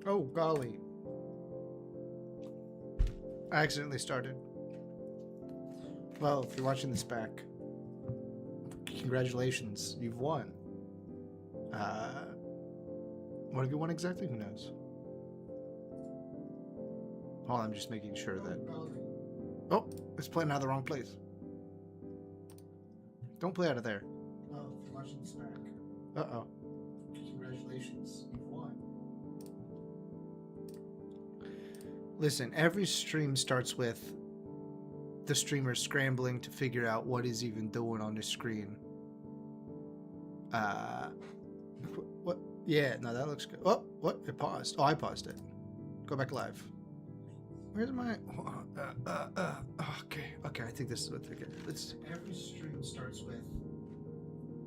Oh, golly. I accidentally started. Well, if you're watching this back, congratulations. You've won. What have you won exactly? Who knows? Hold on, I'm just making sure that... Oh, it's playing out of the wrong place. Don't play out of there. Well, if you're watching this back. Uh-oh. Congratulations. You've won. Listen, every stream starts with the streamer scrambling to figure out what he's even doing on the screen. What? Yeah, no, that looks good. Oh, what? It paused. Oh, I paused it. Go back live. Where's my... okay, I think this is what they're getting. Let's... Every stream starts with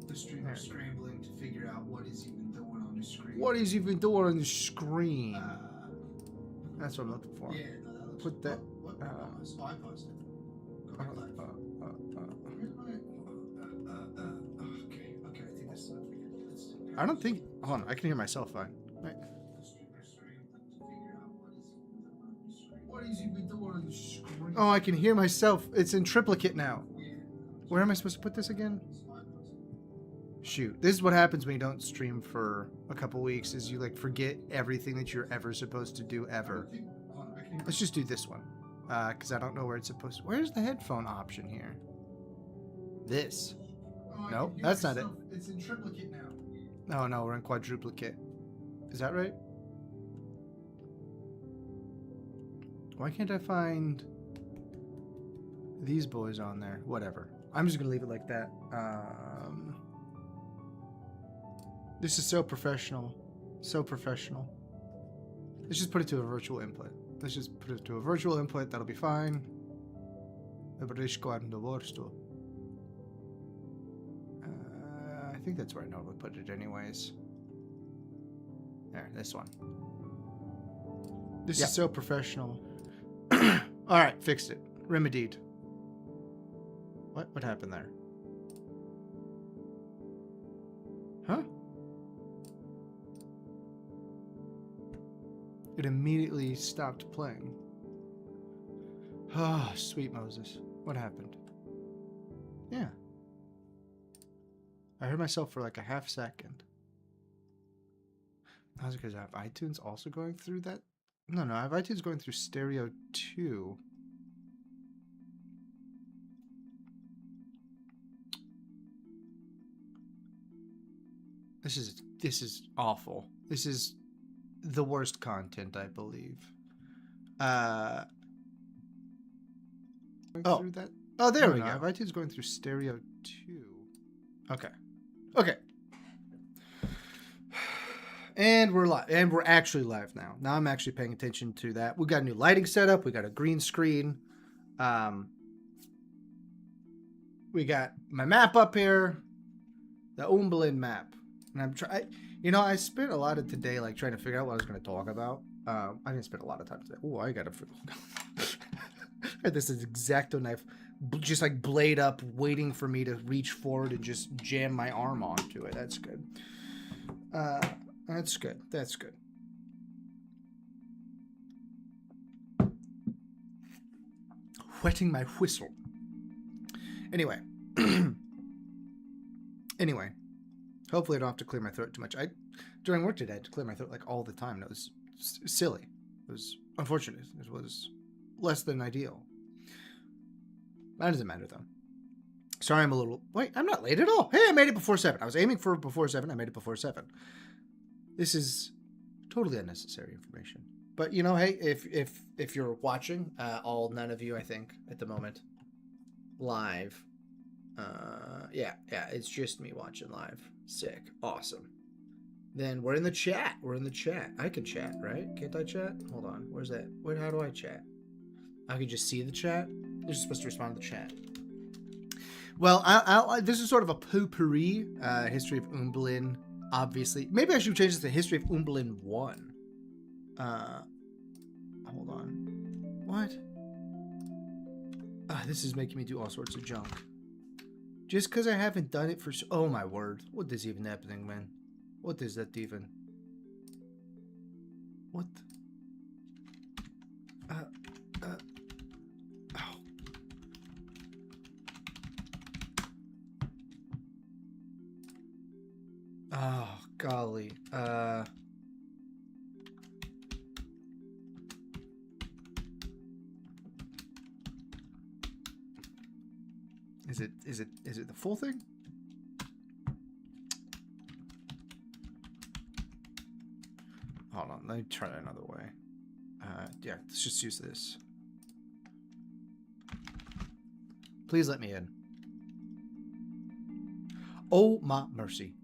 the streamer scrambling to figure out what he's even doing on the screen. What he's even doing on the screen. That's what I'm looking for. Yeah, no, that looks put that... What? Oh, I paused it. Go back live. Where's my... okay, I think this is what they're getting. I don't think... Hold on, I can hear myself fine. Right. Oh, I can hear myself. It's in triplicate now. Where am I supposed to put this again? Shoot. This is what happens when you don't stream for a couple weeks, is you like forget everything that you're ever supposed to do ever. Let's just do this one. Because I don't know where it's supposed to... Where's the headphone option here? This. No, that's not it. It's in triplicate now. No, we're in quadruplicate. Is that right? Why can't I find these boys on there? Whatever. I'm just going to leave it like that. This is so professional. So professional. Let's just put it to a virtual input. Let's just put it to a virtual input. That'll be fine. I think that's where I normally put it anyways. There, this one. This is so professional. Alright, fixed it. Remedied. What happened there? Huh? It immediately stopped playing. Oh, sweet Moses. What happened? Yeah. I heard myself for like a half second. That's because I have iTunes also going through that? No, I have iTunes going through stereo 2. This is awful. This is the worst content, I believe. Oh, there we go. I have iTunes going through stereo 2. Okay. And we're live. And we're actually live now. Now I'm actually paying attention to that. We got a new lighting setup. We got a green screen. We got my map up here. The Umbalin map. And I'm trying... I spent a lot of today like trying to figure out what I was going to talk about. I didn't spend a lot of time today. Oh, I got a... This is X-Acto knife. Just like blade up, waiting for me to reach forward and just jam my arm onto it. That's good. That's good. Wetting my whistle. Anyway. Hopefully I don't have to clear my throat too much. During work today, I had to clear my throat like all the time. And it was silly. It was unfortunate. It was less than ideal. That doesn't matter though. Sorry, I'm a little... Wait, I'm not late at all. Hey, I made it before 7. I was aiming for before 7. I made it before 7. This is totally unnecessary information. But, hey, if you're watching, none of you, I think, at the moment, live. Yeah, it's just me watching live. Sick. Awesome. Then we're in the chat. I can chat, right? Can't I chat? Hold on. Where's that? How do I chat? I can just see the chat? You're supposed to respond to the chat. Well, this is sort of a potpourri history of Umbalin, obviously. Maybe I should change this to history of Umbalin 1. Hold on. What? This is making me do all sorts of junk. Just because I haven't done it for... Oh, my word. What is even happening, man? What is that even? What? Oh. Oh, golly. Is it the full thing? Hold on, let me try it another way. Yeah, let's just use this. Please let me in. Oh my mercy.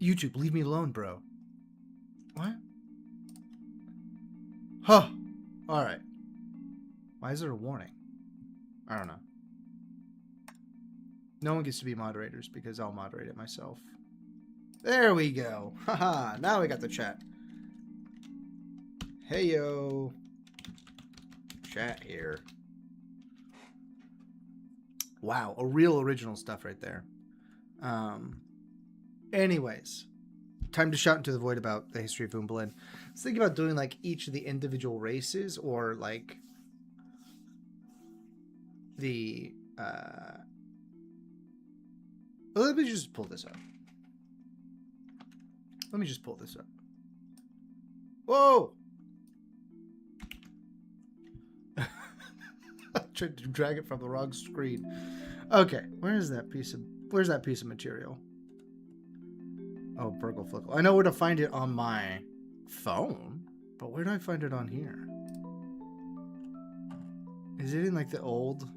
YouTube, leave me alone, bro. What? Huh. Alright. Why is there a warning? I don't know. No one gets to be moderators because I'll moderate it myself. There we go. Haha. Now we got the chat. Hey yo. Chat here. Wow, a real original stuff right there. Anyways, time to shout into the void about the history of Umbalin. I was thinking about doing like each of the individual races, or like the well, let me just pull this up. Whoa! I tried to drag it from the wrong screen. Okay, where's that piece of material? Oh, Burgle Flickle. I know where to find it on my phone, but where do I find it on here? Is it in like the old?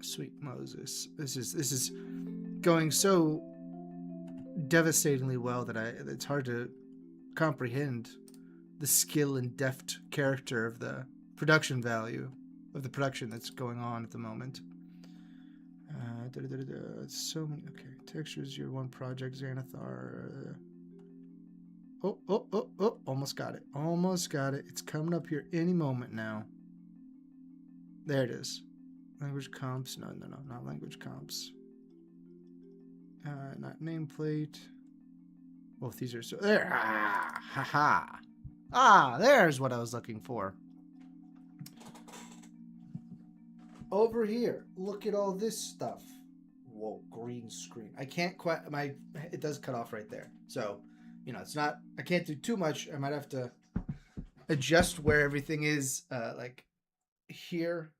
Sweet Moses. This is going so devastatingly well that it's hard to comprehend the skill and deft character of the production value of the production that's going on at the moment. So many. Okay, textures. Your one project, Xanathar. Oh! Almost got it. It's coming up here any moment now. There it is. Language comps. No, not language comps. Not nameplate. Both these are so there. There's what I was looking for. Over here, look at all this stuff. Whoa, green screen. I can't quite. It does cut off right there. So, it's not. I can't do too much. I might have to adjust where everything is. Like here.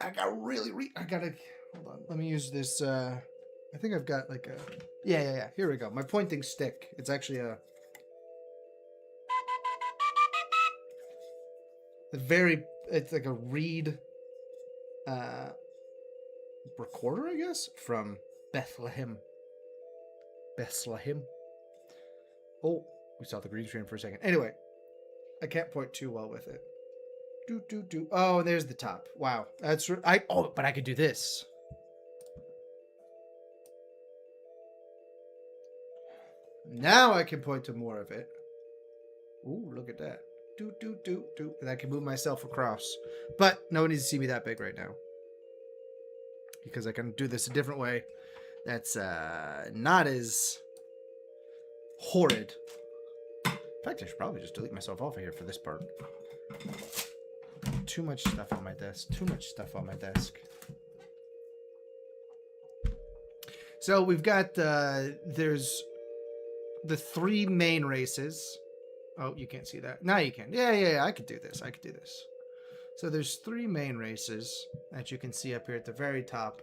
I gotta. Hold on. Let me use this. I think I've got like a. Yeah. Here we go. My pointing stick. It's actually it's like a reed recorder, I guess, from Bethlehem. Oh, we saw the green screen for a second. Anyway, I can't point too well with it. Do. Oh, and there's the top. Wow, that's but I could do this. Now I can point to more of it. Ooh, look at that. Do. And I can move myself across. But no one needs to see me that big right now. Because I can do this a different way. That's not as horrid. In fact, I should probably just delete myself off of here for this part. Too much stuff on my desk. So we've got, there's the 3 main races. Oh, you can't see that. Now you can. Yeah. I could do this. So there's 3 main races that you can see up here at the very top.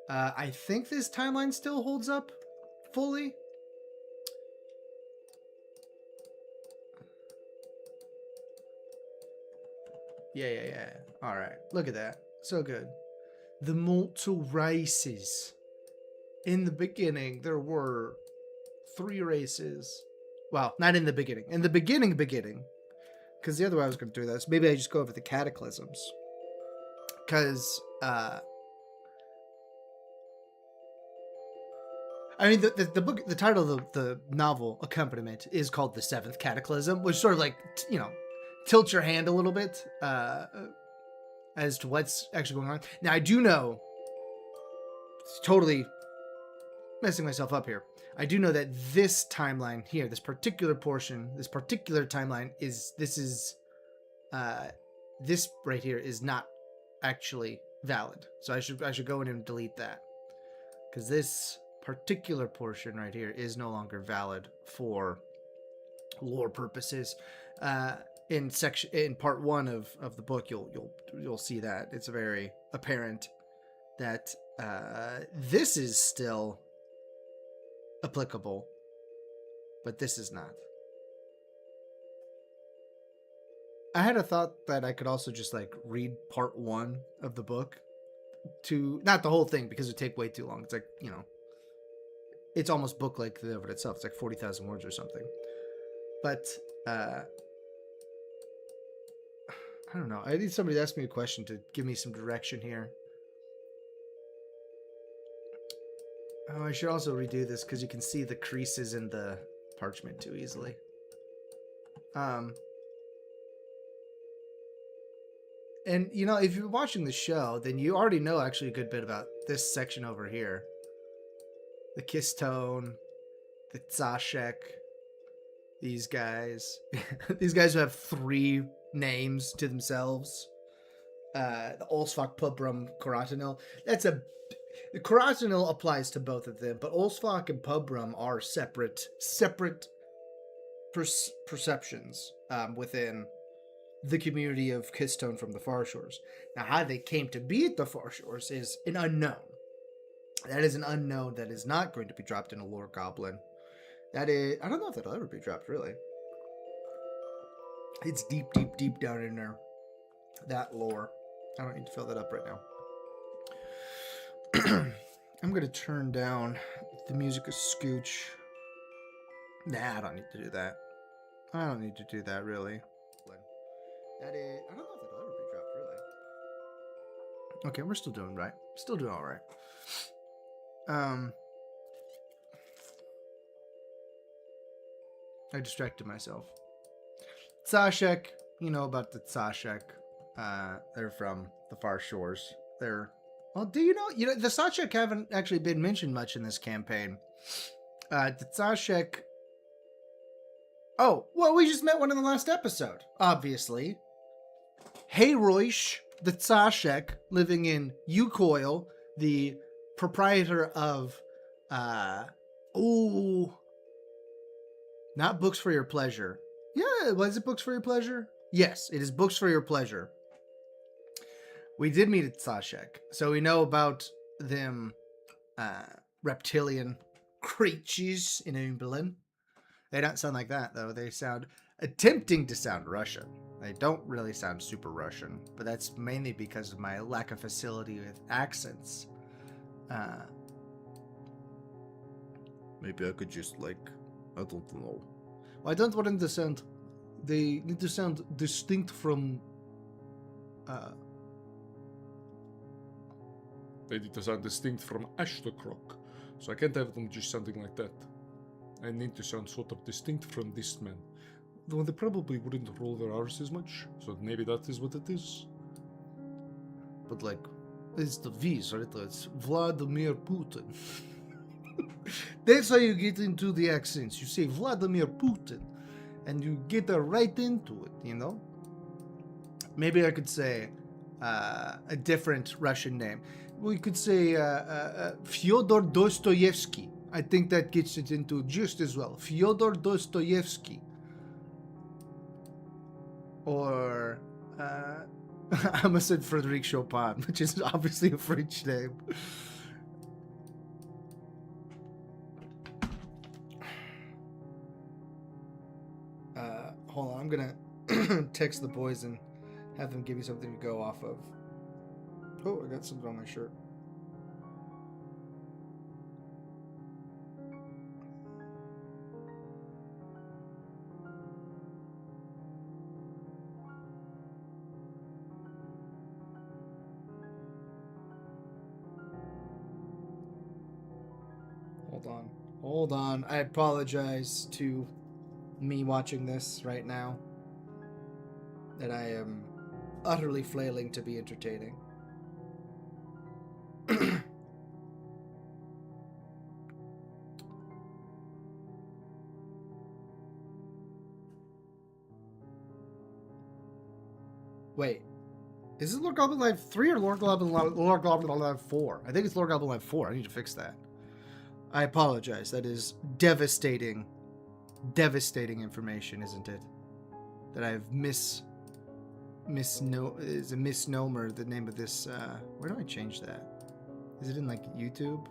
I think this timeline still holds up fully. Yeah. All right. Look at that. So good. The mortal races. In the beginning, there were 3 races. Well, not in the beginning. In the beginning. Because the other way I was going to do this, maybe I just go over the cataclysms. Because, I mean, the book, the title of the novel accompaniment is called The Seventh Cataclysm, which sort of like, tilts your hand a little bit as to what's actually going on. Now, I do know, it's totally messing myself up here. I do know that this timeline here, this particular portion, this particular timeline this right here is not actually valid. So I should go in and delete that, because this particular portion right here is no longer valid for lore purposes. In part 1 of the book, you'll see that it's very apparent that this is still applicable, but this is not. I had a thought that I could also just like read part 1 of the book, to not the whole thing, because it would take way too long. It's like, it's almost book length of it itself. It's like 40,000 words or something. But I don't know. I need somebody to ask me a question to give me some direction here. Oh, I should also redo this because you can see the creases in the parchment too easily. And if you're watching the show, then you already know actually a good bit about this section over here. The kiss tone, the Zashek, these guys. These guys who have 3 names to themselves. The Olsvak, Pubrum, Karatanil. The Karatanil applies to both of them, but Olsvak and Pubrum are separate perceptions within the community of Kistone from the Far Shores. Now, how they came to be at the Far Shores is an unknown. That is an unknown that is not going to be dropped in a lore Gobblin. That is, I don't know if that'll ever be dropped, really. It's deep, deep, deep down in there. That lore. I don't need to fill that up right now. I'm going to turn down the music a scooch. Nah, I don't need to do that. I don't need to do that, really. That is, I don't know if that'll ever be dropped, really. Okay, we're still doing right. Still doing all right. I distracted myself. Zashek, you know about the Zashek. They're from the Far Shores. Well, do you know? The Zashek haven't actually been mentioned much in this campaign. The Zashek. Oh, well, we just met one in the last episode, obviously. Hey, Roish, the Zashek, living in Ucoil, the proprietor of, not Books for Your Pleasure. Yeah, was it Books for Your Pleasure? Yes, it is Books for Your Pleasure. We did meet at Zashek, so we know about them reptilian creatures in Umbalin. They don't sound like that, though. They sound attempting to sound Russian. They don't really sound super Russian, but that's mainly because of my lack of facility with accents. Maybe I could just, I don't know. Well, I don't want them to sound... They need to sound distinct from... They need to sound distinct from Ashtokrock, so I can't have them just sounding like that. I need to sound sort of distinct from this man. Though they probably wouldn't roll their R's as much, so maybe that is what it is. But it's the V's, right? It's Vladimir Putin. That's how you get into the accents. You say Vladimir Putin, and you get right into it, Maybe I could say a different Russian name. We could say Fyodor Dostoevsky. I think that gets it into just as well. Fyodor Dostoevsky. Or, I almost said Frédéric Chopin, which is obviously a French name. Hold on, I'm gonna text the boys and have them give you something to go off of. Oh, I got something on my shirt. Hold on. I apologize to me watching this right now, that I am utterly flailing to be entertaining. Wait. Is it Lord Goblin Live 3 or Lord Goblin Live 4? I think it's Lord Goblin Live 4. I need to fix that. I apologize. That is devastating information, isn't it? That I've is a misnomer, the name of this. Where do I change that? Is it in like YouTube?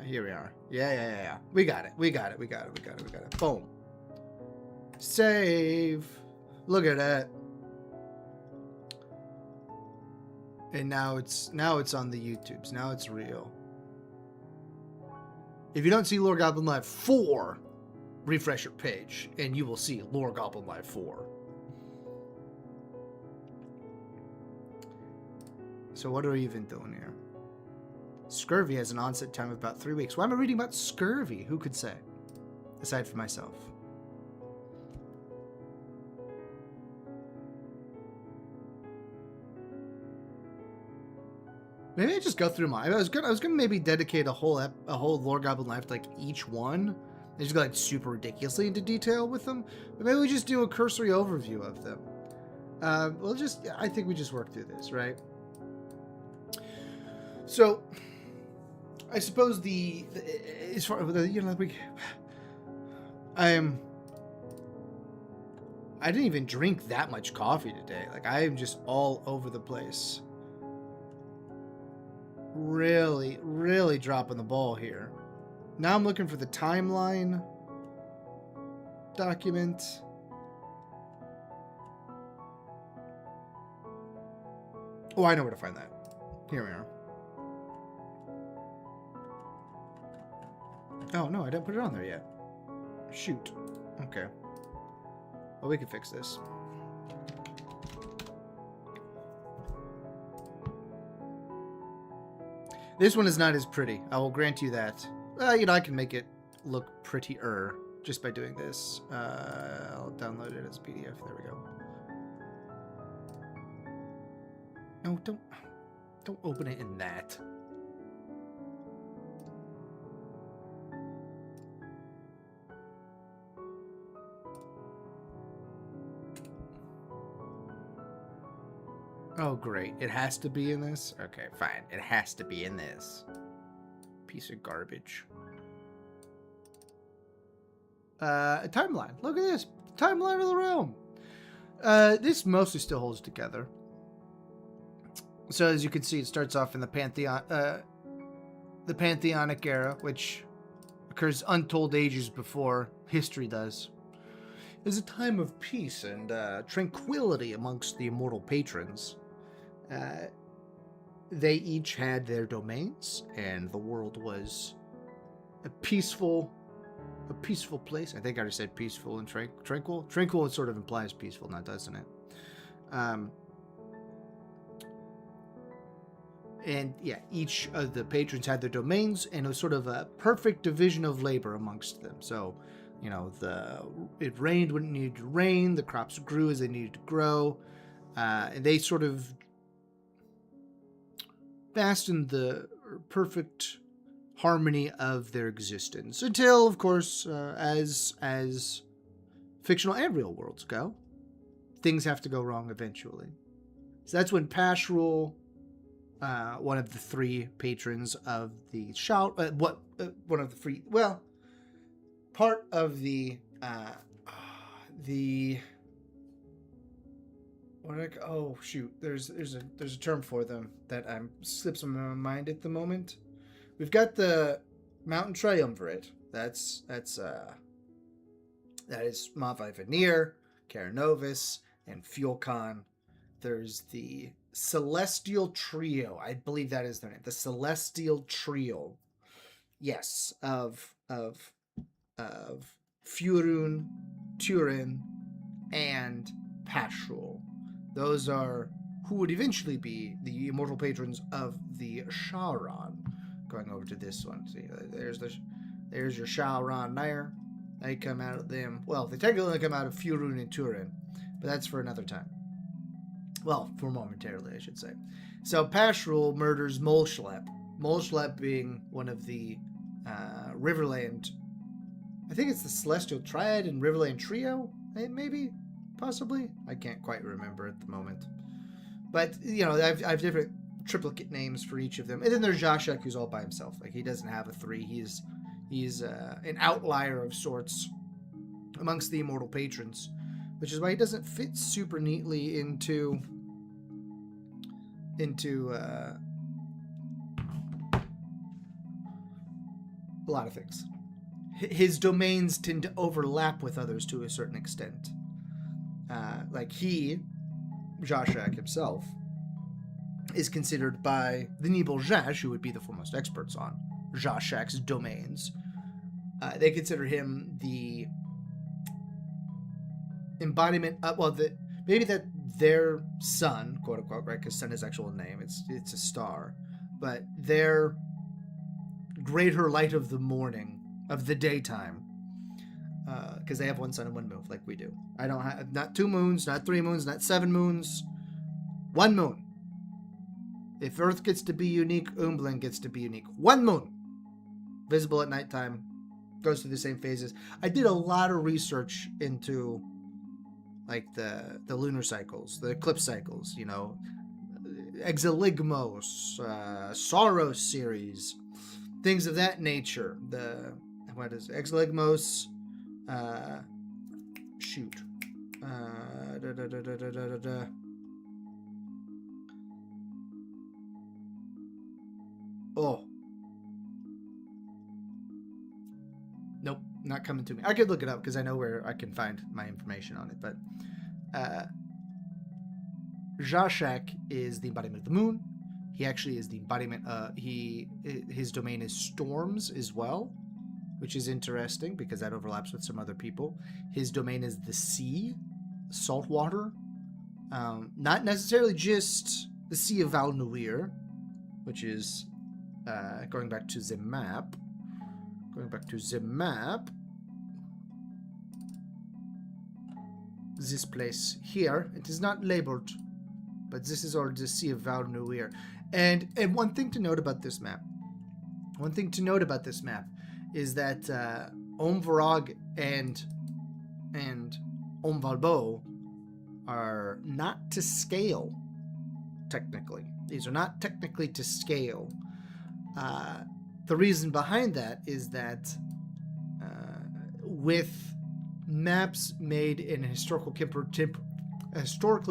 Here we are. Yeah. We got it. Boom. Save. Look at that. And now it's on the YouTubes. Now it's real. If you don't see Lord Goblin Live 4, refresh your page and you will see Lord Goblin Live 4. So what are we even doing here? Scurvy has an onset time of about 3 weeks. Why am I reading about scurvy? Who could say? Aside from myself. Maybe I just go through mine. I was gonna maybe dedicate a whole Lord Goblin Life to like each one. And just go like super ridiculously into detail with them. But maybe we just do a cursory overview of them. I think we just work through this, right? So, I suppose as far I didn't even drink that much coffee today. Like I am just all over the place. Really, really dropping the ball here. Now I'm looking for the timeline document. Oh, I know where to find that. Here we are. Oh, no, I didn't put it on there yet. Shoot. Okay. Well, we can fix this. This one is not as pretty. I will grant you that. I can make it look prettier just by doing this. I'll download it as a PDF. There we go. No, don't open it in that. Oh, great. It has to be in this? Okay, fine. It has to be in this. Piece of garbage. A timeline. Look at this. Timeline of the realm. This mostly still holds together. So as you can see, it starts off in the Pantheonic era, which occurs untold ages before history does. It's a time of peace and tranquility amongst the immortal patrons. They each had their domains, and the world was a peaceful place. I think I already said peaceful and tranquil. Tranquil sort of implies peaceful, now doesn't it? And yeah, each of the patrons had their domains, and it was sort of a perfect division of labor amongst them. So, it rained when it needed to rain, the crops grew as they needed to grow, and they sort of fastened the perfect harmony of their existence. Until, of course, as fictional and real worlds go, things have to go wrong eventually. So that's when Pashrul, one of the three patrons of the Shout, part of the there's a term for them that slips on my mind at the moment. We've got the Mountain Triumvirate. That is Mavai Veneer, Caranovis, and Fuelcon. There's the Celestial Trio. I believe that is their name. The Celestial Trio. Yes, of Furun, Turin, and Pashrul. Those are who would eventually be the immortal patrons of the Shauron. Going over to this one. See, there's your Shauron there. They come out of them. Well, they technically come out of Furun and Turin, but that's for another time. Well, for momentarily, I should say. So Pashrul murders Molschlep. Molschlep being one of the Riverland I think it's the Celestial Triad and Riverland Trio, maybe, possibly. I can't quite remember at the moment. But, you know, I've different triplicate names for each of them. And then there's Zashek, who's all by himself. Like, he doesn't have a 3. He's an outlier of sorts amongst the Immortal Patrons, which is why he doesn't fit super neatly into a lot of things. His domains tend to overlap with others to a certain extent. Like Zashek himself, is considered by the Nibel Zhash, who would be the foremost experts on Zashek's domains. They consider him the embodiment of, maybe that their sun, quote unquote, right? Because sun is actual name. It's a star, but their greater light of the morning, of the daytime, because they have one sun and one moon, like we do. I don't have not 2 moons, not 3 moons, not 7 moons, 1 moon. If Earth gets to be unique, Umbalin gets to be unique. 1 moon, visible at nighttime, goes through the same phases. I did a lot of research into like the lunar cycles, the eclipse cycles, you know, Exeligmos, Saros series, things of that nature. What is Exeligmos? Shoot. Oh. Nope, not coming to me. I could look it up because I know where I can find my information on it. But Zashek is the embodiment of the moon. He actually is the embodiment. His domain is storms as well, which is interesting because that overlaps with some other people. His domain is the sea, salt water. Not necessarily just the Sea of Valnuir, which is going back to the map. This place here, it is not labeled, but this is all the Sea of Valnuir. And one thing to note about this map is that Omvarag and Omvalbo are not to scale, technically. These are not technically to scale. The reason behind that is that with maps made in a historically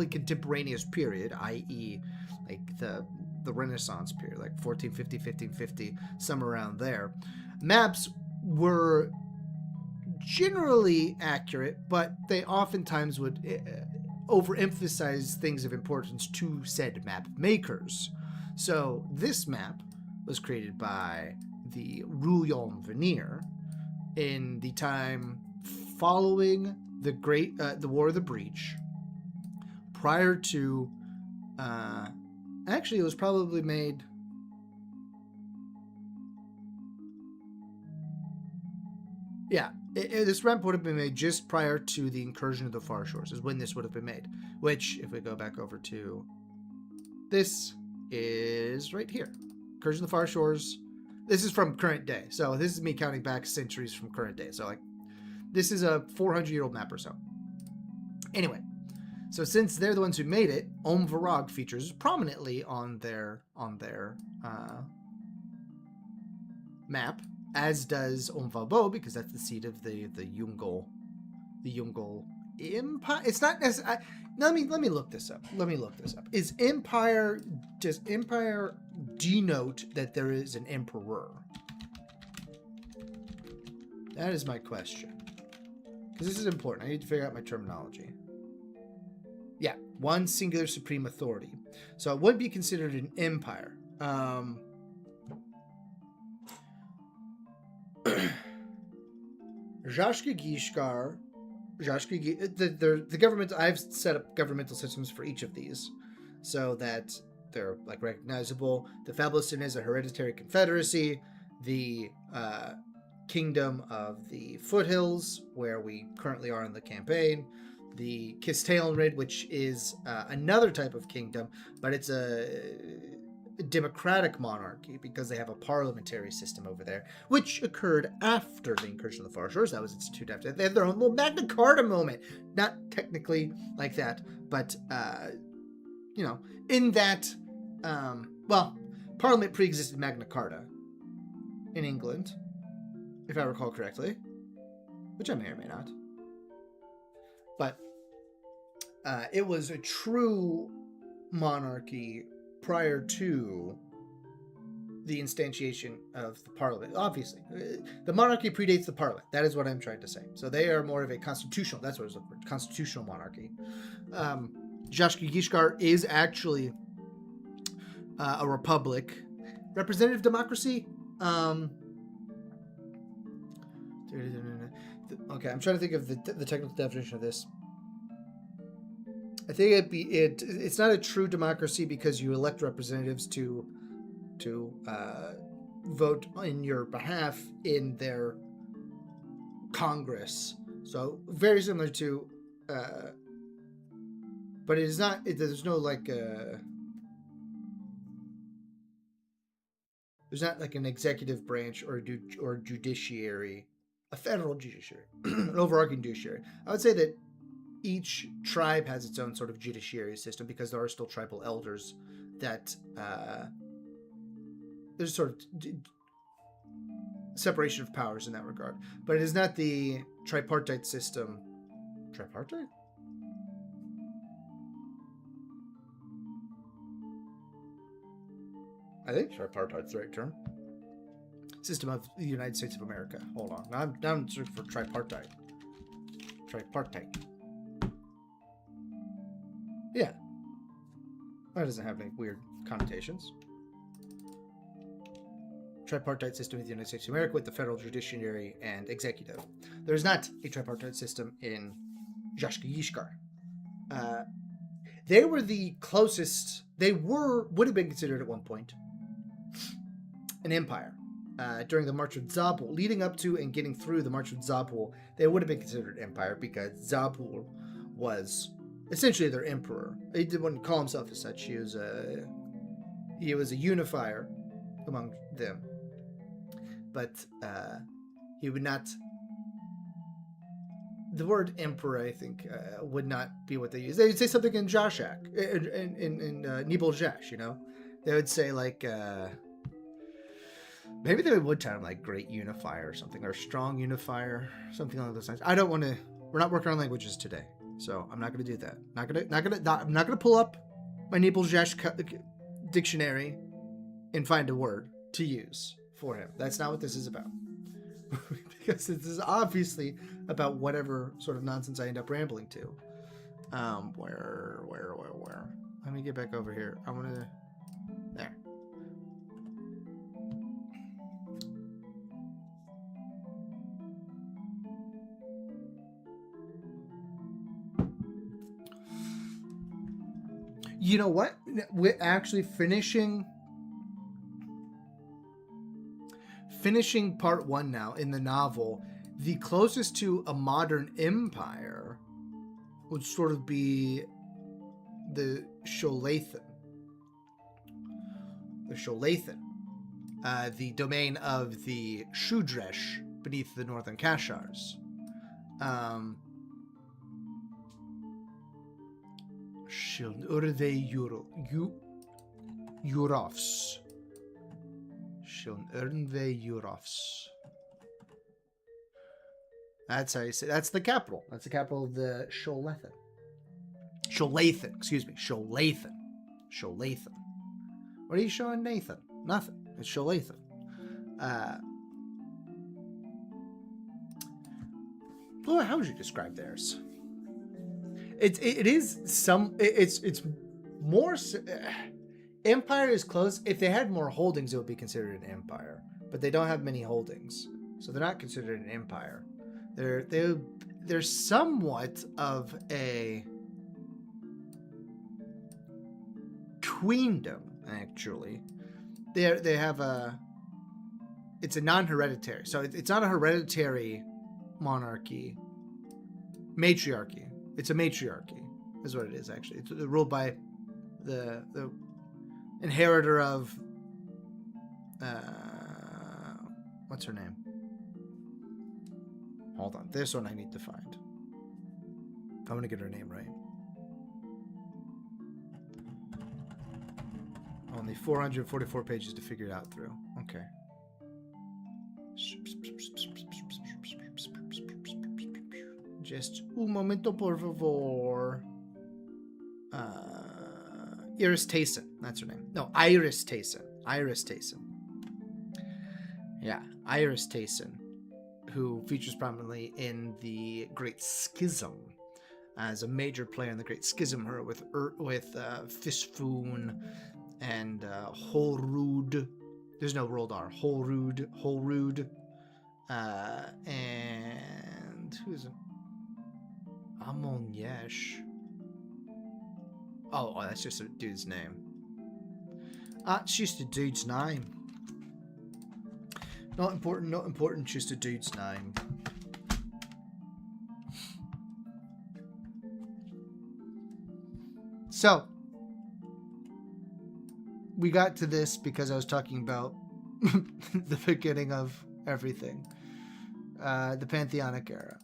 contemporaneous period, i.e. like the Renaissance period, like 1450, 1550, somewhere around there, maps were generally accurate, but they oftentimes would overemphasize things of importance to said map makers. So this map was created by the Rouillon Veneer in the time following the War of the Breach, prior to actually it was probably made this map would have been made just prior to the incursion of the Far Shores is when this would have been made, which if we go back over to this is right here. Incursion of the Far Shores. This is from current day. So this is me counting back centuries from current day. So like this is a 400-year-old map or so. Anyway, so since they're the ones who made it, Omvarag features prominently on their map, as does Omvalbo, because that's the seat of the Ungol Empire. It's not necessarily. Let me look this up. Does Empire denote that there is an emperor? That is my question. Because this is important. I need to figure out my terminology. Yeah, one singular supreme authority. So it would be considered an empire. The government, I've set up governmental systems for each of these so that they're like recognizable. The Fabulouston is a hereditary confederacy. The Kingdom of the Foothills, where we currently are in the campaign. The Kistalenrid, which is another type of kingdom, but it's democratic monarchy because they have a parliamentary system over there, which occurred after the incursion of the Far Shores. That was instituted after. They have their own little Magna Carta moment. Not technically like that, but, in that, Parliament pre-existed Magna Carta in England, if I recall correctly, which I may or may not. But it was a true monarchy prior to the instantiation of the Parliament. Obviously, the monarchy predates the Parliament. That is what I'm trying to say. So they are more of a constitutional, that's what I was looking for, constitutional monarchy. Zhashkigishkar is actually a republic. Representative democracy? Okay, I'm trying to think of the technical definition of this. I think it's not a true democracy because you elect representatives to vote in your behalf in their Congress. So very similar to, but it is not. There's no there's not like an executive branch or judiciary, a federal judiciary, an overarching judiciary. I would say that each tribe has its own sort of judiciary system because there are still tribal elders that there's sort of separation of powers in that regard. But it is not the tripartite system. Tripartite? I think tripartite's the right term. System of the United States of America. Hold on. Now I'm searching for tripartite. Tripartite. Yeah. That doesn't have any weird connotations. Tripartite system of the United States of America with the federal judiciary and executive. There's not a tripartite system in Zhashkigishkar. They were the closest. They would have been considered at one point an empire. During the March of Zabul, leading up to and getting through the March of Zabul, they would have been considered an empire because Zabul was essentially their emperor. He wouldn't call himself as such. He was a unifier among them, but he would not. The word emperor, I think, would not be what they use. They would say something in Jashak, in Nibel Jash, They would say like. Maybe they would title him like Great Unifier or something, or Strong Unifier, something along those lines. I don't want to. We're not working on languages today, so I'm not going to do that. I'm not going to pull up my Nibeljash dictionary and find a word to use for him. That's not what this is about, because this is obviously about whatever sort of nonsense I end up rambling to. Where? Let me get back over here. I want to. There. You know what? We're actually finishing part 1 now in the novel. The closest to a modern empire would sort of be the Sholathan. The domain of the Shudresh beneath the northern Kashars. Shilnurve Yurovs. Shilnurve Yurovs. That's how you say. That's the capital. That's the capital of the Sholathan. Sholathan. Excuse me. Sholathan. What are you showing, Nathan? Nothing. It's Sholathan. Well, how would you describe theirs? It's more. Empire is close. If they had more holdings, it would be considered an empire. But they don't have many holdings, so they're not considered an empire. They're somewhat of a queendom, actually. They have a. It's a non-hereditary, so it's not a hereditary monarchy. Matriarchy. It's a matriarchy, is what it is, actually. It's ruled by the inheritor of what's her name? Hold on, this one I need to find. I want to get her name right. Only 444 pages to figure it out through. Okay. Just un momento, por favor. Iris Tayson. That's her name. No, Iris Tayson. Iris Tayson. Yeah, Iris Tayson, who features prominently in the Great Schism as a major player in the Great Schism, her with Fistfoon and Holrud. There's no rolled R. Holrud. And who's it? Amon Yesh. Oh, that's just a dude's name. It's just a dude's name. Not important, just a dude's name. So, we got to this because I was talking about the beginning of everything. The Pantheonic era.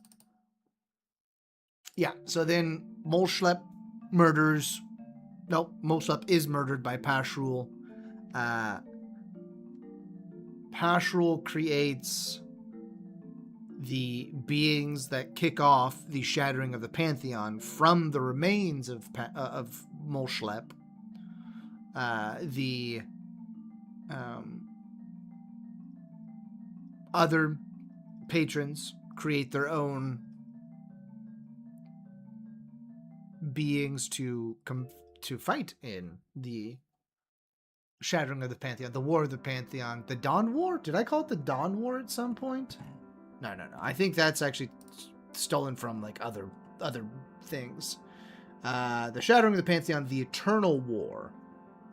Yeah, so then Molschlep murders... Nope, Molschlep is murdered by Pashrul. Pashrul creates the beings that kick off the shattering of the Pantheon from the remains of Molschlep. The other patrons create their own beings to fight in the shattering of the Pantheon, the War of the Pantheon, the Dawn War. Did I call it the Dawn War at some point? No. I think that's actually stolen from like other things. The shattering of the Pantheon, the Eternal War.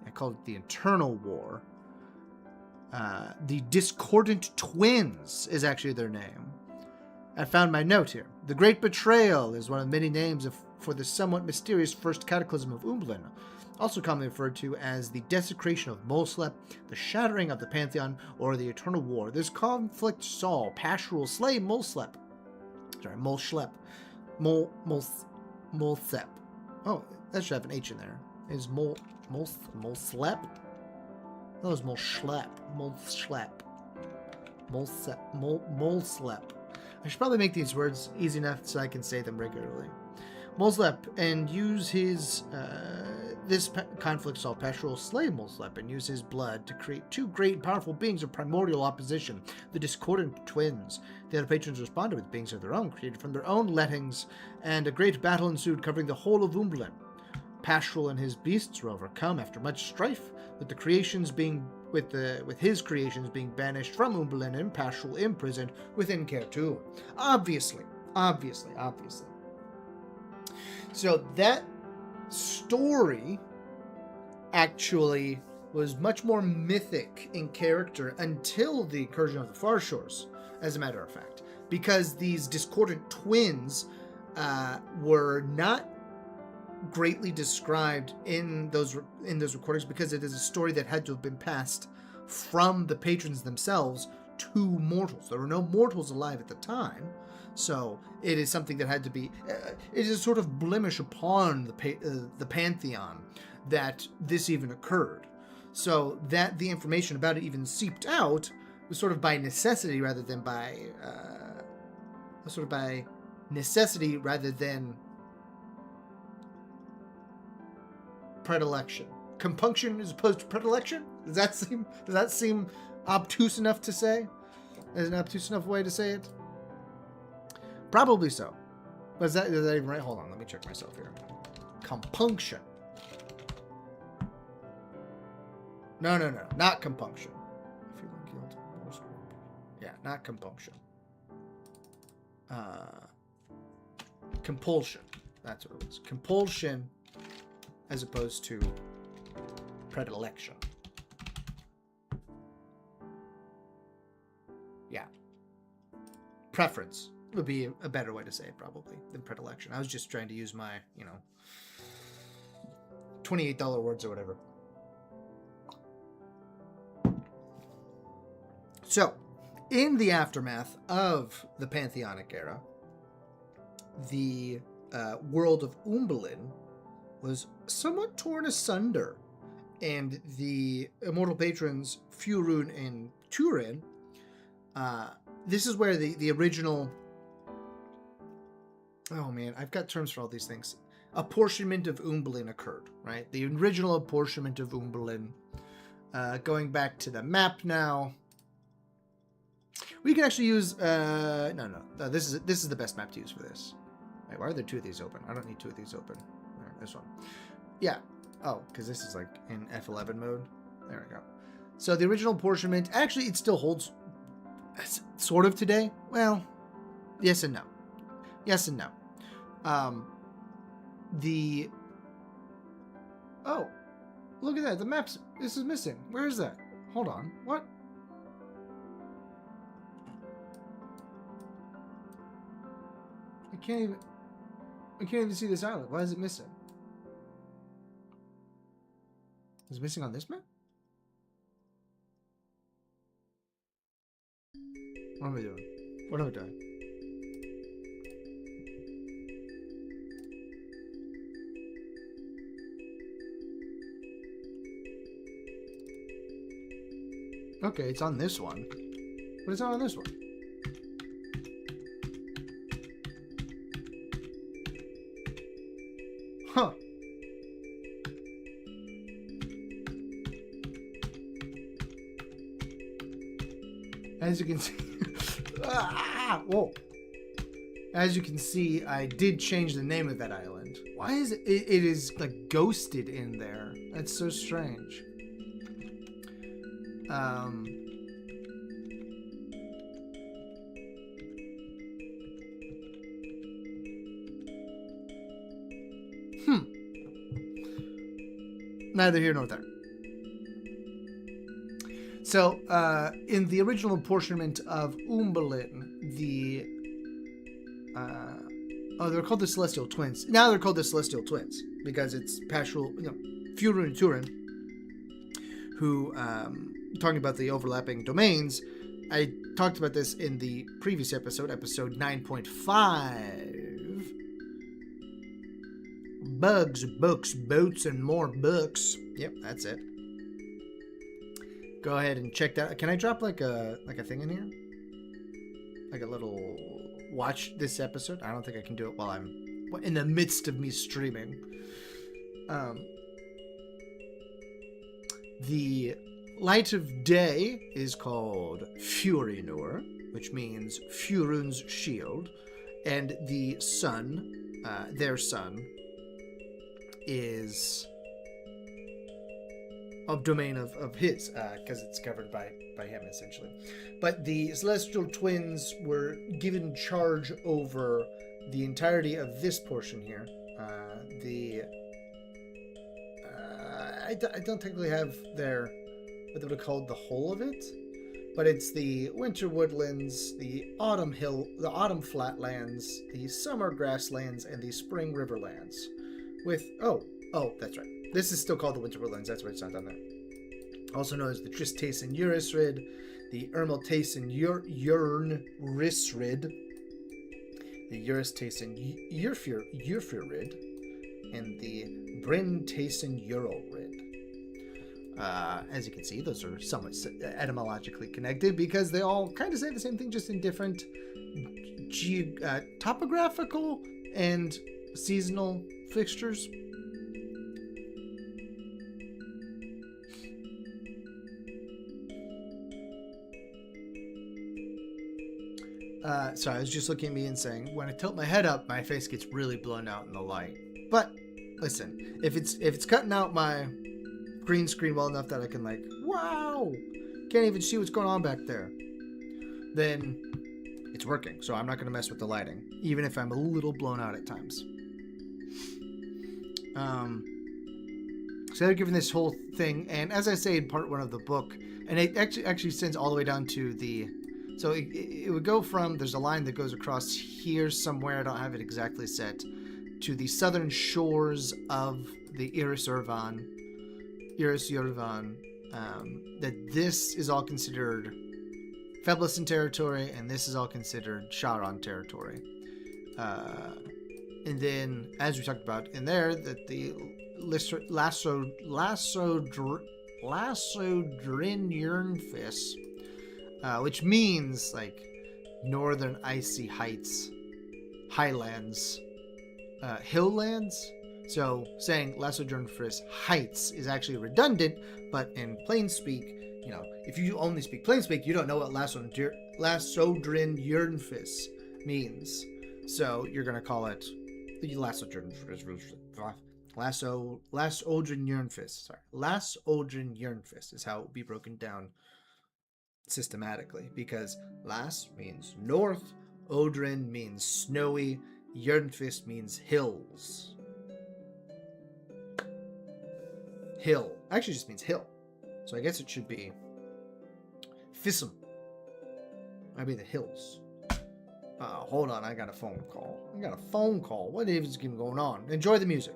I called it the Eternal War. The Discordant Twins is actually their name. I found my note here. The Great Betrayal is one of many names for the somewhat mysterious first cataclysm of Umbalin, also commonly referred to as the desecration of Molschlep, the shattering of the Pantheon, or the Eternal War. This conflict saw Pashrul slay Molschlep. Molschlep. Oh, that should have an H in there. Is Molschlep? That was Molschlep. I should probably make these words easy enough so I can say them regularly. Molschlep, and use his... this conflict saw Pashrul slay Molschlep and use his blood to create two great and powerful beings of primordial opposition, the Discordant Twins. The other patrons responded with beings of their own, created from their own lettings, and a great battle ensued covering the whole of Umbalin. Pashrul and his beasts were overcome after much strife, with his creations being banished from Umbalin and Pashrul imprisoned within Khartoum. Obviously. So that story actually was much more mythic in character until the incursion of the Far Shores, as a matter of fact, because these discordant twins were not greatly described in those recordings, because it is a story that had to have been passed from the patrons themselves to mortals. There were no mortals alive at the time, so it is something that had to be... it is a sort of blemish upon the Pantheon that this even occurred. So that the information about it even seeped out was sort of by necessity rather than by... predilection. Compunction as opposed to predilection? Does that seem obtuse enough to say? Is an obtuse enough way to say it? Probably so. But is that even right? Hold on, let me check myself here. Compunction. No, not compunction. Feeling guilt. Yeah, not compunction. Compulsion. That's what it was. Compulsion as opposed to predilection. Yeah. Preference would be a better way to say it, probably, than predilection. I was just trying to use my, $28 words or whatever. So, in the aftermath of the Pantheonic era, the world of Umbalin was somewhat torn asunder, and the immortal patrons Furun and Turin, this is where the original... Oh man, I've got terms for all these things. Apportionment of Umbalin occurred, right? The original apportionment of Umbalin. Going back to the map now. We can actually use... No, this is the best map to use for this. Wait, why are there two of these open? I don't need two of these open. All right, this one. Yeah. Oh, because this is like in F11 mode. There we go. So the original apportionment, actually, it still holds sort of today. Well, yes and no. Yes and no. Oh, look at that. The maps. This is missing. Where is that? Hold on. What? I can't even see this island. Why is it missing? Is it missing on this map? What am I doing? What am I doing? Okay, it's on this one. But it's not on this one. Huh. As you can see... Whoa. As you can see, I did change the name of that island. Why is it... It is, like, ghosted in there. That's so strange. Neither here nor there. So, in the original apportionment of Umbalin, they're called the Celestial Twins. Now they're called the Celestial Twins because it's Paschal, Furun and Turin, who, talking about the overlapping domains. I talked about this in the previous episode 9.5. Bugs, books, boats, and more books. Yep, that's it. Go ahead and check that. Can I drop like a thing in here? Like a little watch this episode? I don't think I can do it while I'm in the midst of me streaming. The light of day is called Furinur, which means Furun's shield, and the sun, their sun, is of domain of his, because it's governed by him essentially. But the Celestial Twins were given charge over the entirety of this portion here. I don't technically have their what they would have called the whole of it, but it's the winter woodlands, the autumn flatlands, the summer grasslands, and the spring riverlands. With oh, that's right. This is still called the winter woodlands. That's why it's not done there. Also known as the Tristasen Urisrid, the Ermeltasen Urnrisrid, the Uristasen Urfirid, and the Brintasen Uralrid. As you can see, those are somewhat etymologically connected because they all kind of say the same thing, just in different topographical and seasonal fixtures. Sorry, I was just looking at me and saying, when I tilt my head up, my face gets really blown out in the light. But listen, if it's cutting out my green screen well enough that I can wow, can't even see what's going on back there, then it's working. So I'm not going to mess with the lighting, even if I'm a little blown out at times. So they're giving this whole thing, and as I say in part 1 of the book, and it actually extends all the way down to the... So it would go from, there's a line that goes across here somewhere, I don't have it exactly set, to the southern shores of the Iris Urvan, that this is all considered Febleson territory, and this is all considered Charon territory. And then, as we talked about in there, that the Lasodrin Yernfis, which means like northern icy heights, highlands, hilllands. So saying Lasodrin Heights is actually redundant, but in plain speak, you know, if you only speak plain speak, you don't know what Lasodrin Yernfis means. So you're going to call it Lasodrin Yernfis. Sorry. Lasodrin Yernfis is how it will be broken down systematically, because Las means north, Odrin means snowy, Yernfis means hills. Hill actually just means hill, so I guess it should be Fisum. Might be the hills. Hold on, I got a phone call. What is going on? Enjoy the music.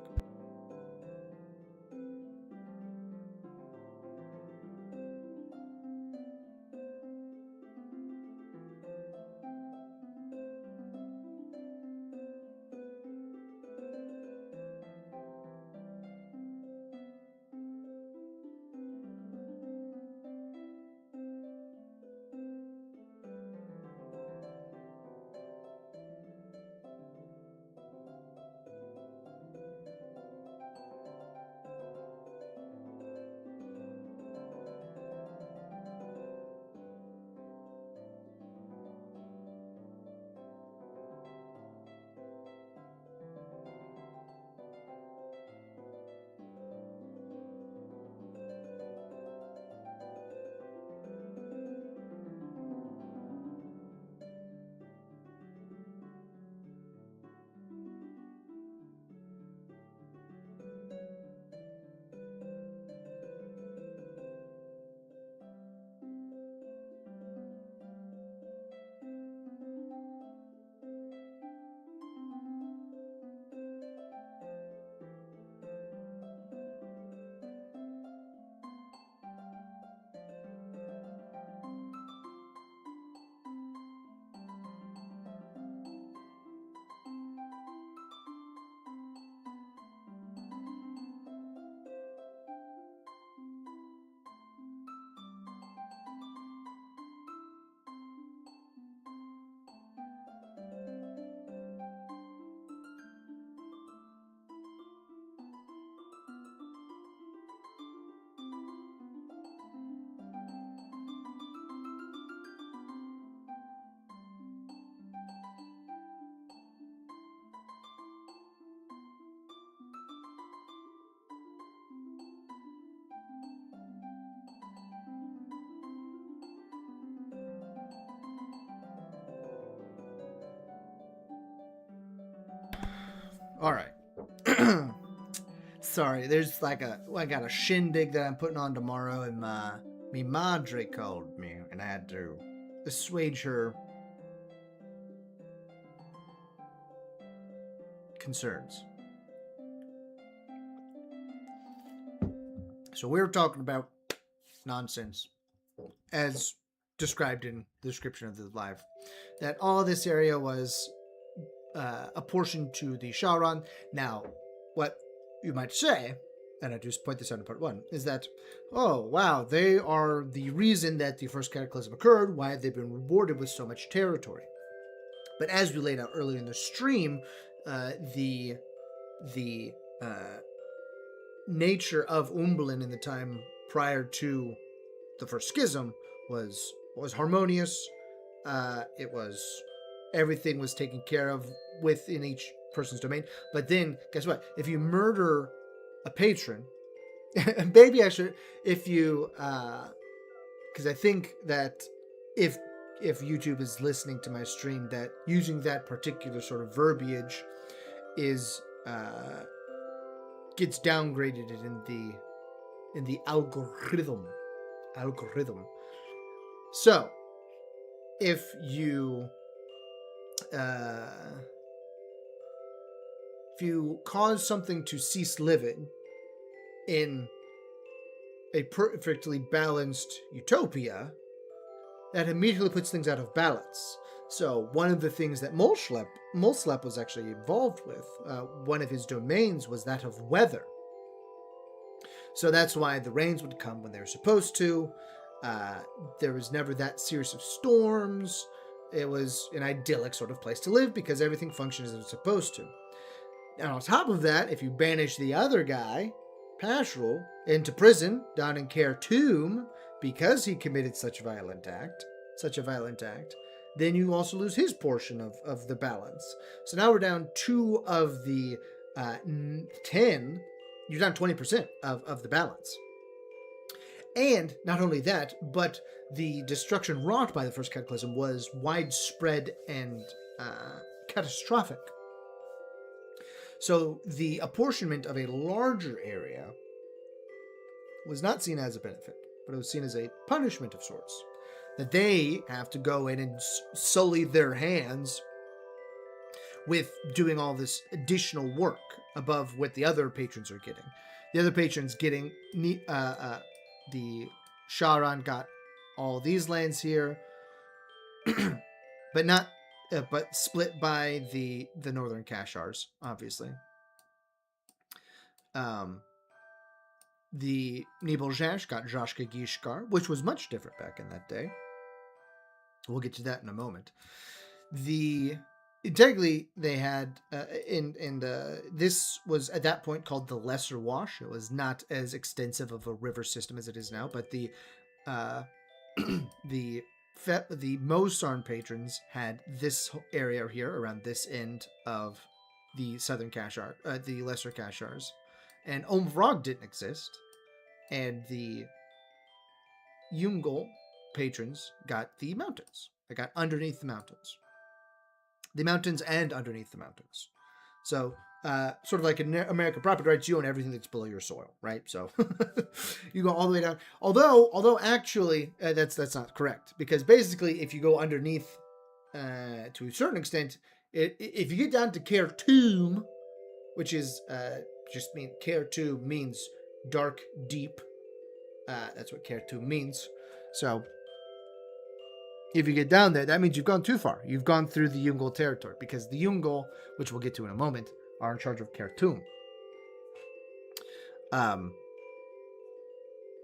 All right. Sorry, there's I got a shindig that I'm putting on tomorrow, and me madre called me, and I had to assuage her concerns. So we were talking about nonsense, as described in the description of the live, that all of this area was apportioned to the Charon. Now, what you might say, and I just point this out in part 1, is that, oh, wow, they are the reason that the first cataclysm occurred, why have they been rewarded with so much territory? But as we laid out earlier in the stream, the nature of Umbalin in the time prior to the first schism was harmonious. It was, everything was taken care of within each person's domain. But then, guess what? If you murder a patron, maybe I should, if you, because I think that if YouTube is listening to my stream, that using that particular sort of verbiage is gets downgraded in the algorithm. So if you cause something to cease living in a perfectly balanced utopia, that immediately puts things out of balance. So one of the things that Molslep was actually involved with, one of his domains was that of weather. So that's why the rains would come when they were supposed to. There was never that series of storms. It was an idyllic sort of place to live because everything functioned as it was supposed to. And on top of that, if you banish the other guy, Pashrul, into prison down in Khartoum because he committed such a violent act, then you also lose his portion of the balance. So now we're down 2 of the 10. You're down 20% of the balance. And not only that, but the destruction wrought by the first cataclysm was widespread and catastrophic. So the apportionment of a larger area was not seen as a benefit, but it was seen as a punishment of sorts. That they have to go in and sully their hands with doing all this additional work above what the other patrons are getting. The other patrons getting the Sharan got all these lands here, but split by the northern Kashars, obviously. The Niboljash got Zhashka Gishkar, which was much different back in that day. We'll get to that in a moment. Technically, they had, this was at that point called the Lesser Wash. It was not as extensive of a river system as it is now, but the Mosarn patrons had this area here around this end of the southern Kashar, the Lesser Kashars, and Vrog didn't exist, and the Ungol patrons got the mountains. They got underneath the mountains. The mountains and underneath the mountains. So, sort of like American property rights, you own everything that's below your soil, right? So, you go all the way down. Although actually, that's not correct. Because basically, if you go underneath, to a certain extent, if you get down to Khartoum, which is, Khartoum means dark, deep. That's what Khartoum means. So, if you get down there, that means you've gone too far. You've gone through the Ungol territory, because the Ungol, which we'll get to in a moment, are in charge of Khartoum.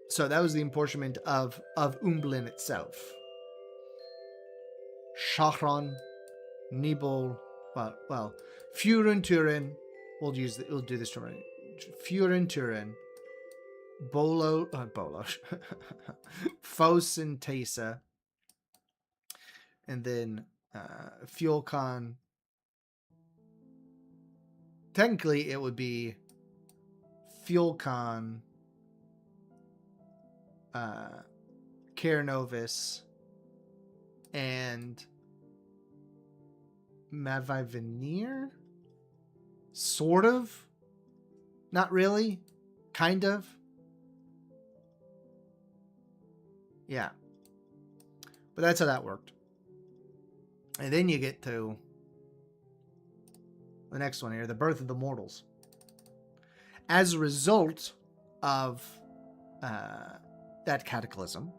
So that was the apportionment of Umbalin itself. Shahran, Nibol, Furin Turin. We'll do this term. Furin Turin, Bolo, Fos and Tesa. And then Fuelcon. Technically, it would be Fuelcon, Carnovis, and Mavai Veneer? Sort of. Not really. Kind of. Yeah. But that's how that worked. And then you get to the next one here, the birth of the mortals. As a result of that cataclysm,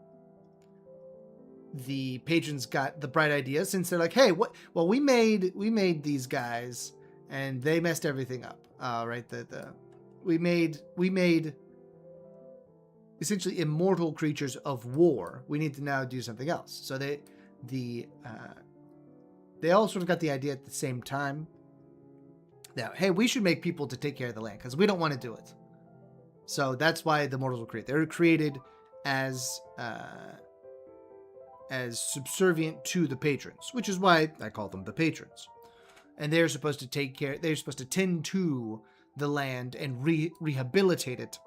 the patrons got the bright idea, since they're like, hey, well, we made these guys and they messed everything up. Right? We made essentially immortal creatures of war. We need to now do something else. So they all sort of got the idea at the same time that, hey, we should make people to take care of the land because we don't want to do it. So that's why the mortals were created. They were created as subservient to the patrons, which is why I call them the patrons. And they're supposed to take care. They're supposed to tend to the land and rehabilitate it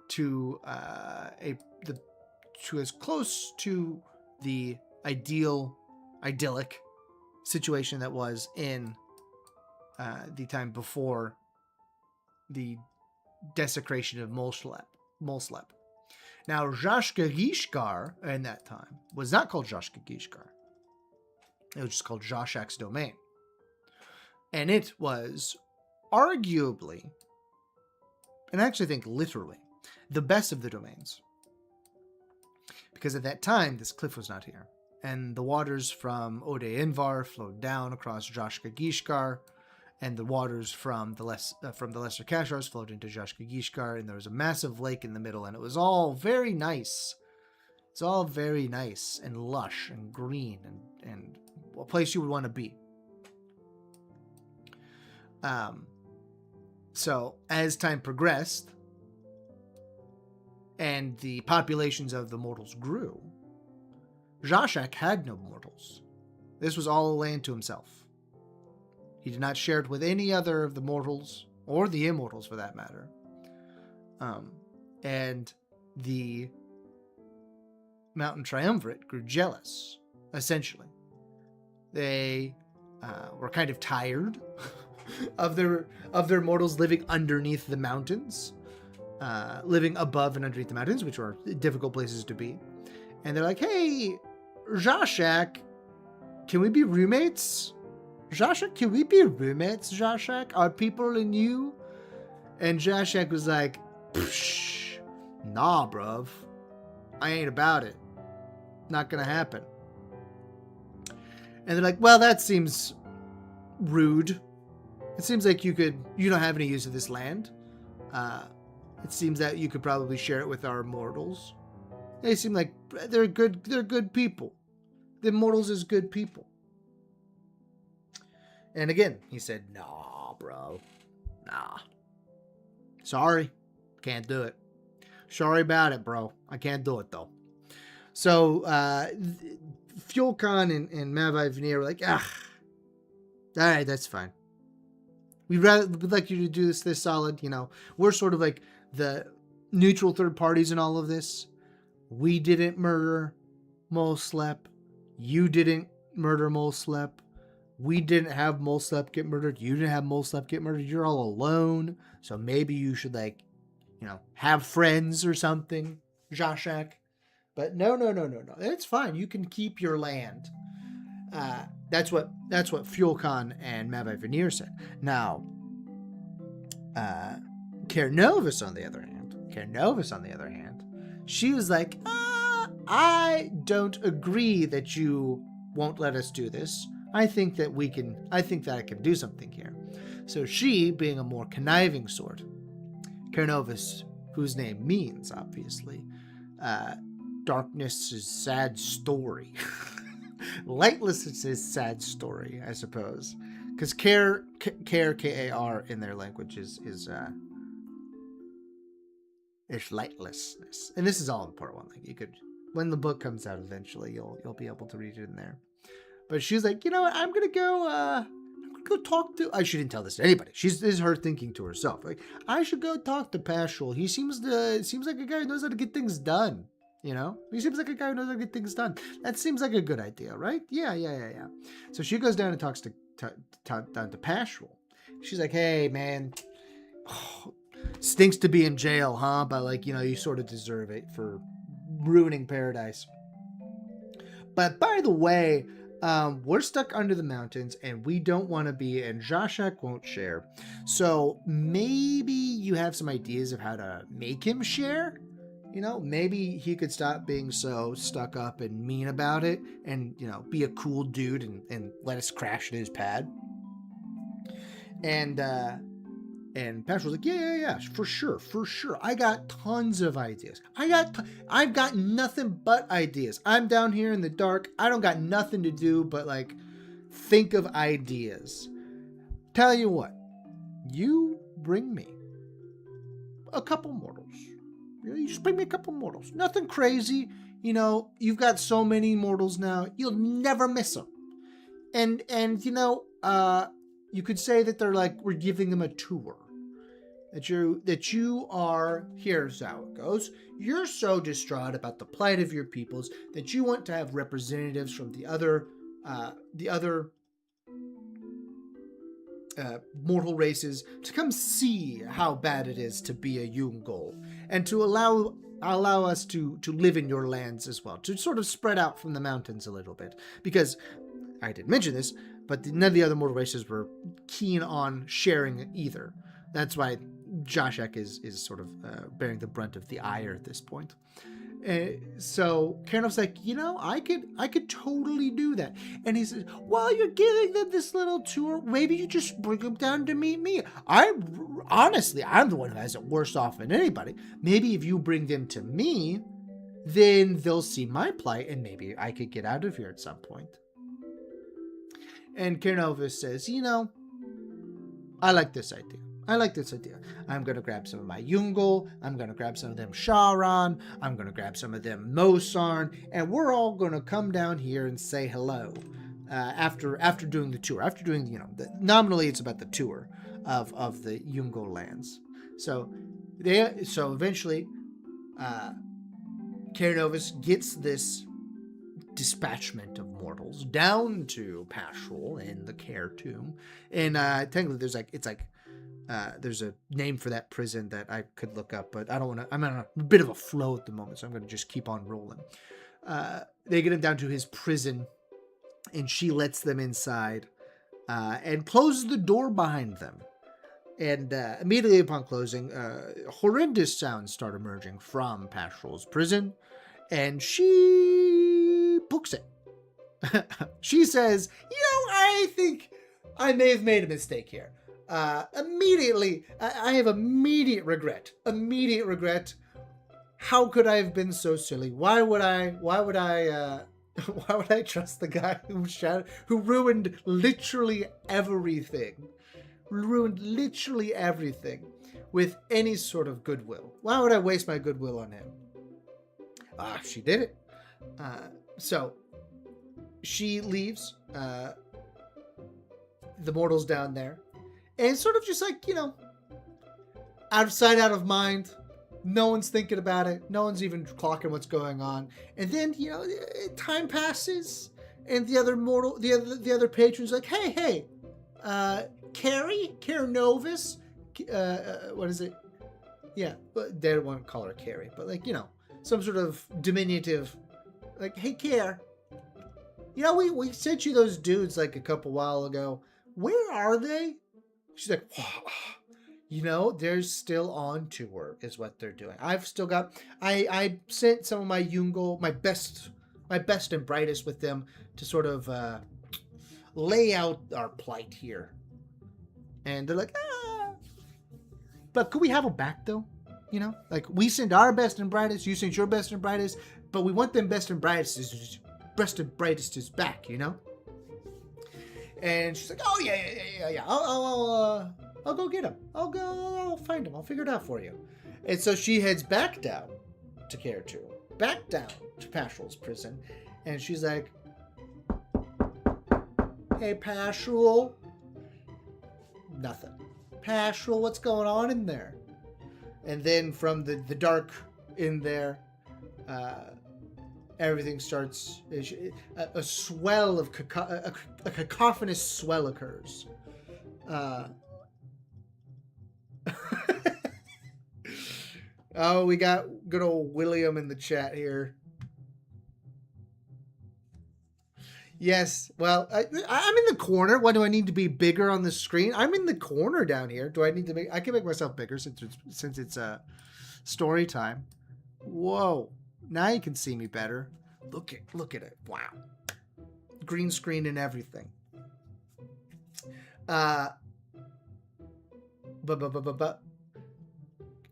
to to as close to the idyllic situation that was in the time before the desecration of Molslep. Now, Zhashka Gishkar in that time was not called Zhashka Gishkar. It was just called Zhashak's domain. And it was arguably, and I actually think literally, the best of the domains. Because at that time, this cliff was not here. and the waters from Ode Invar flowed down across Jashka Gishkar, and the waters from the Lesser Kashars flowed into Jashka Gishkar, and there was a massive lake in the middle, and it was all very nice. It's all very nice and lush and green and a place you would want to be. So as time progressed and the populations of the mortals grew, Zashak had no mortals. This was all a land to himself. He did not share it with any other of the mortals, or the immortals for that matter. And the Mountain Triumvirate grew jealous, essentially. They were kind of tired of their mortals living underneath the mountains, living above and underneath the mountains, which are difficult places to be. And they're like, hey, Zashak, can we be roommates? Zashak, can we be roommates, Zashak? Are people and you? And Zashak was like, nah, bruv. I ain't about it. Not gonna happen. And they're like, well, that seems rude. It seems like you don't have any use of this land. It seems that you could probably share it with our mortals. They seem like they're good people. The immortals is good people. And again, he said, nah, bro. Nah. Sorry. Can't do it. Sorry about it, bro. I can't do it, though. So, Fjolkan and Mavai Veneer were like, all right, that's fine. We'd like you to do this solid, We're sort of like the neutral third parties in all of this. We didn't murder Molslep. You didn't murder Molslep. We didn't have Molslep get murdered. You didn't have Molslep get murdered. You're all alone. So maybe you should, have friends or something, Zashak. But no. It's fine. You can keep your land. That's what Fjolkan and Mavai Veneer said. Now, Kernovis, on the other hand, she was like, I don't agree that you won't let us do this. I think that I can do something here. So she, being a more conniving sort, Kernovis, whose name means, obviously, darkness is sad story. Lightless is his sad story, I suppose. Because care, K-A-R, in their language is lightlessness. And this is all in part one. Like, you could, when the book comes out eventually, you'll be able to read it in there. But she's like, you know what, I'm gonna go talk to, she didn't tell this to anybody. This is her thinking to herself. Like, I should go talk to Pashul. He seems like a guy who knows how to get things done. He seems like a guy who knows how to get things done. That seems like a good idea, right? Yeah. So she goes down and talks down to Pashul. She's like, hey, man, stinks to be in jail, huh? But you sort of deserve it for ruining paradise. But by the way, we're stuck under the mountains and we don't want to be, and Zashak won't share. So maybe you have some ideas of how to make him share? Maybe he could stop being so stuck up and mean about it and, be a cool dude and let us crash in his pad. And Patrick was like, yeah, for sure. I got tons of ideas. I've got nothing but ideas. I'm down here in the dark. I don't got nothing to do but think of ideas. Tell you what, you bring me a couple mortals. You just bring me a couple mortals. Nothing crazy. You've got so many mortals now. You'll never miss them. And you could say that they're we're giving them a tour. That you are, here's how it goes. You're so distraught about the plight of your peoples that you want to have representatives from the other mortal races to come see how bad it is to be a Ungol, and to allow us to live in your lands as well, to sort of spread out from the mountains a little bit, because I didn't mention this, but none of the other mortal races were keen on sharing either. That's why Zashak is sort of bearing the brunt of the ire at this point. So Karanov's like, I could totally do that. And he says, well, you're giving them this little tour. Maybe you just bring them down to meet me. Honestly, I'm the one who has it worse off than anybody. Maybe if you bring them to me, then they'll see my plight and maybe I could get out of here at some point. And Karanovus says, I like this idea. I'm going to grab some of my Ungol. I'm going to grab some of them Sharan. I'm going to grab some of them Mosarn. And we're all going to come down here and say hello after doing the tour. After doing, nominally it's about the tour of the Ungol lands. So eventually Karanovus gets this dispatchment of mortals down to Pashrul in the Care Tomb. And technically there's a name for that prison that I could look up, but I don't want to. I'm on a bit of a flow at the moment, so I'm going to just keep on rolling. They get him down to his prison, and she lets them inside and closes the door behind them. And immediately upon closing, horrendous sounds start emerging from Pashrul's prison, and she books it. She says, I think I may have made a mistake here. Immediately, I have immediate regret. How could I have been so silly? Why would I trust the guy who ruined literally everything? With any sort of goodwill. Why would I waste my goodwill on him? She did it. So she leaves the mortals down there. And sort of just like, out of sight, out of mind. No one's thinking about it. No one's even clocking what's going on. And then, time passes. And the other patrons like, hey, Karanovus, what is it? Yeah, they don't want to call her Carrie, but some sort of diminutive, like, hey, Care, we sent you those dudes like a couple while ago. Where are they? She's like, they're still on tour, is what they're doing. I've still got, I sent some of my Ungol, my best and brightest with them to sort of lay out our plight here. And they're like, but could we have them back though? We send our best and brightest, you send your best and brightest, but we want them best and brightest is back, And she's like, oh yeah. I'll go get him. I'll find him. I'll figure it out for you. And so she heads back down to Care-2, back down to Pashrul's prison, and she's like, hey, Pashrul. Nothing. Pashrul, what's going on in there? And then from the dark in there, everything starts. A swell of a cacophonous swell occurs. Oh, we got good old William in the chat here. Yes. Well, I'm in the corner. Why do I need to be bigger on the screen? I'm in the corner down here. Do I need to make? I can make myself bigger since it's story time. Whoa! Now you can see me better. Look at it. Wow. Green screen and everything. But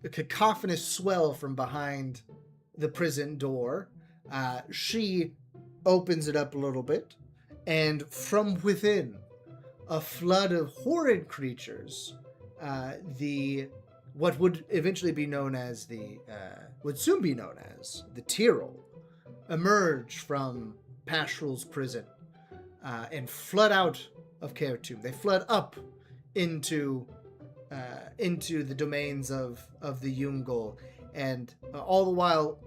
a cacophonous swell from behind the prison door. She opens it up a little bit, and from within, a flood of horrid creatures, what would eventually be known as would soon be known as the Tyrol, emerge from Pashrul's prison and flood out of Care-2. They flood up into the domains of the Ungol, and all the while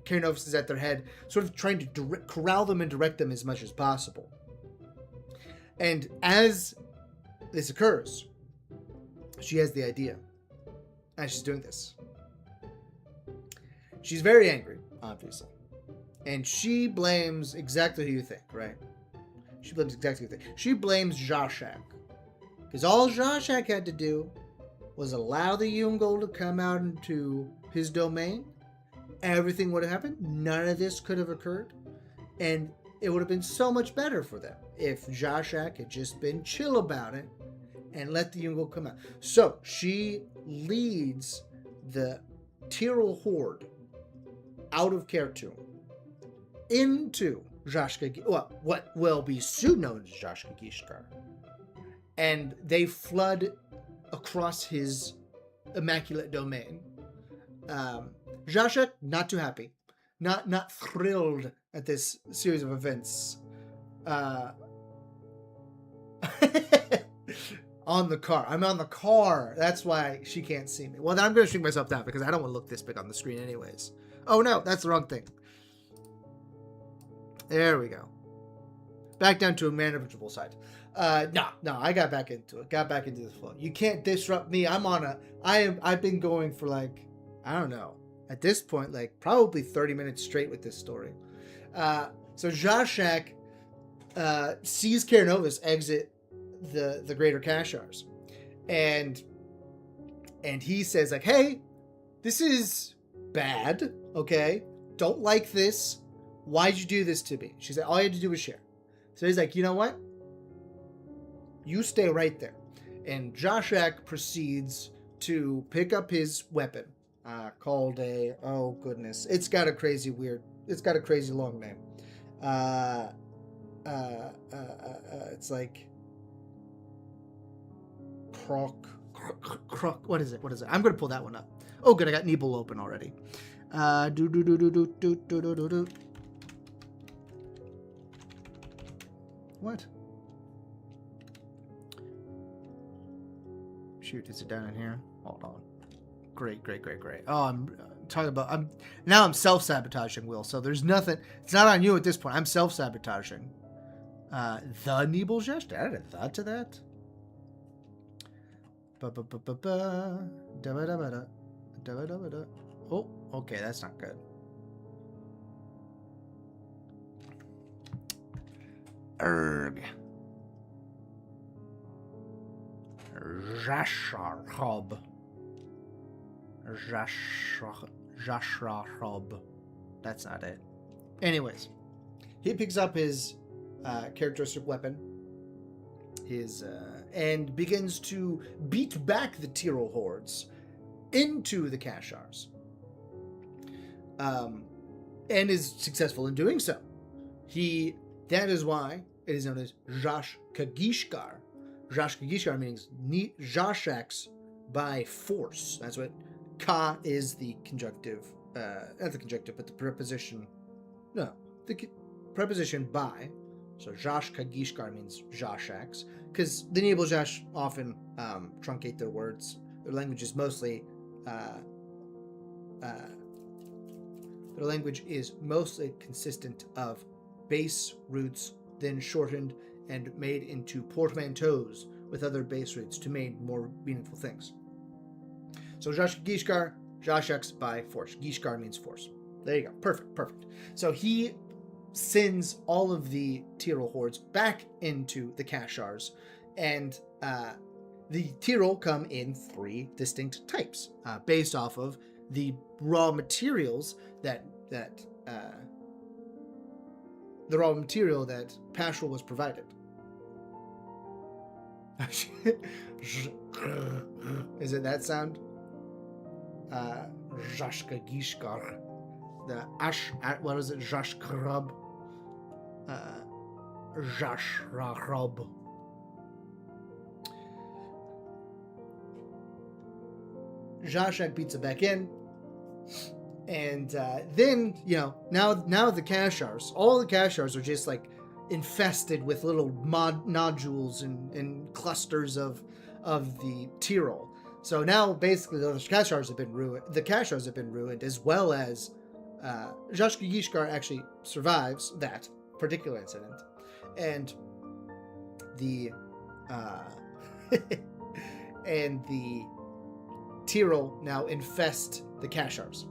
Karanovus is at their head, sort of trying to corral them and direct them as much as possible. And as this occurs, she has the idea. As she's doing this, she's very angry, obviously. And she blames exactly who you think, right? She blames exactly who you think. She blames Zashak. Because all Zashak had to do was allow the Ungol to come out into his domain, everything would have happened. None of this could have occurred. And it would have been so much better for them if Zashak had just been chill about it and let the Ungol come out. So she leads the Tyrol horde out of Khartoum into Zashka, what will be soon known as Zashka Gishkar. And they flood across his immaculate domain. Zashak, not too happy. Not thrilled at this series of events. On the car. I'm on the car. That's why she can't see me. Well, then I'm going to shrink myself down because I don't want to look this big on the screen anyways. Oh, no. That's the wrong thing. There we go. Back down to a manageable side. No, I got back into it. Got back into the flow. You can't disrupt me. I've been going for like, I don't know. At this point, like probably 30 minutes straight with this story. So Zashak sees Carnovis exit the Greater Kashars, and he says like, "Hey, this is bad. Okay, don't like this. Why'd you do this to me?" She said, "All you had to do was share." So he's like, "You know what? You stay right there." And Zashak proceeds to pick up his weapon, called a, oh goodness, it's got a crazy long name. It's like croc. What is it? I'm gonna pull that one up. Oh, good, I got Nebel open already. What? Shoot, is it down in here? Hold on. Great. Oh, I'm self-sabotaging, Will. So there's nothing. It's not on you at this point. I'm self-sabotaging. The Nebelzest? Did I add a the to that? Oh, okay, that's not good. Erg. Jasharhob. Jasharhob. That's not it. Anyways, he picks up his characteristic weapon, and begins to beat back the Tyrol hordes into the Kashars, and is successful in doing so. That is why it is known as Zashka-Gishkar. Zashka-Gishkar means Zashaks by force. That's what Ka is, the conjunctive, not the conjunctive, but the preposition. No, the preposition by. So Zashka-Gishkar means Zashaks, because the Nebelzhash often truncate their words. Their language is mostly consistent of base roots, then shortened and made into portmanteaus with other base roots to make more meaningful things. So Zashka-Gishkar, Zashaks by force. Gishkar means force. There you go. Perfect. So he sends all of the Tyrol hordes back into the Kashars, and the Tyrol come in 3 distinct types, based off of the raw materials that Paschal was provided. Is it that sound? Zashka-Gishkar. The what is it? Zashkrab. Zashrahrab. Zashak beats it back in. And then, now the Kashars, all the Kashars are just like infested with little nodules and clusters of the Tyrol. So now basically the Kashars have been ruined. The Kashars have been ruined, as well as Zashka-Gishkar actually survives that particular incident, and the and the Tyrol now infest the Kashars.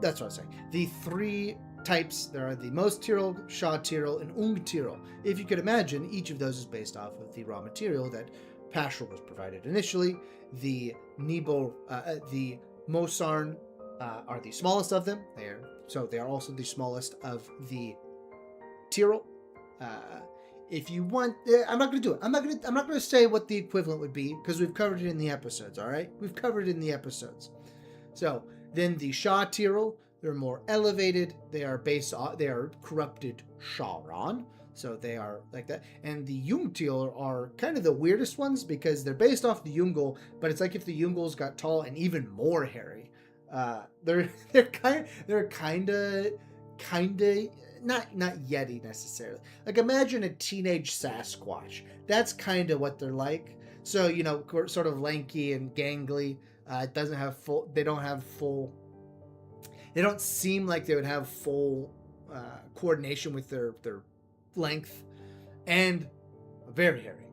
That's what I was saying. The 3 types, there are the Most Tyrol, Shah Tyrol, and Ung Tyrol. If you could imagine, each of those is based off of the raw material that Paschal was provided initially. The Nebel, the Mosarn are the smallest of them. They are also the smallest of the Tyrrell. If you want, I'm not going to do it. I'm not going to say what the equivalent would be because we've covered it in the episodes. All right, we've covered it in the episodes. So then the Shah Tyrrell, they're more elevated. They are corrupted Shahran. So they are like that. And the Jungtiel are kind of the weirdest ones because they're based off the Ungol, but it's like if the Ungols got tall and even more hairy. They're kind of not Yeti necessarily. Like imagine a teenage Sasquatch. That's kind of what they're like. So, sort of lanky and gangly. They don't seem like they would have full coordination with their length, and very hairy.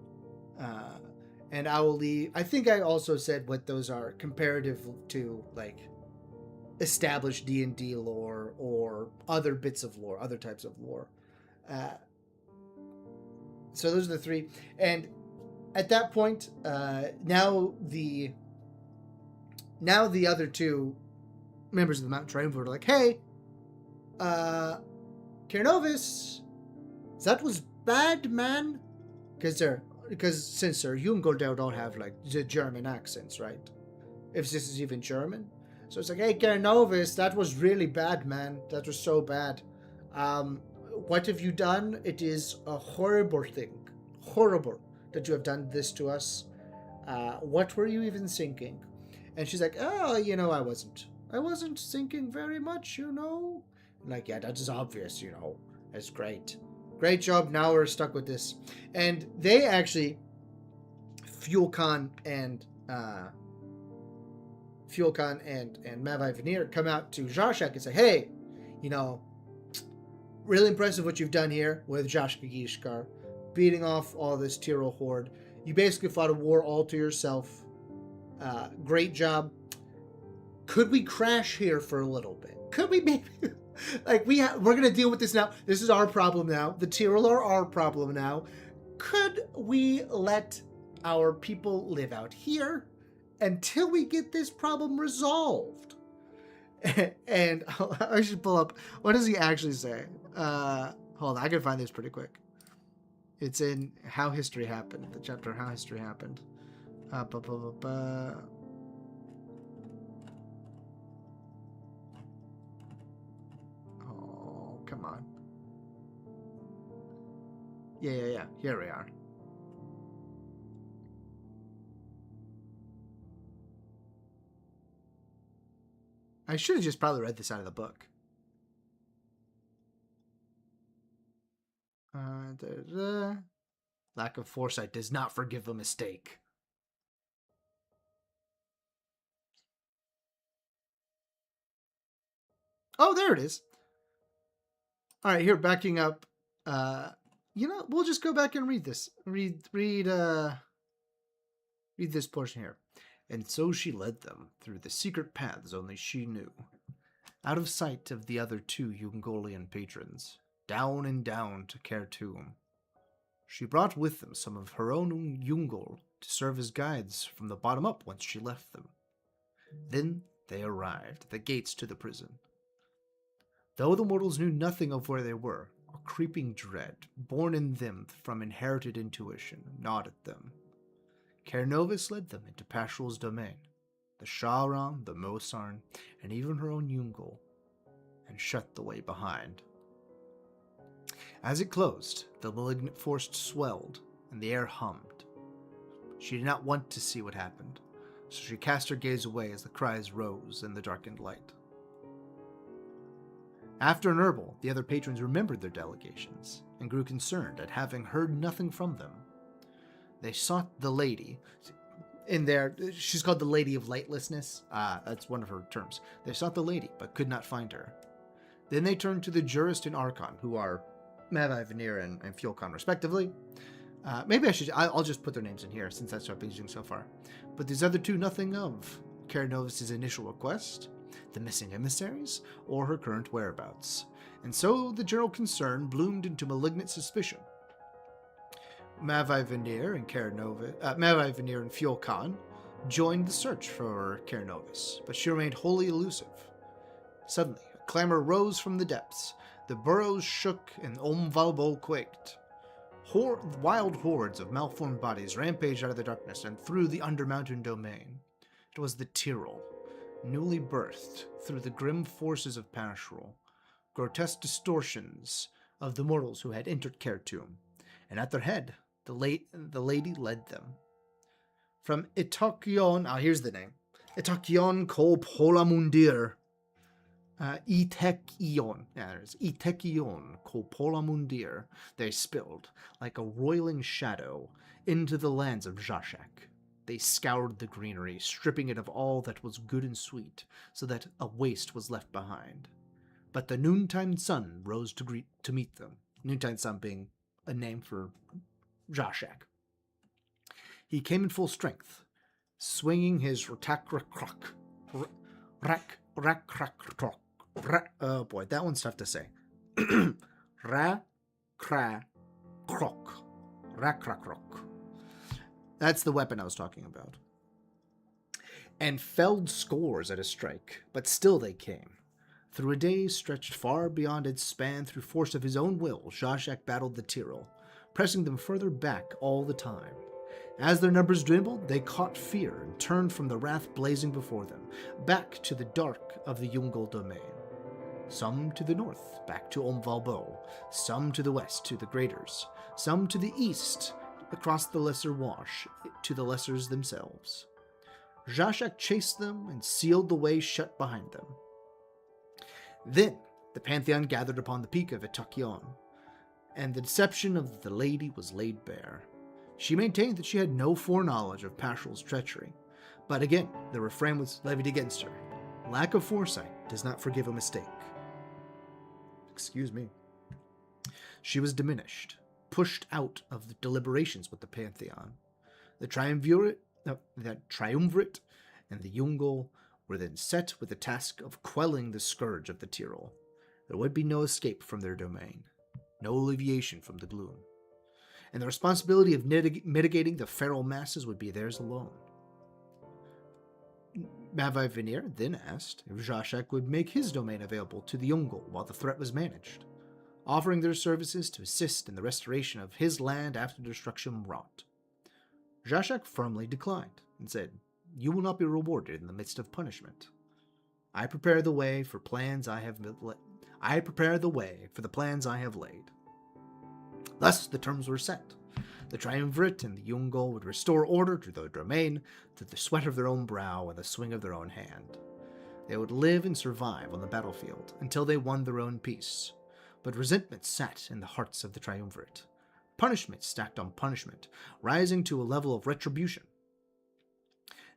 And I will leave. I think I also said what those are comparative to like established D&D lore or other bits of lore, other types of lore. So those are the three. And at that point, now the other two members of the Mountain Triumvirate are like, hey, Kernovis, that was bad, man. Because since they're Ungol, they don't have like the German accents, right? If this is even German. So it's like, hey, Kernovis, that was really bad, man. That was so bad. What have you done? It is a horrible thing. Horrible that you have done this to us. What were you even thinking? And she's like, oh, I wasn't thinking very much, I'm like, yeah, that is obvious, That's great. Great job. Now we're stuck with this. And they actually, Fuelcon and Mavai Veneer come out to Zharshak and say, hey, really impressive what you've done here with Zhashka Gishkar, beating off all this Tyrrell horde. You basically fought a war all to yourself. Great job. Could we crash here for a little bit? Could we maybe... Like, we're going to deal with this now. This is our problem now. The Tyrrell are our problem now. Could we let our people live out here until we get this problem resolved? And I should pull up. What does he actually say? Hold on. I can find this pretty quick. It's in How History Happened. The chapter How History Happened. Come on. Yeah. Here we are. I should have just probably read this out of the book. Lack of foresight does not forgive a mistake. Oh, there it is. All right, here, backing up. We'll just go back and read this. Read this portion here. And so she led them through the secret paths only she knew, out of sight of the other two Ungolian patrons, down and down to Khartoum. She brought with them some of her own Ungol to serve as guides from the bottom up once she left them. Then they arrived at the gates to the prison. Though the mortals knew nothing of where they were, a creeping dread, born in them from inherited intuition, gnawed at them. Kernovis led them into Pashrul's domain, the Shahran, the Mosarn, and even her own Ungol, and shut the way behind. As it closed, the malignant force swelled, and the air hummed. She did not want to see what happened, so she cast her gaze away as the cries rose in the darkened light. After an herbal, the other patrons remembered their delegations, and grew concerned at having heard nothing from them. They sought the lady. She's called the Lady of Lightlessness. That's one of her terms. They sought the lady, but could not find her. Then they turned to the Jurist and Archon, who are Mavai Veneer and Fuelcon, respectively. I'll just put their names in here, since that's what I've been using so far. But these other two, nothing of Kernovis' initial request, the missing emissaries, or her current whereabouts. And so the general concern bloomed into malignant suspicion. Mavai Veneer and Fuelcon joined the search for Kernovis, but she remained wholly elusive. Suddenly, a clamor rose from the depths. The burrows shook and Umbalin quaked. Wild hordes of malformed bodies rampaged out of the darkness and through the undermountain domain. It was the Tyrol, newly birthed through the grim forces of Pashrul, grotesque distortions of the mortals who had entered Khartoum, and at their head, the lady led them. From Itakion, here's the name, Itakion Kol Polamundir, Itekion, there's Itekion Kol Polamundir, they spilled, like a roiling shadow, into the lands of Jashak. They scoured the greenery, stripping it of all that was good and sweet, so that a waste was left behind. But the noontime sun rose to meet them, noontime sun being a name for Jashak. He came in full strength, swinging his oh boy, that one's tough to say. Ra-kra-krok. That's the weapon I was talking about. And felled scores at a strike, but still they came. Through a day stretched far beyond its span, through force of his own will, Jashak battled the Tyrol, pressing them further back all the time. As their numbers dwindled, they caught fear and turned from the wrath blazing before them, back to the dark of the Ungol domain. Some to the north, back to Umbalin, some to the west, to the Graders, some to the east, across the Lesser Wash, to the Lessers themselves. Jashak chased them and sealed the way shut behind them. Then the Pantheon gathered upon the peak of Itakion, and the deception of the lady was laid bare. She maintained that she had no foreknowledge of Pashrul's treachery, but again the refrain was levied against her. Lack of foresight does not forgive a mistake. Excuse me. She was diminished, pushed out of the deliberations with the Pantheon. The triumvirate and the Ungol were then set with the task of quelling the scourge of the Tyrol. There would be no escape from their domain, no alleviation from the gloom, and the responsibility of mitigating the feral masses would be theirs alone. Mavai Veneer then asked if Jashak would make his domain available to the Ungol while the threat was managed, offering their services to assist in the restoration of his land after destruction wrought. Jashak firmly declined and said, "You will not be rewarded in the midst of punishment. I prepare the way for the plans I have laid." Thus the terms were set. The triumvirate and the Ungol would restore order to their domain through the sweat of their own brow and the swing of their own hand. They would live and survive on the battlefield until they won their own peace. But resentment sat in the hearts of the triumvirate. Punishment stacked on punishment, rising to a level of retribution.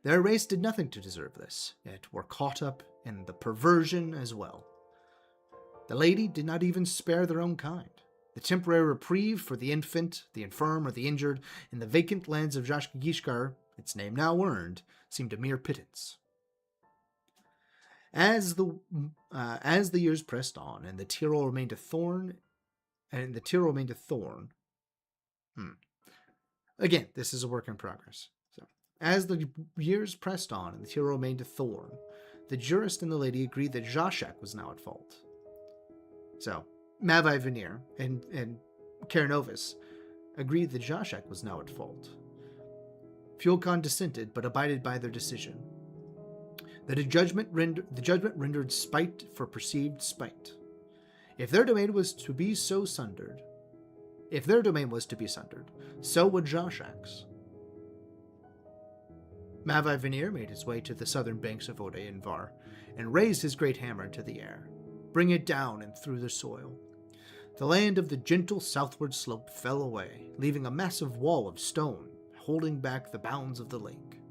Their race did nothing to deserve this, yet were caught up in the perversion as well. The lady did not even spare their own kind. The temporary reprieve for the infant, the infirm, or the injured in the vacant lands of Jashkagishkar, its name now earned, seemed a mere pittance. As the years pressed on, and the Tyrol remained a thorn, Again, this is a work in progress. So, as the years pressed on, and the Tyrol remained a thorn, the jurist and the lady agreed that Jashak was now at fault. So, Mavai Veneer and Karanovis agreed that Jashak was now at fault. Fuelkon dissented, but abided by their decision. The judgment rendered spite for perceived spite. If their domain was to be sundered, so would Jashak's. Mavai Veneer made his way to the southern banks of Odayanvar and raised his great hammer into the air, bring it down and through the soil. The land of the gentle southward slope fell away, leaving a massive wall of stone holding back the bounds of the lake.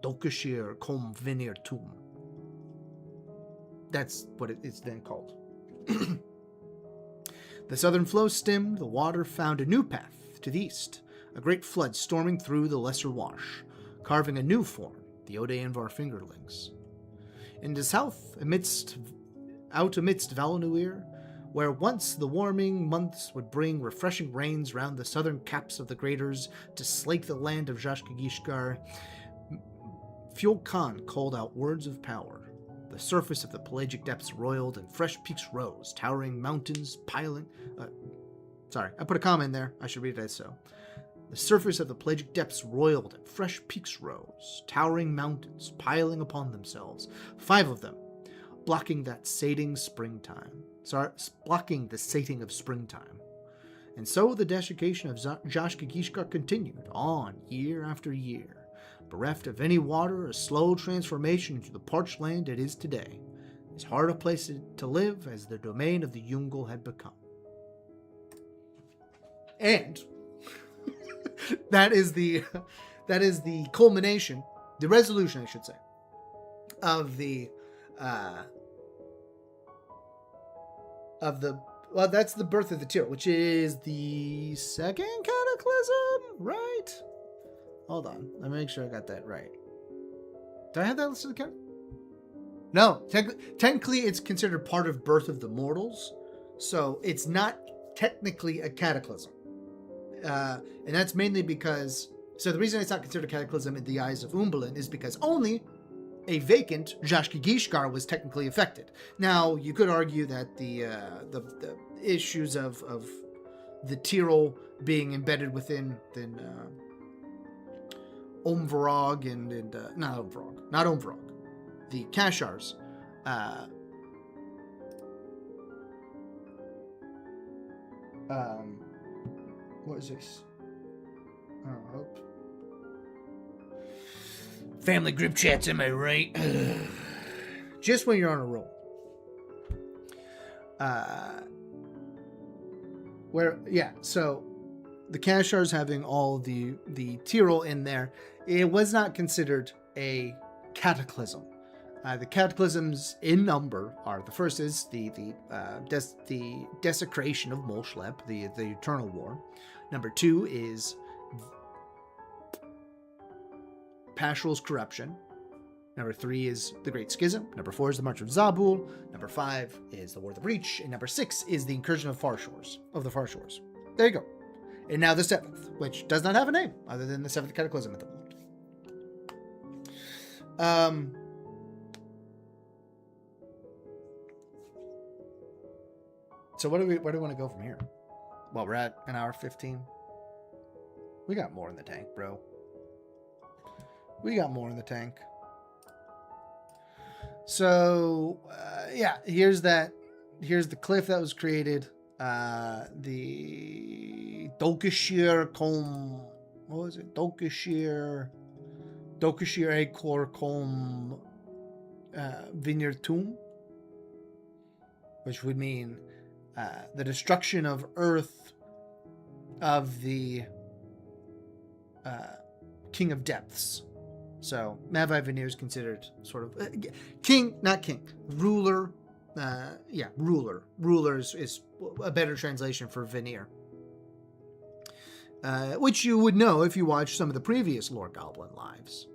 Dokashir Kom Venir Tum. That's what it is then called. The southern flow stemmed, the water found a new path to the east, a great flood storming through the Lesser Wash, carving a new form, the Odayanvar Fingerlings. In the south, amidst Valanuir, where once the warming months would bring refreshing rains round the southern caps of the Graders to slake the land of Jashkagishkar, Fuel Khan called out words of power. The surface of the pelagic depths roiled and fresh peaks rose, towering mountains piling... sorry, I put a comma in there. I should read it as so. The surface of the pelagic depths roiled and fresh peaks rose, towering mountains piling upon themselves, 5 of them, blocking the sating of springtime. And so the desiccation of Zhashkigishka continued on year after year, bereft of any water, a slow transformation into the parched land it is today, as hard a place to live as the domain of the Ungol had become. And that is the culmination, the resolution, I should say, of the well, that's the birth of the Tyr, which is the second cataclysm, right? Hold on, let me make sure I got that right. Did I have that listed again? No, technically it's considered part of Birth of the Mortals, so it's not technically a cataclysm. And that's mainly because... So the reason it's not considered a cataclysm in the eyes of Umbalin is because only a vacant Zhashkigishkar was technically affected. Now, you could argue that the issues of the Tyrol being embedded within Omvarog and not Omvarog, the Kashars, what is this? Oh, family group chats, am I right? Just when you're on a roll. So the Kashars having all the Tyrol in there, it was not considered a cataclysm. The cataclysms in number are: the first is the desecration of Molshleb, the Eternal War. Number 2 is Pashrul's corruption. Number 3 is the Great Schism. Number 4 is the March of Zabul. Number 5 is the War of the Breach. And number 6 is the incursion of the Far Shores. There you go. And now the 7th, which does not have a name other than the 7th Cataclysm at the moment. So where do we want to go from here? Well, we're at an hour 15. We got more in the tank, bro. We got more in the tank. So, here's the cliff that was created. The Dokashir Kom... What was it? Dokashir Akor Kom Vineyard Tomb. Which would mean the destruction of Earth of the King of Depths. So, Mavai Veneer is considered sort of king, not king, ruler. Ruler. Ruler is a better translation for Veneer. Which you would know if you watched some of the previous Lord Gobblin lives.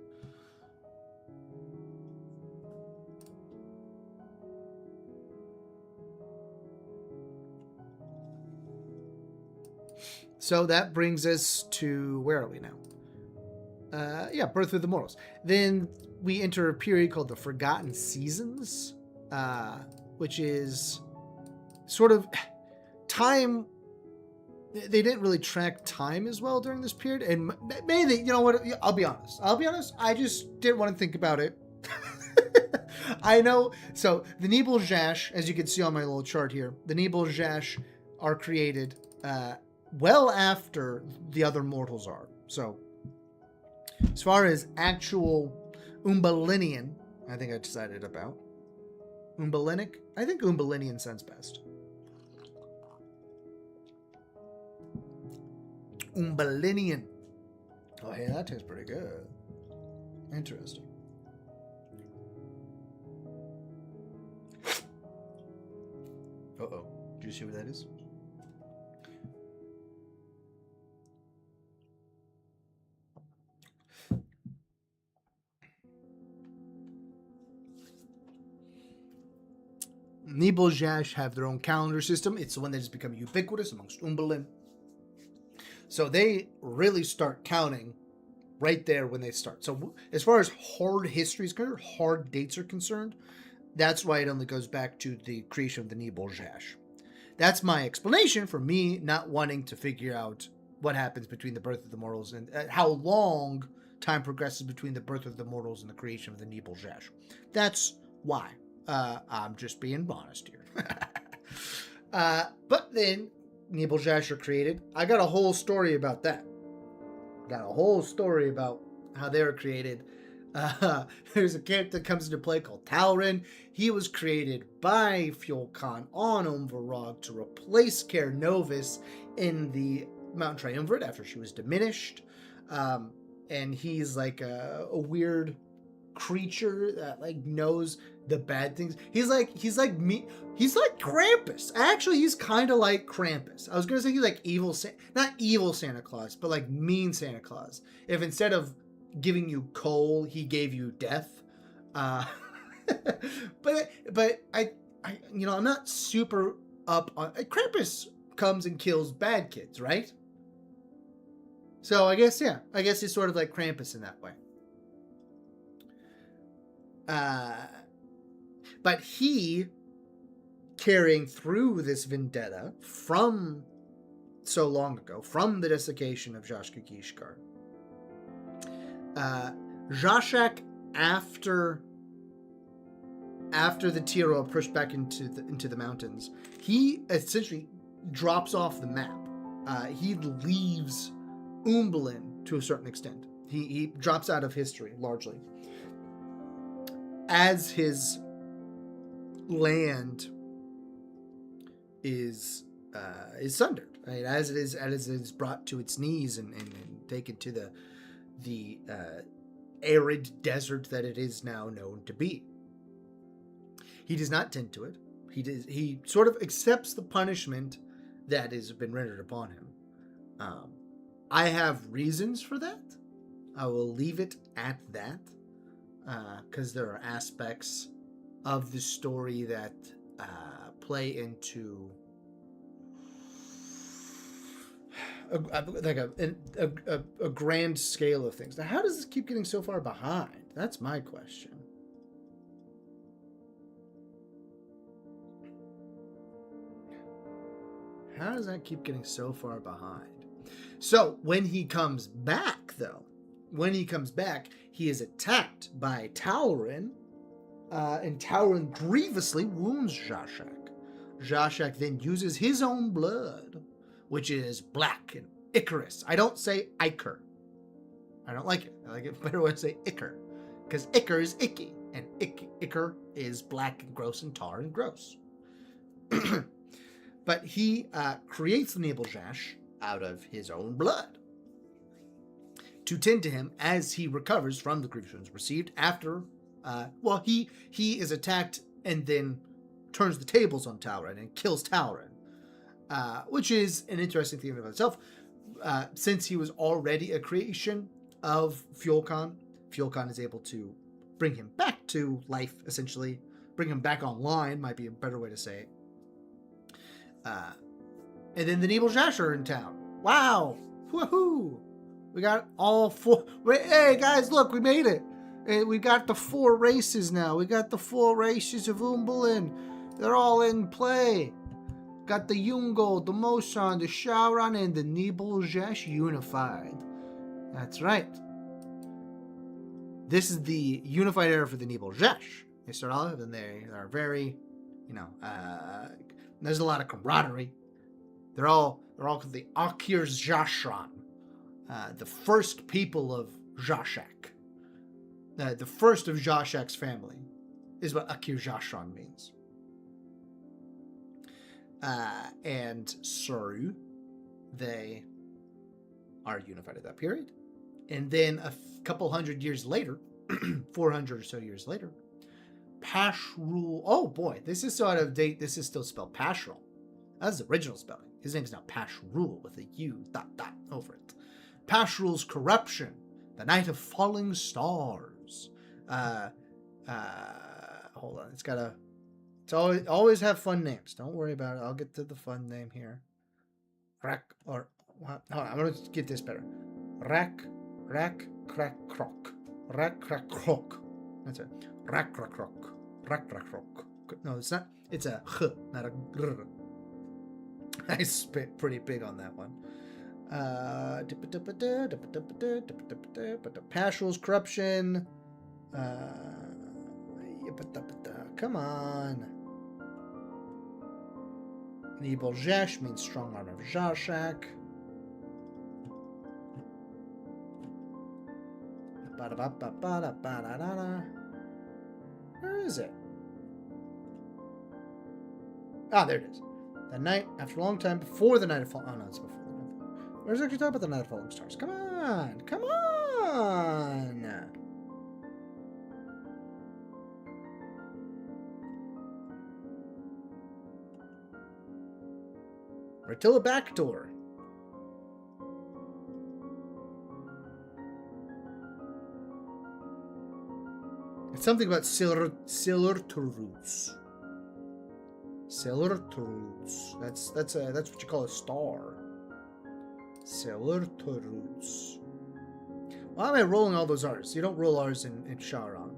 So that brings us to, where are we now? Birth of the Mortals. Then we enter a period called the Forgotten Seasons, which is sort of time. They didn't really track time as well during this period, and maybe, you know what? I'll be honest. I just didn't want to think about it. I know. So the Nibel Zhash, as you can see on my little chart here, the Nibel Zhash are created well after the other mortals are. So as far as actual Umbalinian, I think I decided about. Umbalinic? I think Umbalinian sounds best. Umbalinian. Oh, hey, that tastes pretty good. Interesting. Uh-oh. Do you see what that is? Nibel Zhash have their own calendar system. It's the one that has become ubiquitous amongst Umbalin. So they really start counting right there when they start. So as far as hard history is concerned, hard dates are concerned, That's why it only goes back to the creation of the Nibeljash. That's my explanation for me not wanting to figure out what happens between the birth of the mortals and how long time progresses between the birth of the mortals and the creation of the Nibeljash. That's why. I'm just being honest here. But then Nibeljash are created. I got a whole story about that. Got a whole story about how they were created. There's a character that comes into play called Talrin. He was created by Fjolkan on Umvarog to replace Caer Novis in the Mountain Triumvirate after she was diminished. And he's like a weird creature that like knows the bad things. He's like Krampus. Actually, he's kind of like Krampus. I was gonna say he's like not evil Santa Claus, but like mean Santa Claus. If instead of giving you coal, he gave you death. But I I'm not super up on Krampus comes and kills bad kids, right? So I guess he's sort of like Krampus in that way. But he, carrying through this vendetta from so long ago, from the desiccation of Zhashka-Gishkar, Zhashak, after the Tiro are pushed back into the mountains, he essentially drops off the map. He leaves Umbalin to a certain extent. He drops out of history largely, as his land is sundered, right? As it is brought to its knees and taken to the arid desert that it is now known to be. He does not tend to it. He sort of accepts the punishment that has been rendered upon him. I have reasons for that. I will leave it at that, because there are aspects of the story that play into a grand scale of things. Now, how does this keep getting so far behind? That's my question. How does that keep getting so far behind? So when he comes back, though, he is attacked by Talrin, and Talrin grievously wounds Zhashak. Zhashak then uses his own blood, which is black and ichorous. I don't say ichor. I don't like it. I like it better when I say ichor, because ichor is icky, and ichor is black and gross and tar and gross. But he creates the Nibeljash out of his own blood to tend to him as he recovers from the grief wounds received after. He is attacked and then turns the tables on Talrin and kills Talrin, which is an interesting thing in itself. Since he was already a creation of Fjolkan is able to bring him back to life, essentially. Bring him back online might be a better way to say it. And then the Nibeljash are in town. Wow! Woohoo! We got all four. Hey guys, look, we made it. We got the 4 races now. We got the 4 races of Umbalin. They're all in play. Got the Ungol, the Mosan, the Shauran, and the Nibeljash unified. That's right. This is the unified era for the Nibeljash. They start off and they are very, there's a lot of camaraderie. They're all called the Akir Zhashran, the first people of Zhashak. The first of Zhashak's family is what Akir Zhashran means. And so they are unified at that period. And then a couple hundred years later, 400 or so years later, Pashrul. Oh boy, this is so out of date. This is still spelled Pashrul. That's the original spelling. His name is now Pashrul with a U ... over it. Pashrul's corruption, the night of falling stars. Hold on, it's always have fun names. Don't worry about it. I'll get to the fun name here. Hold on, I'm gonna get this better. Rack, crack, croc. Rack, crack, croc. That's it. Rack, crack, croc. No, it's not. It's a h, not a gr. I spit pretty big on that one. Pastoral's corruption. Come on. Nebel Zhesh means strong arm of Zharshak. Where is it? Ah, there it is. The night, after a long time, before the night of falling. Oh, no, it's before the night of falling. Where's actually talking about the night of falling stars? Come on! Come on! Ratilla backdoor. It's something about Silurturus. Silurturus. That's what you call a star. Silurturus. Why am I rolling all those R's? You don't roll R's in Charon.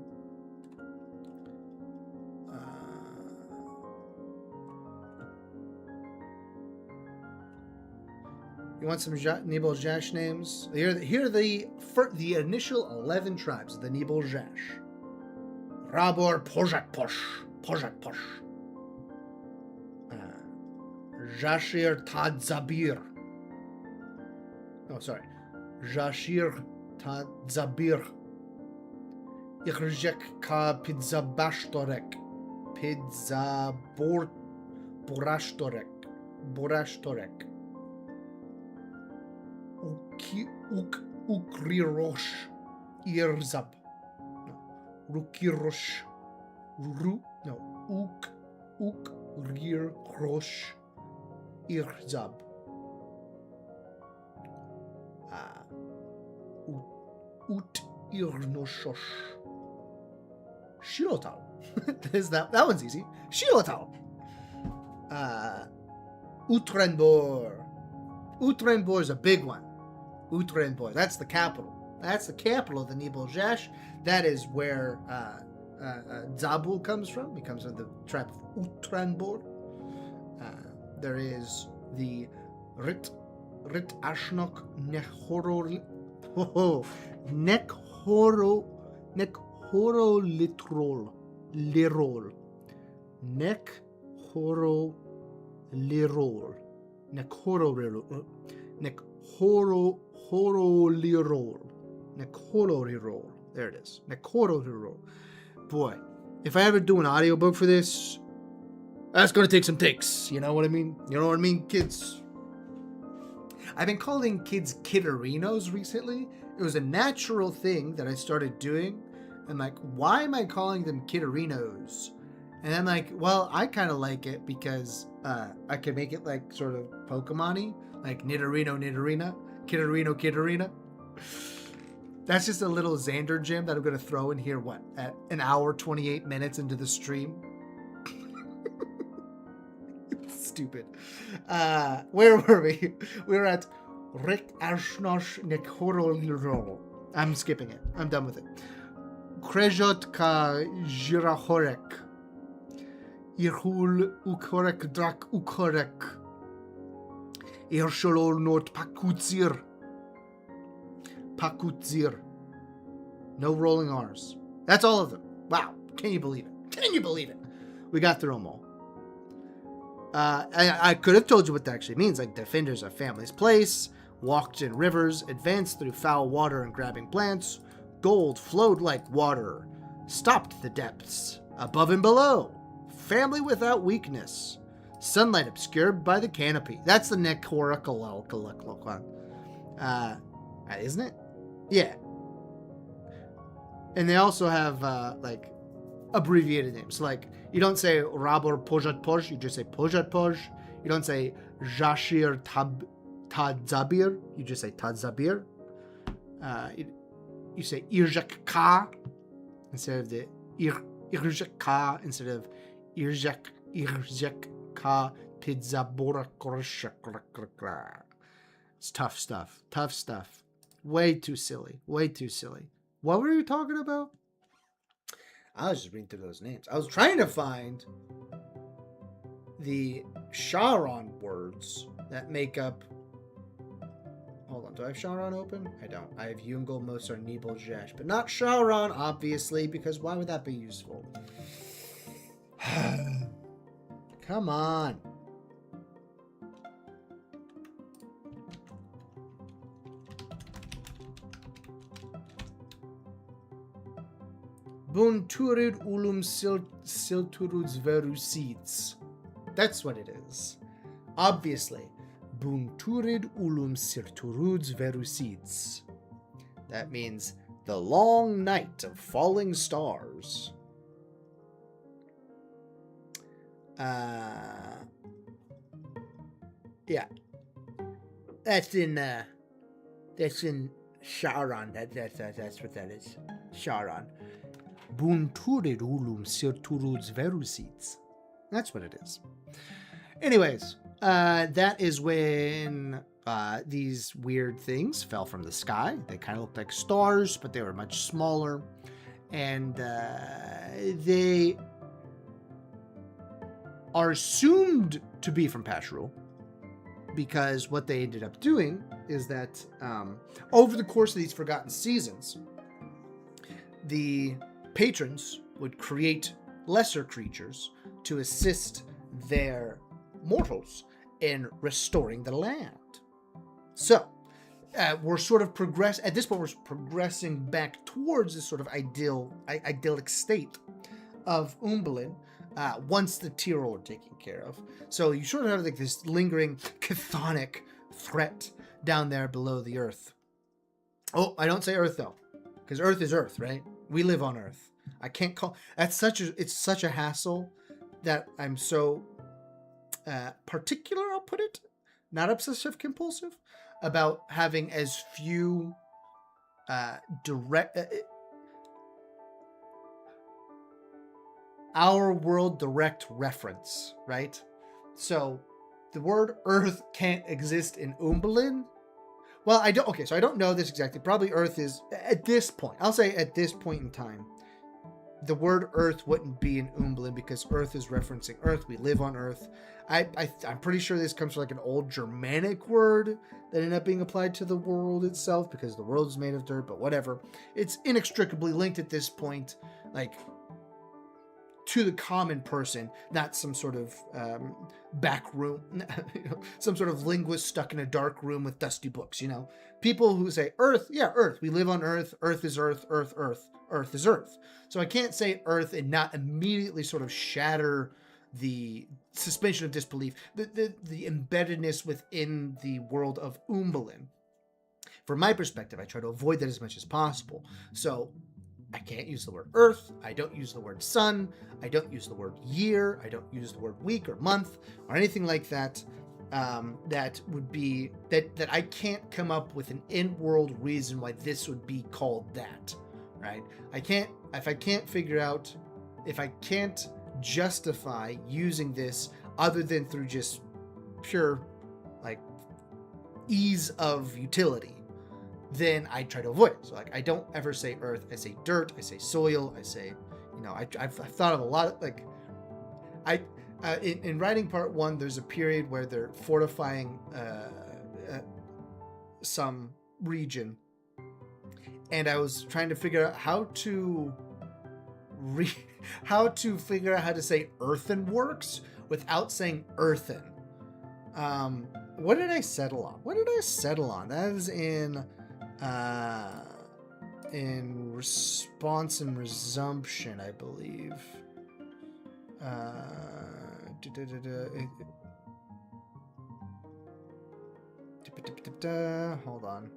You want some Nebel Zhesh names? Here are the initial 11 tribes of the Nebel Zhesh. Rabor Pojakposh. Jashir Tadzabir. Oh, sorry. Jashir Tadzabir. Ichrzek Ka Pidzabashtorek. Borashtorek. Ukrirosh Irzab. Rukirosh. Ukrirosh Irzab. Ut Irnoshosh. Shirotal. That one's easy. Shirotal. Utrenbor. Utrenbor is a big one. Utrenbor. That's the capital. That's the capital of the Nebel Zhesh. That is where Zabul comes from. He comes from the tribe of Utrenbor. There is the Rit Ashnok Nehoro Litrol. Nekhorolirol. There it is. Nekhorolirol. Boy, if I ever do an audiobook for this, that's going to take some takes. You know what I mean? You know what I mean, kids? I've been calling kids Kidarinos recently. It was a natural thing that I started doing. I'm like, why am I calling them Kidarinos? And I'm like, well, I kind of like it because I can make it like sort of Pokemon-y, like Nidorino, Kidarina. That's just a little Zander gem that I'm going to throw in here, at an hour, 28 minutes into the stream. Stupid. Where were we? We were at Rik Ashnosh Nekhorolirol. I'm skipping it. I'm done with it. Krejot ka Jirahorek. Irhul Ukorek Drak Ukorek. Irsholol Not Pakutzir. No rolling R's. That's all of them. Wow. Can you believe it? We got through them all. I could have told you what that actually means. Like, defenders of family's place, walked in rivers, advanced through foul water and grabbing plants, gold flowed like water, stopped the depths, above and below, family without weakness, sunlight obscured by the canopy. That's the Nekhorokal. Isn't it? Yeah. And they also have, like, abbreviated names. Like, you don't say Rabor Pojat Poj, you just say Pojat Poj. You don't say Jashir Tadzabir, you just say Tadzabir. You say Irjak Ka instead of the Irjak Ka instead of Irjak Ka Pidzabora Korshak. It's tough stuff. Way too silly. What were you talking about? I was just reading through those names. I was trying to find the Charon words that make up... Hold on, do I have Charon open? I don't. I have Ungol, Mosar, Nebel, Jesh, but not Charon, obviously, because why would that be useful? Come on. Bunturid ulum silturuds verusids. That's what it is. Obviously. Bunturid ulum silturuds verusids. That means the long night of falling stars. Yeah. That's in Charon. That's what that is. Charon. Bunturid ulum silturuds verusids. That's what it is. Anyways, that is when these weird things fell from the sky. They kind of looked like stars, but they were much smaller. And they are assumed to be from Pashrul, because what they ended up doing is that over the course of these forgotten seasons, the patrons would create lesser creatures to assist their mortals in restoring the land. So we're sort of at this point, we're progressing back towards this sort of idyllic state of Umbalin once the Tyrol are taken care of. So you sort of have like this lingering chthonic threat down there below the earth. Oh, I don't say earth though, because earth is earth, right? We live on earth. I can't call... it's such a hassle that I'm so particular, I'll put it, not obsessive compulsive, about having as few our world direct reference, right? So the word earth can't exist in Umbalin. Well, I don't know this exactly. Probably earth is, at this point, I'll say at this point in time, the word earth wouldn't be in Umbalin because earth is referencing earth. We live on earth. I'm pretty sure this comes from like an old Germanic word that ended up being applied to the world itself because the world is made of dirt, but whatever. It's inextricably linked at this point, like, to the common person, not some sort of back room, some sort of linguist stuck in a dark room with dusty books, People who say earth, yeah, earth. We live on earth. Earth is earth, earth, earth. Earth is earth. So I can't say earth and not immediately sort of shatter the suspension of disbelief, the embeddedness within the world of Umbalin. From my perspective, I try to avoid that as much as possible. So I can't use the word earth. I don't use the word sun. I don't use the word year. I don't use the word week or month or anything like that. That would be that I can't come up with an in-world reason why this would be called that, right? If I can't justify using this other than through just pure like ease of utility, then I try to avoid it. So like I don't ever say earth. I say dirt. I say soil. I say, I've thought of a lot of like in writing part 1, there's a period where they're fortifying some region, and I was trying to figure out how to figure out how to say earthenworks without saying earthen. What did I settle on? That is in response and resumption, I believe. Hold on.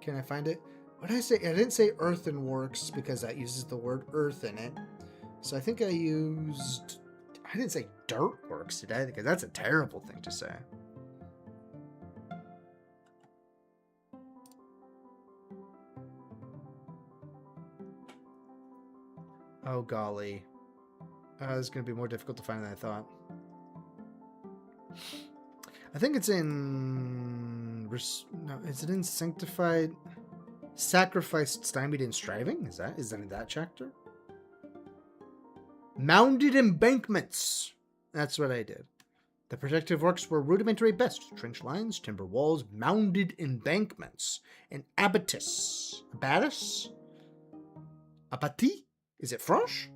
Can I find it? What did I say? I didn't say earthenworks because that uses the word earth in it. So I think I didn't say dirtworks, did I? Because that's a terrible thing to say. Oh, golly. It's going to be more difficult to find than I thought. I think it's in... No, is it in Sanctified? Sacrificed, stymied, and striving? Is that in that chapter? Mounded embankments. That's what I did. The protective works were rudimentary at best. Trench lines, timber walls, mounded embankments, and abattis. Abattis? Abattis? Is it French?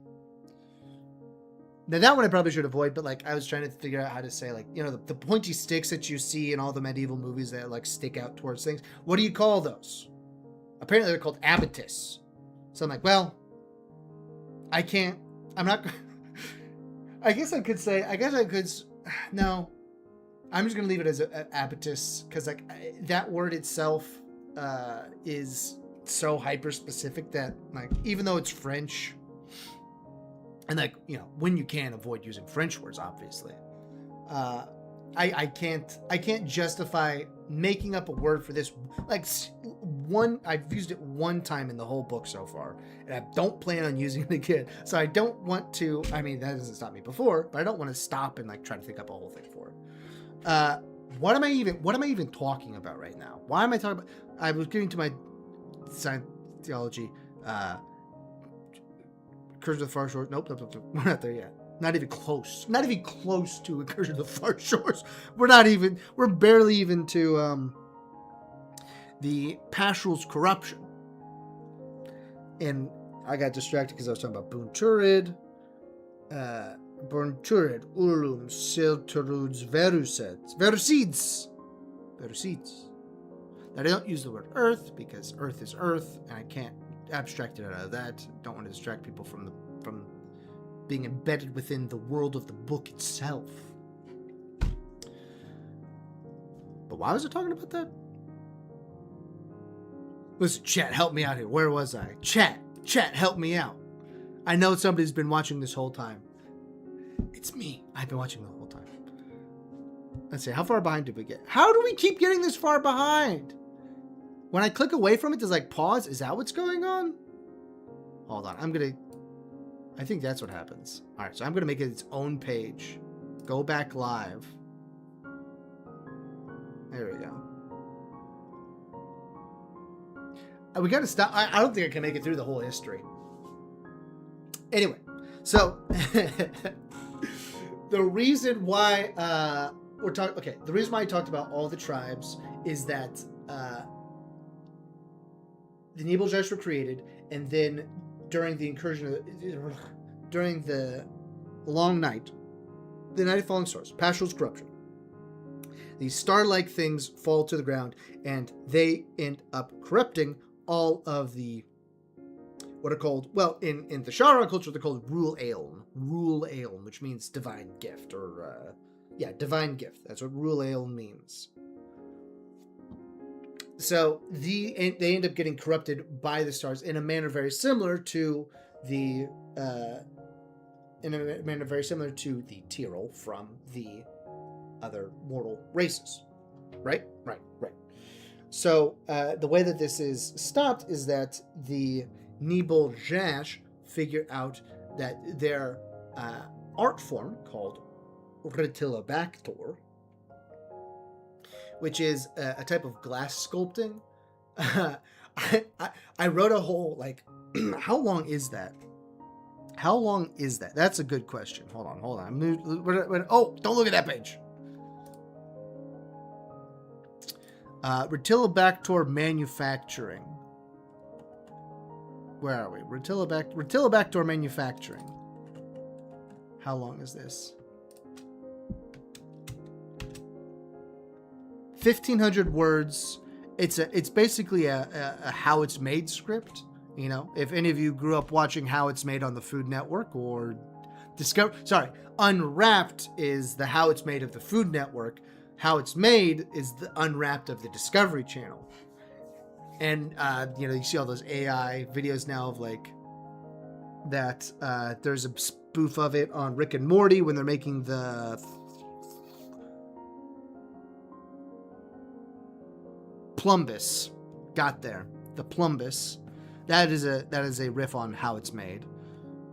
Now that one I probably should avoid, but like I was trying to figure out how to say, like, you know, the pointy sticks that you see in all the medieval movies that like stick out towards things. What do you call those? Apparently they're called abattis. So I'm like, well, I can't. I'm not. I guess I could. No, I'm just gonna leave it as a abattis because like that word itself is so hyper specific that like even though it's French. And like, you know, when you can avoid using French words, obviously. I can't justify making up a word for this. Like I've used it one time in the whole book so far, and I don't plan on using it again. So I don't want to. I mean, that doesn't stop me before, but I don't want to stop and like try to think up a whole thing for it. What am I even talking about right now? Why am I talking about? I was getting to my science theology. Incursion of the Far Shores. Nope. We're not there yet. Not even close. Not even close to Incursion of the Far Shores. We're barely even to the Pastoral's corruption. And I got distracted because I was talking about Bunturid, Ulum, Silturuds, Verusids. Now, I don't use the word earth because earth is earth, and I can't abstract it out of that. Don't want to distract people from being embedded within the world of the book itself. But why was I talking about that? Listen, chat, help me out here. Where was I? Chat, help me out. I know somebody's been watching this whole time. It's me. I've been watching the whole time. Let's see, how far behind did we get? How do we keep getting this far behind? When I click away from it, does like pause? Is that what's going on? Hold on. I think that's what happens. All right. So I'm going to make it its own page. Go back live. There we go. We got to stop. I don't think I can make it through the whole history. Anyway. So the reason why the reason why I talked about all the tribes is that the Nebelgeist were created, and then during the during the long night, the night of falling stars, Pastoral's corruption, these star-like things fall to the ground, and they end up corrupting all of the what are called, well, in the Shadowrun culture, they're called Rule Aeln, which means divine gift, or divine gift. That's what Rule Aeln means. So they end up getting corrupted by the stars in a manner very similar to the Tyrell from the other mortal races, right? Right. So the way that this is stopped is that the Nebelgeist figure out that their art form called Retilobactor, which is a type of glass sculpting. I wrote a whole, like, how long is that? That's a good question. Hold on. Oh, don't look at that page. Retilobactor manufacturing. Where are we? Retilobactor manufacturing. How long is this? 1,500 words. It's basically a how it's made script. You know, if any of you grew up watching How It's Made on the Food Network or Unwrapped is the How It's Made of the Food Network. How It's Made is the Unwrapped of the Discovery Channel. And you see all those AI videos now of like that. There's a spoof of it on Rick and Morty when they're making the Plumbus. Got there. The Plumbus. That is a riff on How It's Made.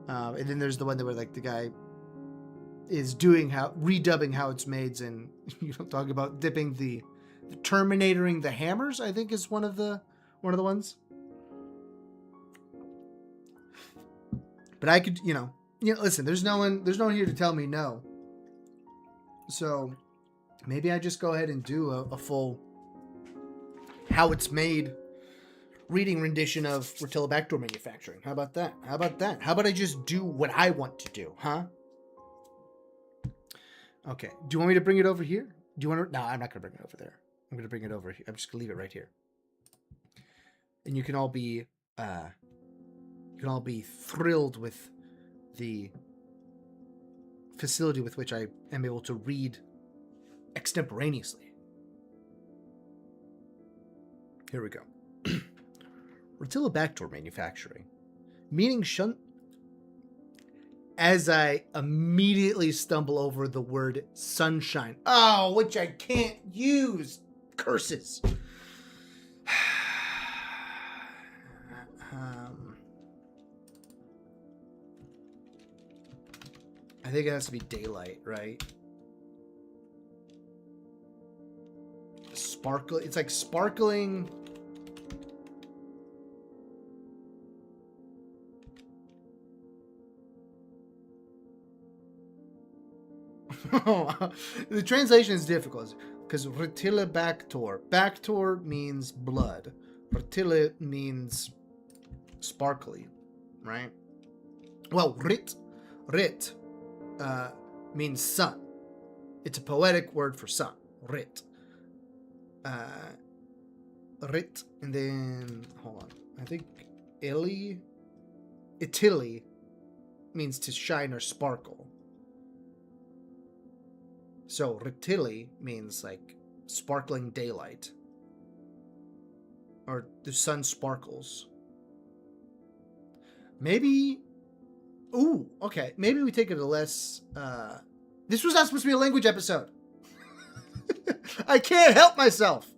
And then there's the one where like the guy is redubbing How It's Made, and talking about dipping the Terminatoring the hammers, I think is one of the ones. But I could, listen, there's no one here to tell me no. So maybe I just go ahead and do a full how it's made reading rendition of Rotilla backdoor manufacturing. How about that? How about I just do what I want to do, huh? Okay. Do you want me to bring it over here? Do you want to? No, I'm not going to bring it over there. I'm going to bring it over here. I'm just going to leave it right here. And you can all be thrilled with the facility with which I am able to read extemporaneously. Here we go. Rotilla backdoor manufacturing. Meaning as I immediately stumble over the word sunshine. Oh, which I can't use. Curses. I think it has to be daylight, right? Sparkle. It's like sparkling. The translation is difficult because Rotilla backdoor means blood. Rotilla means sparkly, right? Well, rit means sun. It's a poetic word for sun. Rit. Rit, and then hold on. I think Itili means to shine or sparkle. So Rotili means like sparkling daylight, or the sun sparkles. Maybe. Ooh, okay. Maybe we take it a less. This was not supposed to be a language episode. I can't help myself.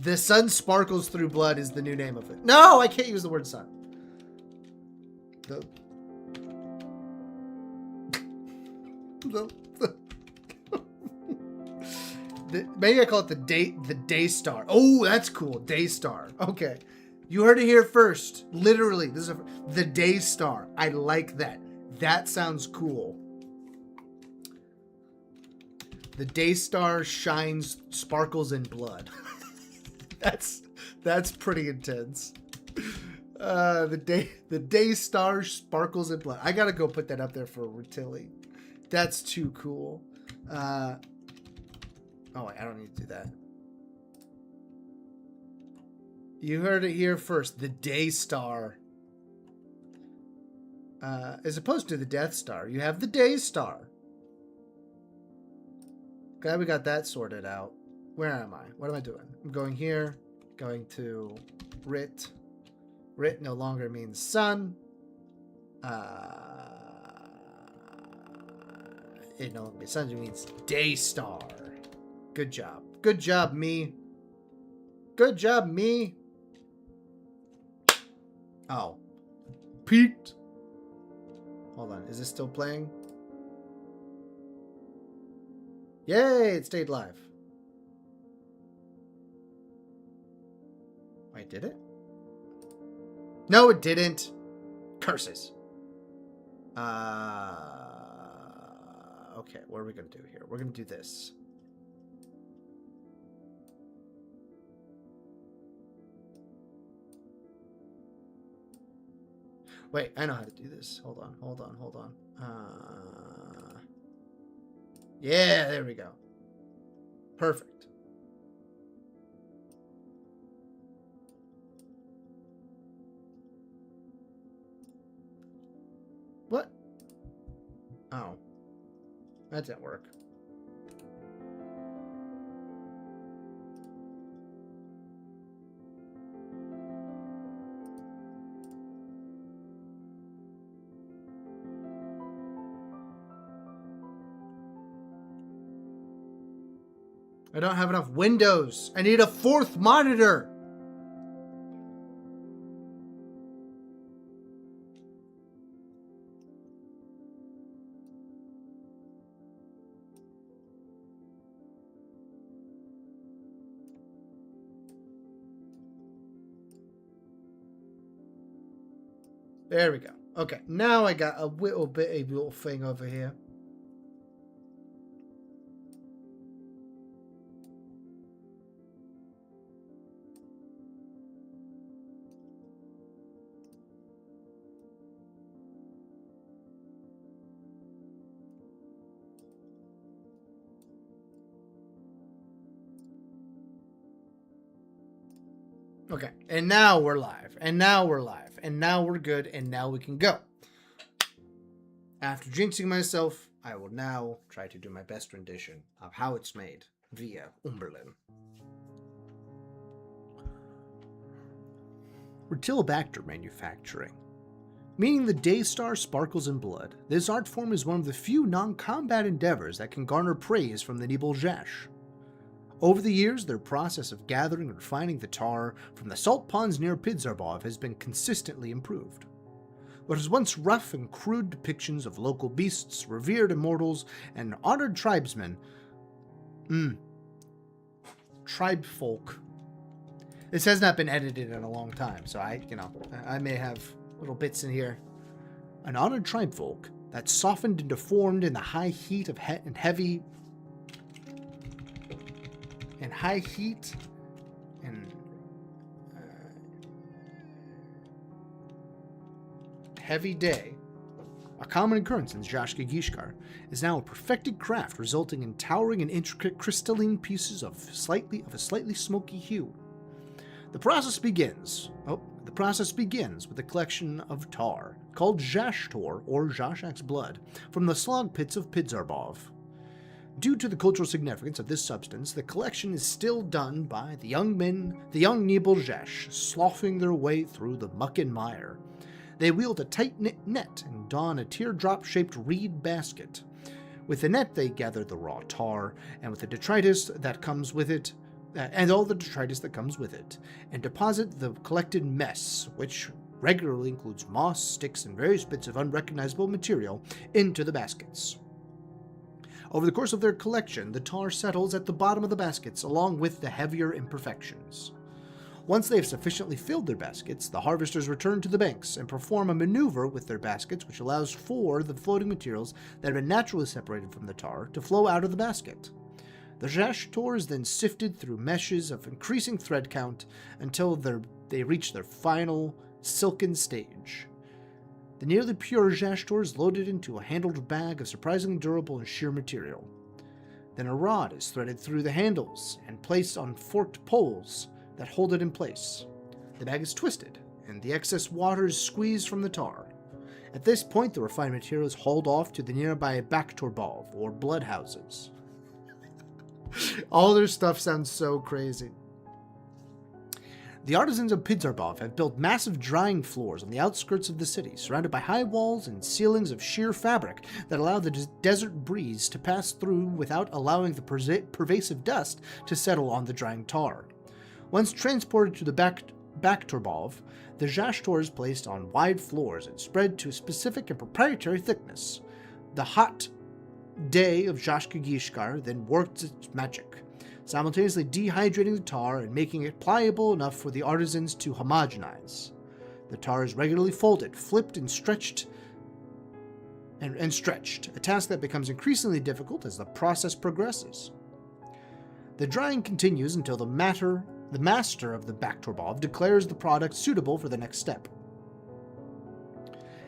The sun sparkles through blood is the new name of it. No, I can't use the word sun. Maybe I call it the day star. Oh, that's cool. Day star. Okay. You heard it here first. Literally, this is the day star. I like that. That sounds cool. The day star shines, sparkles in blood. That's pretty intense. The day star sparkles in blood. I gotta go put that up there for Rotili. That's too cool. Oh wait, I don't need to do that. You heard it here first. The day star. As opposed to the Death Star, you have the day star. Glad we got that sorted out. Where am I? What am I doing? I'm going here. Going to Rit. Rit no longer means sun. It no longer means sun. It means day star. Good job. Good job, me. Good job, me. Oh. Pete. Hold on. Is this still playing? Yay, it stayed live. Wait, did it? No, it didn't. Curses. Okay, what are we going to do here? We're going to do this. Wait, I know how to do this. Hold on. Yeah, there we go. Perfect. What? Oh. That didn't work. I don't have enough windows. I need a fourth monitor. There we go. Okay, now I got a little thing over here. Okay, and now we're live, and now we're live, and now we're good, and now we can go. After jinxing myself, I will now try to do my best rendition of how it's made via Umbalin. Retilbacter manufacturing. Meaning the Daystar sparkles in blood, this art form is one of the few non-combat endeavors that can garner praise from the Nibeljash. Over the years, their process of gathering and refining the tar from the salt ponds near Pidzarbov has been consistently improved. What was once rough and crude depictions of local beasts, revered immortals, and honored tribesmen, tribe folk. This has not been edited in a long time, so I may have little bits in here. An honored tribe folk that softened and deformed in the high heat of heavy day, a common occurrence in Zhashka Gishkar, is now a perfected craft resulting in towering and intricate crystalline pieces of a slightly smoky hue. The process begins with a collection of tar, called Zhashtor or Zhashak's blood, from the slog pits of Pidzarbov. Due to the cultural significance of this substance, the collection is still done by the young Nibeljash, sloughing their way through the muck and mire. They wield a tight-knit net and don a teardrop-shaped reed basket. With the net, they gather the raw tar, and with the detritus that comes with it, and all the detritus that comes with it, and deposit the collected mess, which regularly includes moss, sticks, and various bits of unrecognizable material, into the baskets. Over the course of their collection, the tar settles at the bottom of the baskets, along with the heavier imperfections. Once they have sufficiently filled their baskets, the harvesters return to the banks and perform a maneuver with their baskets which allows for the floating materials that have been naturally separated from the tar to flow out of the basket. The Zhashtor is then sifted through meshes of increasing thread count until they reach their final silken stage. The nearly pure Zhashtor is loaded into a handled bag of surprisingly durable and sheer material. Then a rod is threaded through the handles and placed on forked poles that hold it in place. The bag is twisted, and the excess water is squeezed from the tar. At this point, the refined material is hauled off to the nearby backburner or blood houses. All their stuff sounds so crazy. The artisans of Pidzarbov have built massive drying floors on the outskirts of the city, surrounded by high walls and ceilings of sheer fabric that allow the desert breeze to pass through without allowing the pervasive dust to settle on the drying tar. Once transported to the Backturbov, the Zhashtor is placed on wide floors and spread to a specific and proprietary thickness. The hot day of Zhashka Gishkar then works its magic, simultaneously dehydrating the tar and making it pliable enough for the artisans to homogenize. The tar is regularly folded, flipped, and stretched, a task that becomes increasingly difficult as the process progresses. The drying continues until the master of the Backturbov declares the product suitable for the next step.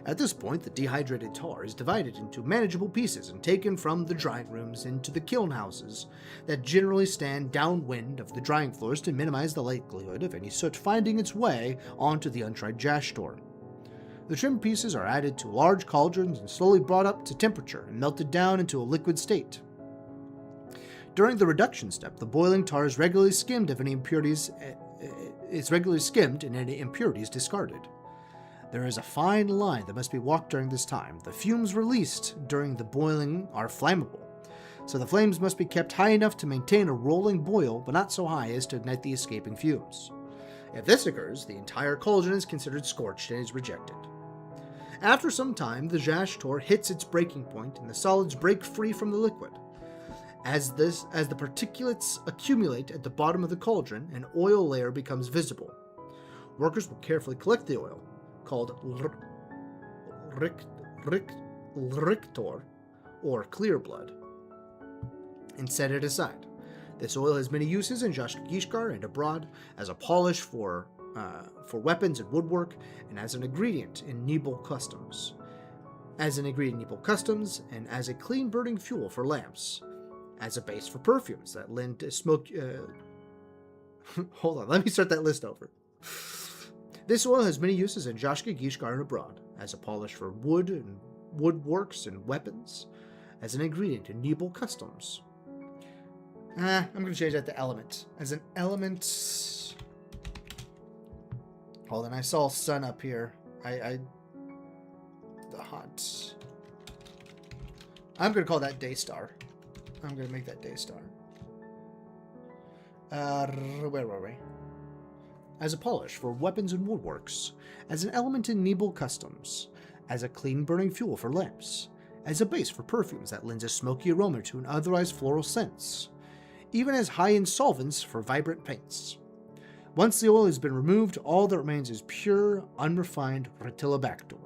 At this point, the dehydrated tar is divided into manageable pieces and taken from the drying rooms into the kiln houses that generally stand downwind of the drying floors to minimize the likelihood of any soot finding its way onto the untried Zhashtor. The trimmed pieces are added to large cauldrons and slowly brought up to temperature and melted down into a liquid state. During the reduction step, the boiling tar is regularly skimmed and any impurities discarded. There is a fine line that must be walked during this time. The fumes released during the boiling are flammable, so the flames must be kept high enough to maintain a rolling boil, but not so high as to ignite the escaping fumes. If this occurs, the entire cauldron is considered scorched and is rejected. After some time, the Zhashtor hits its breaking point and the solids break free from the liquid. As the particulates accumulate at the bottom of the cauldron, an oil layer becomes visible. Workers will carefully collect the oil, called rictor, or clear blood, and set it aside. This oil has many uses in Gishkar and abroad, as a polish for weapons and woodwork, and as an ingredient in Nibel customs. And as a clean burning fuel for lamps, as a base for perfumes that lend to smoke. Hold on, let me start that list over. This oil has many uses in Jashka, Gishkar, and abroad, as a polish for wood and woodworks and weapons, as an ingredient in Nibel customs. I'm going to change that to element. As an element. Hold on, I saw sun up here. The hot. I'm going to call that Daystar. I'm going to make that Daystar. Where were we? As a polish for weapons and woodworks, as an element in Nibel customs, as a clean burning fuel for lamps, as a base for perfumes that lends a smoky aroma to an otherwise floral sense, even as high in solvents for vibrant paints. Once the oil has been removed, all that remains is pure, unrefined Rutilibacter.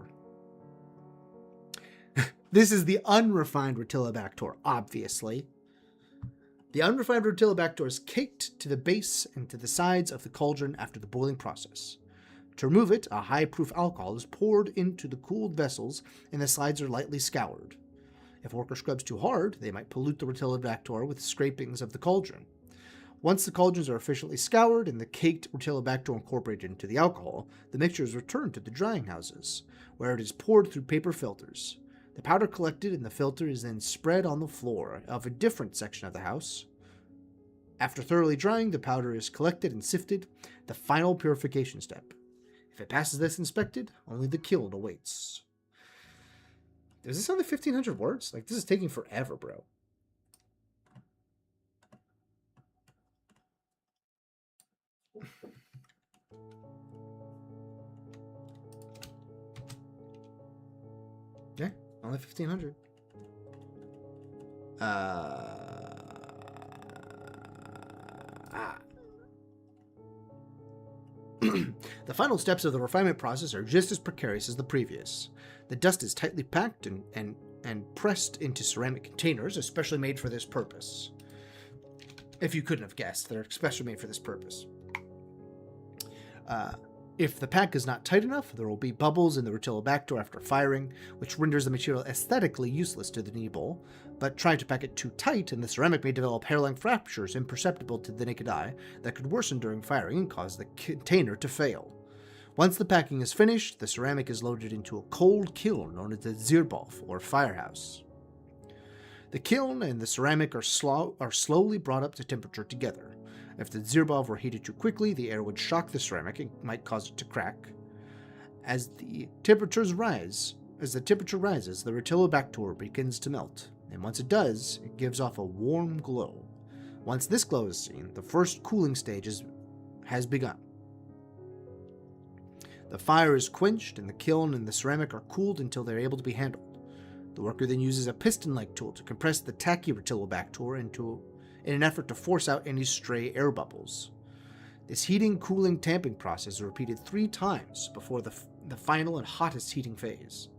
This is the unrefined Rutilibacter, obviously. The unrefined Rutilibacter is caked to the base and to the sides of the cauldron after the boiling process. To remove it, a high-proof alcohol is poured into the cooled vessels and the sides are lightly scoured. If worker scrubs too hard, they might pollute the Rutilibacter with scrapings of the cauldron. Once the cauldrons are efficiently scoured and the caked Rutilibacter incorporated into the alcohol, the mixture is returned to the drying houses, where it is poured through paper filters. The powder collected in the filter is then spread on the floor of a different section of the house. After thoroughly drying, the powder is collected and sifted, the final purification step. If it passes this inspected, only the kiln awaits. Is this only 1,500 words? Like, this is taking forever, bro. Yeah, only 1,500. The final steps of the refinement process are just as precarious as the previous. The dust is tightly packed and pressed into ceramic containers, especially made for this purpose. If you couldn't have guessed, they're especially made for this purpose. If the pack is not tight enough, there will be bubbles in the Rutilibacter after firing, which renders the material aesthetically useless to the Nibel, but trying to pack it too tight and the ceramic may develop hairline fractures imperceptible to the naked eye that could worsen during firing and cause the container to fail. Once the packing is finished, the ceramic is loaded into a cold kiln known as the Zirbov, or firehouse. The kiln and the ceramic are slowly brought up to temperature together. If the Zirbov were heated too quickly, the air would shock the ceramic and might cause it to crack. As the temperature rises, the Rutilibacter begins to melt, and once it does, it gives off a warm glow. Once this glow is seen, the first cooling stage has begun. The fire is quenched, and the kiln and the ceramic are cooled until they are able to be handled. The worker then uses a piston-like tool to compress the tacky Rutilibacter in an effort to force out any stray air bubbles. This heating, cooling, tamping process is repeated 3 times before the final and hottest heating phase.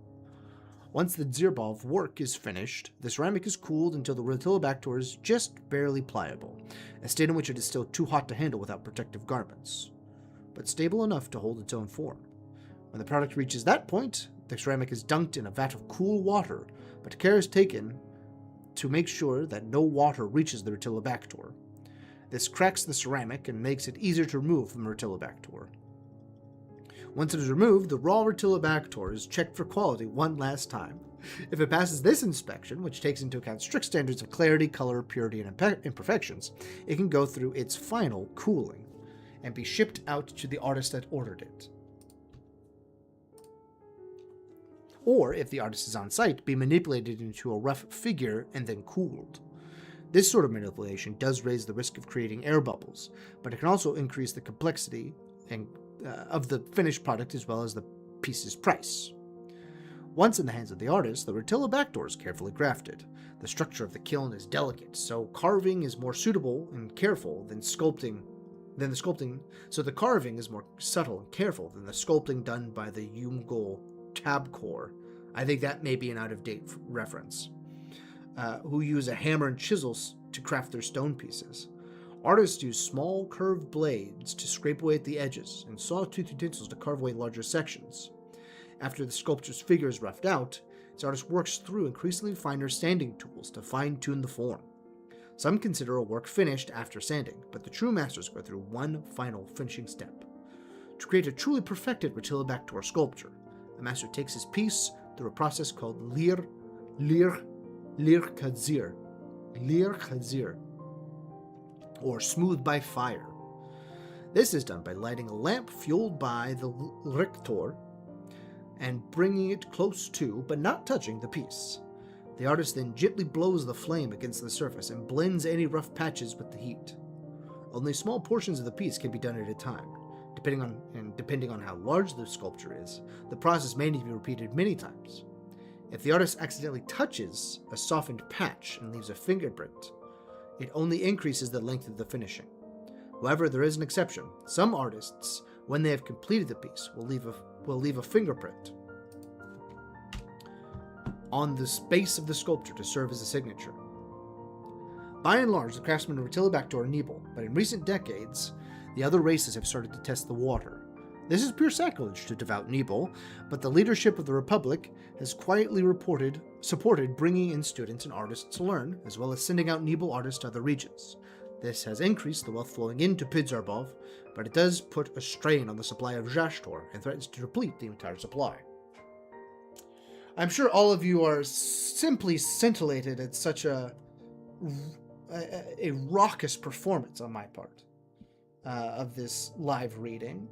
Once the Zirbov work is finished, the ceramic is cooled until the Rutilibacter is just barely pliable, a state in which it is still too hot to handle without protective garments, but stable enough to hold its own form. When the product reaches that point, the ceramic is dunked in a vat of cool water, but care is taken to make sure that no water reaches the Rutilibacter. This cracks the ceramic and makes it easier to remove from the Rutilibacter. Once it is removed, the raw Rutilibacter is checked for quality one last time. If it passes this inspection, which takes into account strict standards of clarity, color, purity, and imperfections, it can go through its final cooling and be shipped out to the artist that ordered it. Or, if the artist is on site, be manipulated into a rough figure and then cooled. This sort of manipulation does raise the risk of creating air bubbles, but it can also increase the complexity of the finished product as well as the piece's price. Once in the hands of the artist, the Rutilibacter is carefully crafted. The structure of the kiln is delicate, so carving is more suitable and careful than the sculpting. So the carving is more subtle and careful than the sculpting done by the Ungol tabcore I think that may be an out-of-date reference. Who use a hammer and chisels to craft their stone pieces. Artists use small curved blades to scrape away at the edges and saw-tooth utensils to carve away larger sections. After the sculpture's figure is roughed out, the artist works through increasingly finer sanding tools to fine-tune the form. Some consider a work finished after sanding, but the true masters go through one final finishing step. To create a truly perfected Rotillabactor sculpture, a master takes his piece through a process called lir khazir, or smooth by fire. This is done by lighting a lamp fueled by the lictor and bringing it close to, but not touching, the piece. The artist then gently blows the flame against the surface and blends any rough patches with the heat. Only small portions of the piece can be done at a time. Depending on how large the sculpture is, the process may need to be repeated many times. If the artist accidentally touches a softened patch and leaves a fingerprint, it only increases the length of the finishing. However, there is an exception. Some artists, when they have completed the piece, will leave a fingerprint on the base of the sculpture to serve as a signature. By and large, the craftsmen of Rotillabactor are Nebel, but in recent decades, the other races have started to test the water. This is pure sacrilege to devout Nebel, but the leadership of the Republic has quietly supported bringing in students and artists to learn, as well as sending out Nebel artists to other regions. This has increased the wealth flowing into Pidzarbov, but it does put a strain on the supply of Zhashtor and threatens to deplete the entire supply. I'm sure all of you are simply scintillated at such a raucous performance on my part of this live reading.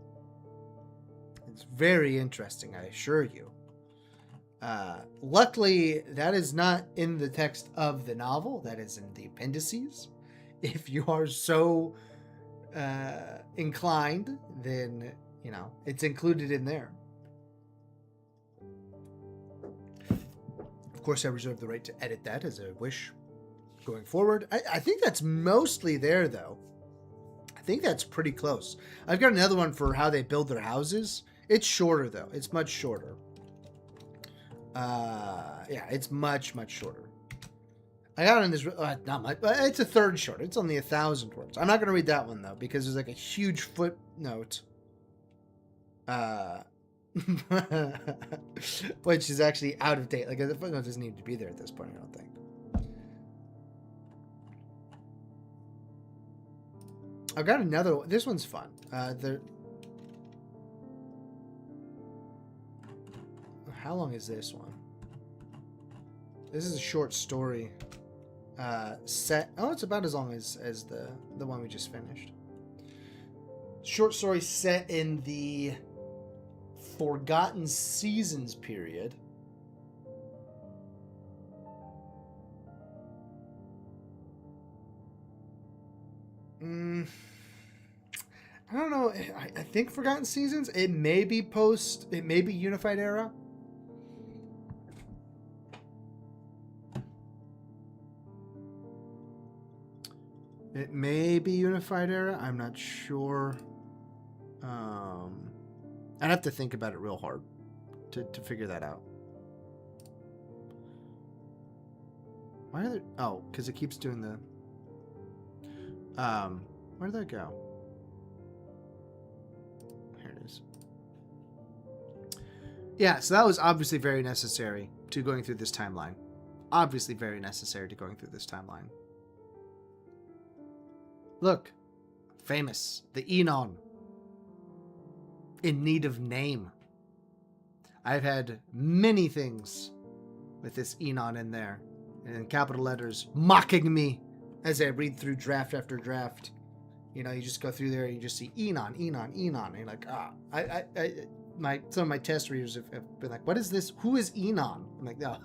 It's very interesting, I assure you. Luckily, that is not in the text of the novel. That is in the appendices. If you are so inclined, then, it's included in there. Of course, I reserve the right to edit that as I wish going forward. I think that's mostly there, though. I think that's pretty close. I've got another one for how they build their houses. It's shorter, though. It's much shorter. Yeah, it's much, much shorter. I got it in this, not much, but it's a third short. It's only 1,000 words. I'm not going to read that one, though, because there's like a huge footnote. Which is actually out of date. Like, the footnote doesn't need to be there at this point, I don't think. I've got another one. This one's fun. How long is this one? This is a short story. Set. Oh, it's about as long as the one we just finished. Short story set in the Forgotten Seasons period. I don't know. I think Forgotten Seasons. It may be Unified Era. It may be Unified Era. I'm not sure. I'd have to think about it real hard to figure that out. Why are there... Oh, because it keeps doing the... Where did that go? Here it is. Yeah, so that was obviously very necessary to going through this timeline. Obviously very necessary to going through this timeline. Look. Famous. The Enon. In need of name. I've had many things with this Enon in there. And in capital letters, mocking me as I read through draft after draft. You know, you just go through there and you just see Enon. And you're like, some of my test readers have been like, what is this? Who is Enon? I'm like, no.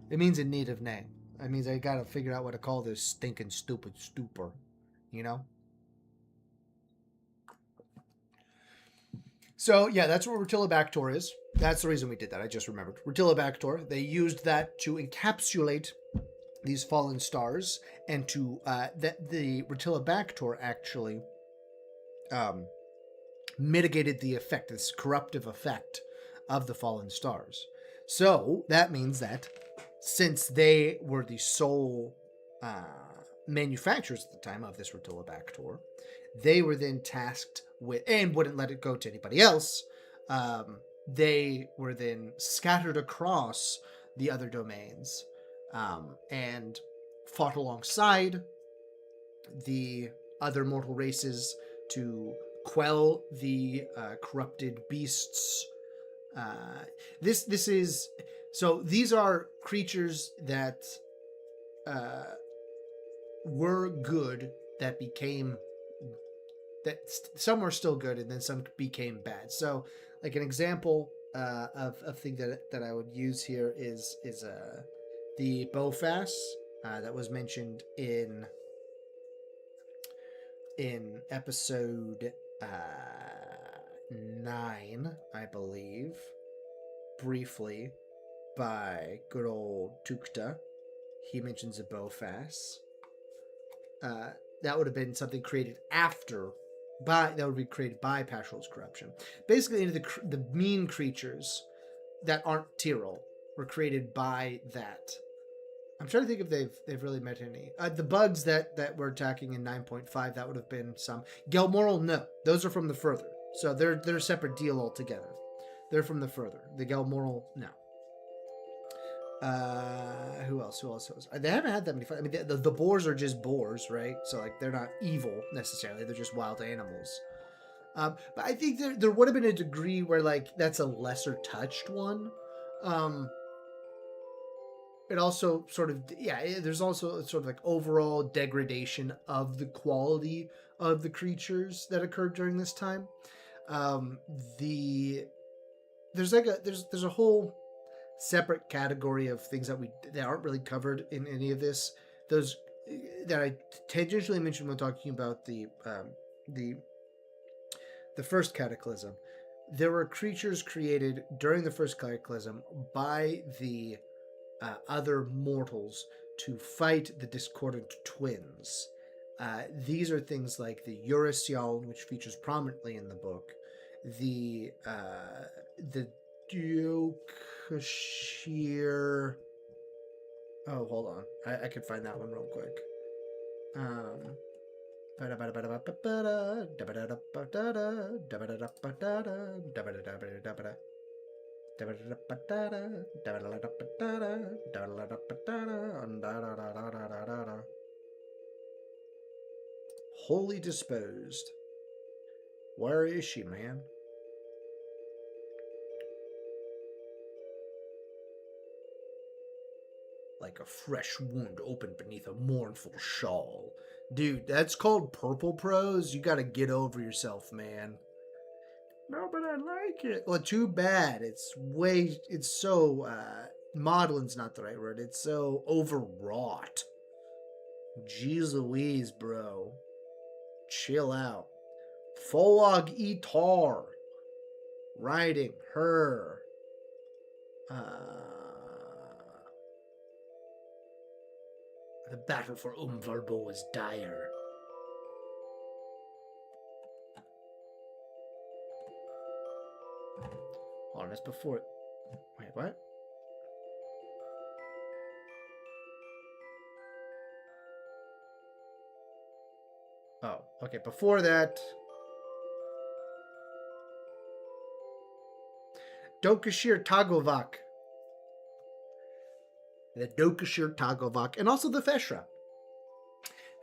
It means in need of name. That means I gotta figure out what to call this stinking stupid stupor. You know? So, yeah, that's what Rotillabactor is. That's the reason we did that. I just remembered. Rotillabactor, they used that to encapsulate these fallen stars, and to the Rotillabactor actually mitigated the effect, this corruptive effect of the fallen stars. So that means that since they were the sole manufacturers at the time of this Rotula Backdoor, they were then tasked with, and wouldn't let it go to anybody else. They were then scattered across the other domains and fought alongside the other mortal races to quell the corrupted beasts. This is so. These are creatures that were good that became that some are still good and then some became bad. So, like an example of thing that I would use here is the Bowfass that was mentioned in episode 9, I believe, briefly by good old Tukta. He mentions a Bowfass. That would have been something created after, that would be created by Pashrul's corruption. Basically, the mean creatures that aren't Tyrell were created by that. I'm trying to think if they've really met any. The bugs that were attacking in 9.5, that would have been some. Gelmoral, no. Those are from the further. So they're a separate deal altogether. They're from the further. The Gelmoral, no. Who else? They haven't had that many fights. I mean, the boars are just boars, right? So, like, they're not evil, necessarily. They're just wild animals. But I think there would have been a degree where, like, that's a lesser touched one. It also sort of, there's also sort of like overall degradation of the quality of the creatures that occurred during this time. There's a whole separate category of things that aren't really covered in any of this. Those that I tangentially mentioned when talking about the first cataclysm. There were creatures created during the first cataclysm by the other mortals to fight the discordant twins. These are things like the Urusyaun, which features prominently in the book, the Dokashir. Oh, hold on, I can find that one real quick. Wholly disposed. Where is she, man? Like a fresh wound opened beneath a mournful shawl. Dude, that's called purple prose. You gotta get over yourself, man. No, but I like it. Well, too bad. It's so, modeling's not the right word. It's so overwrought. Jeez Louise, bro. Chill out. Folog Etar. Riding her. The battle for Umbalin was dire. Hold on, that's before. Wait, what? Oh, okay. Before that, Dokashir Tagovak. The Dokashir Tagovak, and also the Feshra.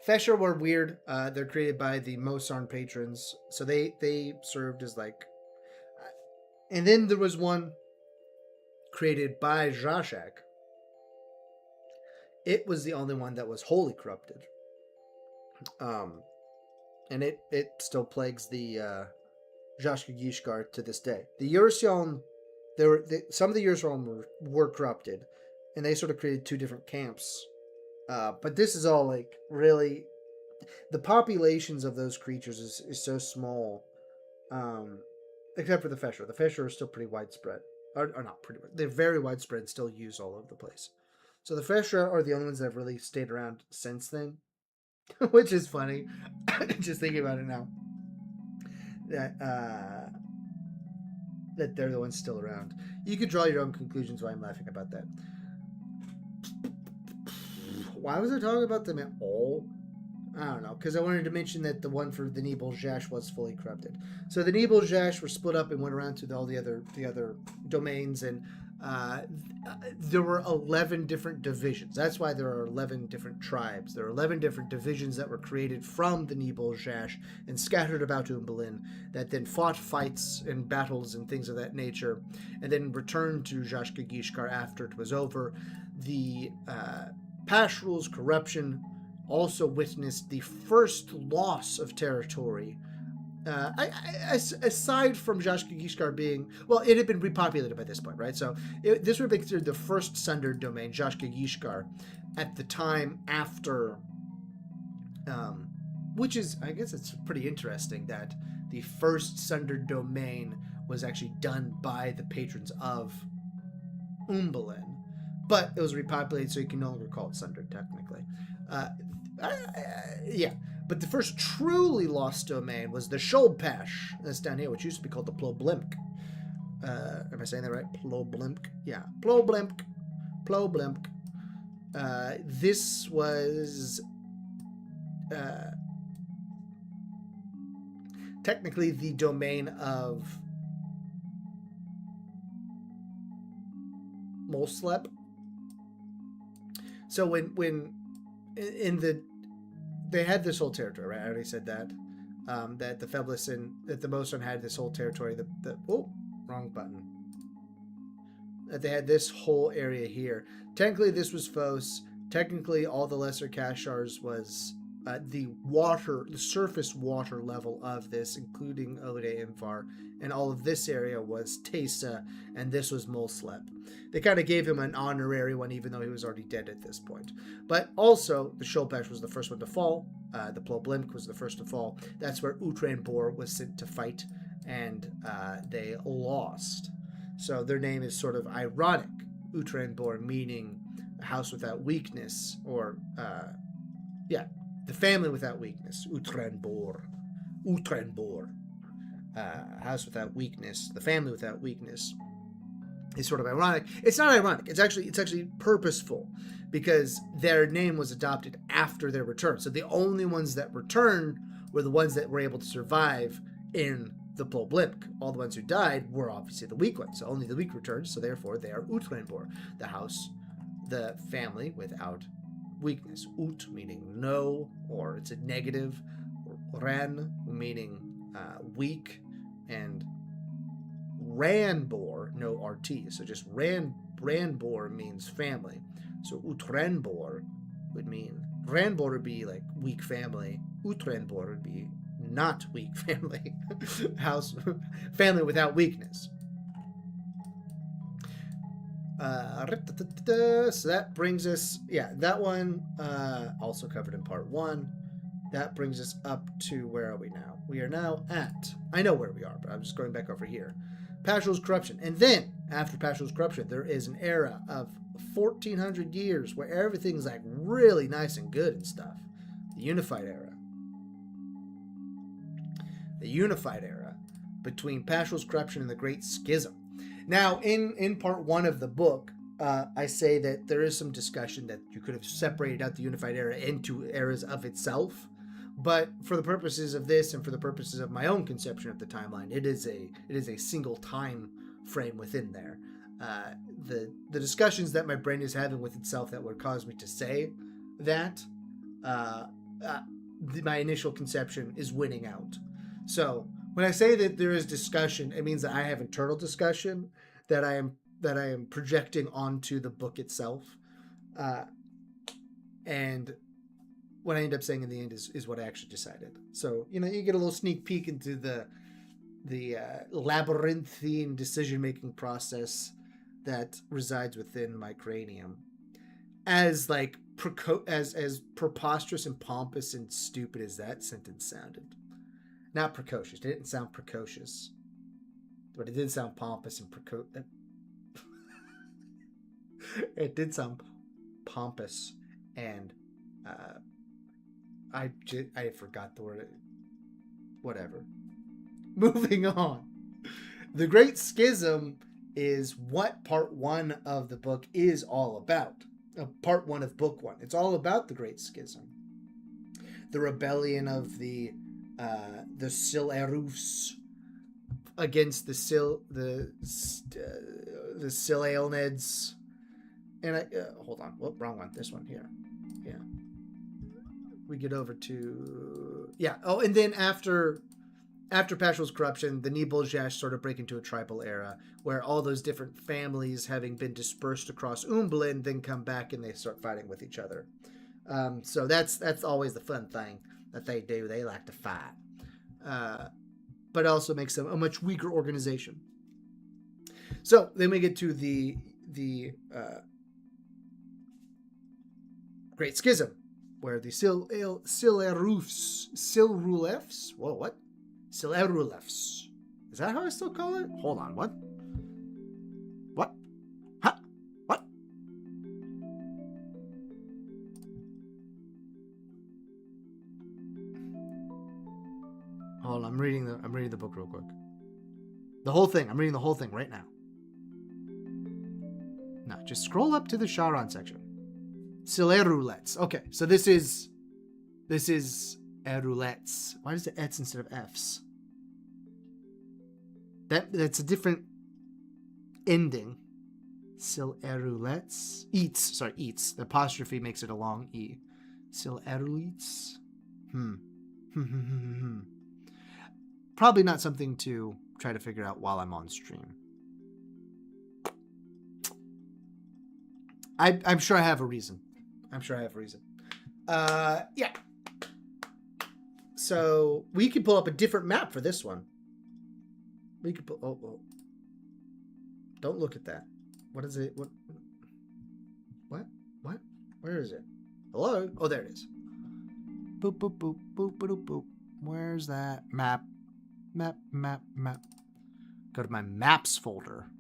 Feshra were weird. They're created by the Mosarn patrons, so they served as like. And then there was one created by Zhashak. It was the only one that was wholly corrupted. And it still plagues the Zhashka Yishgar to this day. The Urusyaun, some of the Urusyaun were corrupted, and they sort of created two different camps. But this is all like really, the populations of those creatures is so small, except for the Feshra. The Feshra are still pretty widespread, or not pretty. They're very widespread and still used all over the place. So the Feshra are the only ones that have really stayed around since then, which is funny. Just thinking about it now. That that they're the ones still around. You could draw your own conclusions why I'm laughing about that. Why was I talking about them at all? I don't know, because I wanted to mention that the one for the Nibeljash was fully corrupted. So the Nibeljash were split up and went around to all the other domains, and there were 11 different divisions. That's why there are 11 different tribes. There are 11 different divisions that were created from the Nibeljash and scattered about Umbalin that then fought fights and battles and things of that nature, and then returned to Zhashka-Gishkar after it was over. The Pashrul's corruption also witnessed the first loss of territory. Aside from Zhashka-Gishkar being, well, it had been repopulated by this point, right? So this would be considered the first Zander domain, Zhashka-Gishkar, at the time after, which is, I guess it's pretty interesting that the first Zander domain was actually done by the patrons of Umbalin, but it was repopulated, so you can no longer call it Zander technically. Yeah, but the first truly lost domain was the Sholpash. That's down here, which used to be called the Ploblimk. Am I saying that right? Ploblimk? Yeah, Ploblimk. This was technically the domain of Molslep. So when in the they had this whole territory, right? I already said that. That the Feblis and that the Mosson had this whole territory. Wrong button. That they had this whole area here. Technically, this was Fos. Technically, all the Lesser Kashars was the surface water level of this, including Ode Imfar, and all of this area was Tesa, and this was Molslep. They kind of gave him an honorary one, even though he was already dead at this point. But also, the Sholpash was the first one to fall. The Ploblimk was the first to fall. That's where Utrainbor was sent to fight, and they lost. So their name is sort of ironic. Utrainbor meaning a house without weakness, or the family without weakness. Utrainbor. House without weakness. The family without weakness. Is sort of ironic. It's not ironic. It's actually purposeful, because their name was adopted after their return. So the only ones that returned were the ones that were able to survive in the Ploblimk. All the ones who died were obviously the weak ones. So only the weak returned. So therefore they are Utrainbor, the family without weakness. Ut meaning no, or it's a negative. Ran meaning weak, and Ranbor, no RT, so just Ranbor means family. So Utrainbor would mean, Ranbor would be like weak family, Utrainbor would be not weak family. Family without weakness. So that brings us, that one also covered in part 1. That brings us up to, where are we now? We are now at, I know where we are, but I'm just going back over here. Pashrul's corruption. And then, after Pashrul's corruption, there is an era of 1,400 years where everything's like really nice and good and stuff. The Unified Era. The Unified Era between Pashrul's corruption and the Great Schism. Now, in part 1 of the book, I say that there is some discussion that you could have separated out the Unified Era into eras of itself. But for the purposes of this, and for the purposes of my own conception of the timeline, it is a single time frame within there. The discussions that my brain is having with itself that would cause me to say that my initial conception is winning out. So when I say that there is discussion, it means that I have internal discussion that I am projecting onto the book itself, and what I end up saying in the end is what I actually decided. So, you get a little sneak peek into the labyrinthine decision-making process that resides within my cranium. As as preposterous and pompous and stupid as that sentence sounded. Not precocious. It didn't sound precocious. But it did sound pompous and precocious. It did sound pompous and I forgot the word. Whatever. Moving on. The Great Schism is what part 1 of the book is all about. Part 1 of book 1. It's all about the Great Schism. The rebellion of the Silerufs against the Silaelnids. And hold on. Whoop, wrong one. This one here. Yeah. We get over to... Yeah. Oh, and then after Pashuel's corruption, the Nibeljash sort of break into a tribal era where all those different families, having been dispersed across Umbalin, then come back and they start fighting with each other. So that's always the fun thing that they do. They like to fight. But it also makes them a much weaker organization. So then we get to the Great Schism, where the Silrulefs. Whoa, what? Silerulefs. Is that how I still call it? Hold on, what? What? Huh? What? Hold on, I'm reading the book real quick. The whole thing. I'm reading the whole thing right now. No, just scroll up to the Charon section. Silerulets. Okay, so this is Erulets. Why is it ets instead of f's? That's a different ending. Silerulets. Eats. The apostrophe makes it a long E. Silerulets. Probably not something to try to figure out while I'm on stream. I'm sure I have a reason. Yeah. So we could pull up a different map for this one. We could pull. Oh. Don't look at that. What is it? What? Where is it? Hello? Oh, there it is. Boop, boop, boop, boop, boop, boop. Where's that map? Map. Go to my maps folder.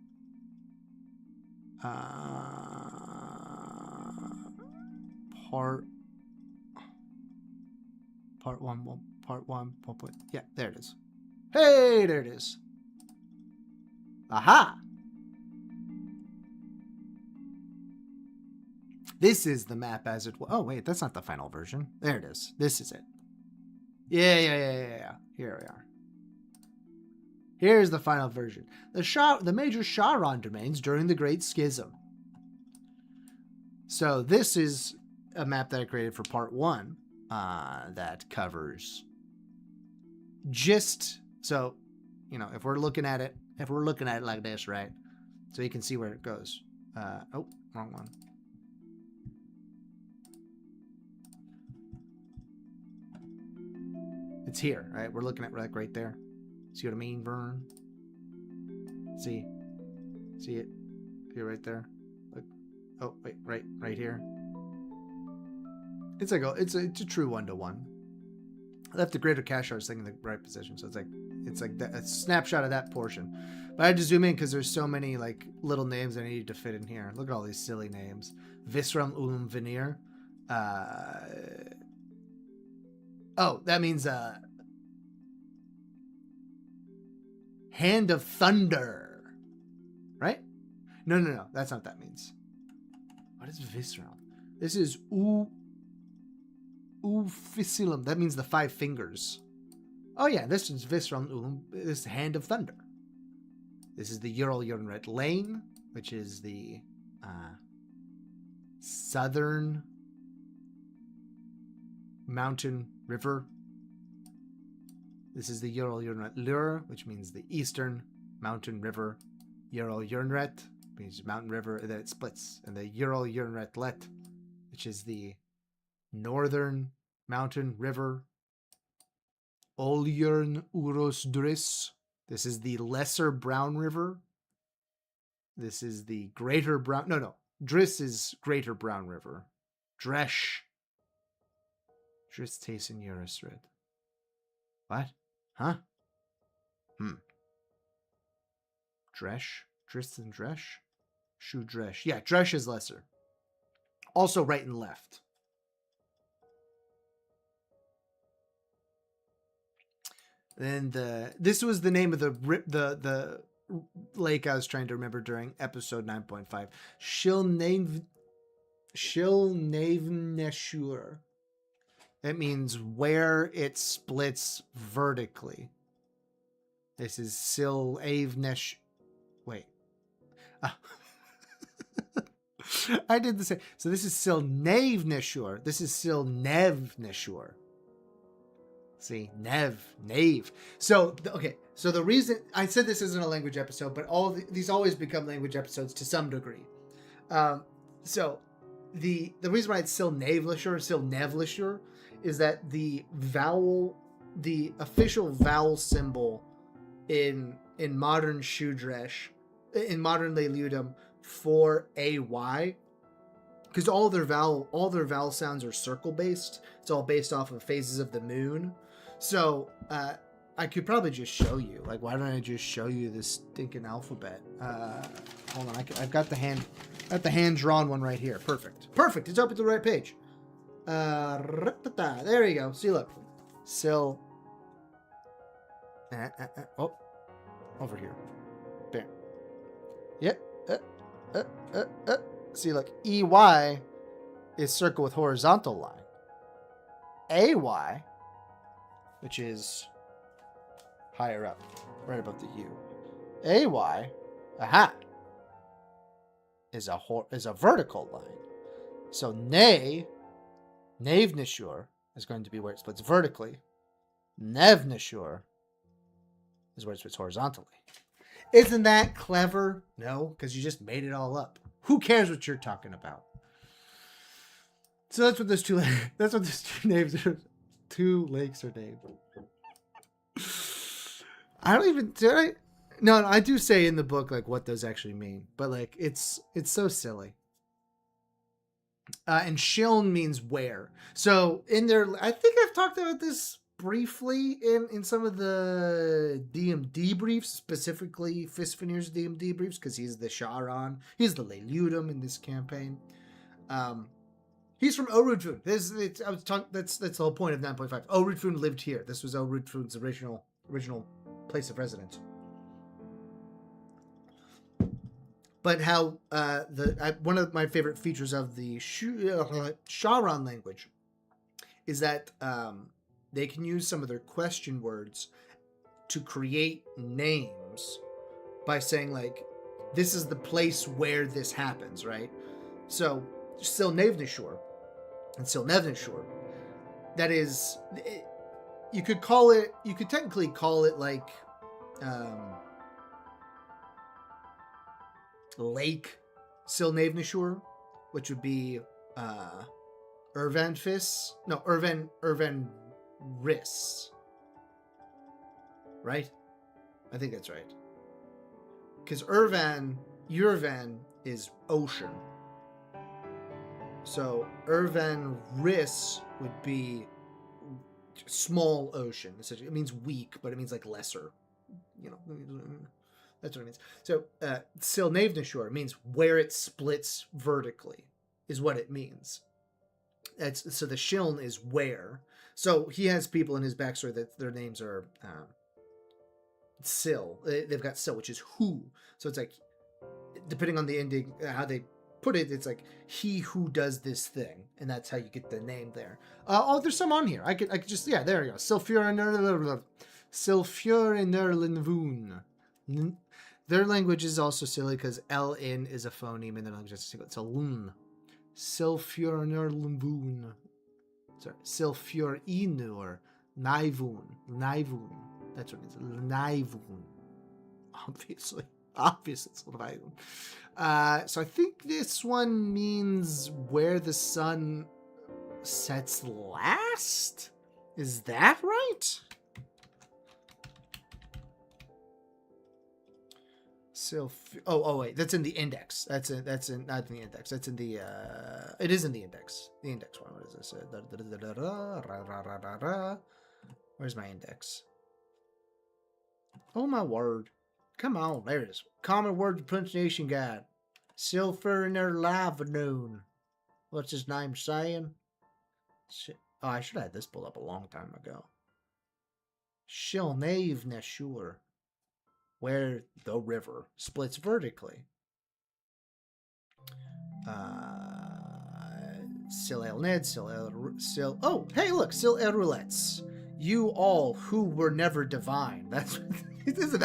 Part 1. Yeah, there it is. Hey, there it is. Aha! This is the map as it was. Oh, wait, that's not the final version. There it is. This is it. Yeah. Here we are. Here's the final version. The major Charon domains during the Great Schism. So this is a map that I created for part 1 that covers just... So, if we're looking at it like this, right? So you can see where it goes. Oh, wrong one. It's here, right? We're looking at right there. See what I mean, Vern? See it? Here, right there. Look. Oh, wait, right here. It's like it's a true 1-to-1. I left the greater Kashar's thing in the right position, so it's like that, a snapshot of that portion. But I had to zoom in because there's so many like little names I needed to fit in here. Look at all these silly names. Visram Ulum Veneer. Oh, that means Hand of Thunder. Right? No. That's not what that means. What is Visram? This is Ufisilum. That means the 5 fingers. Oh yeah, this is Visram Ulum. This is Hand of Thunder. This is the Ural Urinret Lane, which is the southern mountain river. This is the Ural Urinret Lur, which means the eastern mountain river. Ural Urinret means mountain river, and then it splits. And the Ural Urinret Let, which is the northern mountain river. Olyurn Uros Dris. This is the lesser brown river. This is the greater brown... No. Dris is greater brown river. Dresh. Dris Tayson Urisrid. What? Huh? Dresh? Dris and Dresh? Shu Dresh. Yeah, Dresh is lesser. Also right and left. Then this was the name of the lake I was trying to remember during episode 9.5. Shilnavneshur. It means where it splits vertically. This is Silavnesh. Wait. Ah. I did the same. So this is Silnavneshur. This is Silnevneshur. See, nave. So, okay. So the reason I said this isn't a language episode, but these always become language episodes to some degree. So the reason why it's Silnevlishur is that the official vowel symbol in modern Shudresh, in modern Leiludum for AY, because all their vowel sounds are circle based. It's all based off of phases of the moon. So I could probably just show you. Like, why don't I just show you this stinking alphabet? Hold on, I've got the hand drawn one right here. Perfect. It's open to the right page. There you go. See, look, Sil. Oh, over here. There. Yep. See, look, EY is circle with horizontal line. AY, which is higher up, right above the U. AY, is a vertical line. So Navneshur is going to be where it splits vertically. Nevneshur is where it splits horizontally. Isn't that clever? No, because you just made it all up. Who cares what you're talking about? So that's what those two names are. Two lakes are named. No, I do say in the book like what those actually mean, but like it's so silly. And Shiln means where. So in there, I think I've talked about this briefly in some of the DMD briefs, specifically Fisfinir's DMD briefs, because he's the Sharan. He's the Leiludum in this campaign. He's from Orudfun. That's the whole point of 9.5. Orudfun lived here. This was Orudfun's original place of residence. But how one of my favorite features of the Sharan language is that they can use some of their question words to create names by saying, like, this is the place where this happens, right? So, Silnevneshur and Silnevneshur, that is, you could technically call it like Lake Silnevneshur, which would be Urvanfis. No, Urvan Riss. Right? I think that's right. Because Urvan is ocean. So Urvan Riss would be small ocean. It means weak, but it means like lesser. You know, that's what it means. So Silnevneshur means where it splits vertically, is what it means. So the Shiln is where. So he has people in his backstory that their names are Sil. They've got Sil, which is who. So it's like, depending on the ending, how they put it, it's like he who does this thing, and that's how you get the name there. There's some on here. I could just, yeah, there you go. Silfurinerlinvun. Their language is also silly because Ln is a phoneme in their language. It's a lun. Silfurinerlinvun. Sorry, Silfurinur. Naivun. That's what it is. Naivun. Obviously it's Naivun. So I think this one means where the sun sets last? Is that right? Wait, that's in the index. That's not in the index. That's in the it is in the index. The index one. What is this? Where's my index? Oh my word. Come on, there it is. Common word pronunciation guide. Silfurinerlinvun. What's his name saying? Oh, I should have had this pulled up a long time ago. Silnevneshur. where the river splits vertically. Sil El Ned, Sil. Oh, hey, look, Sil El Roulettes. You all who were never divine. That's isn't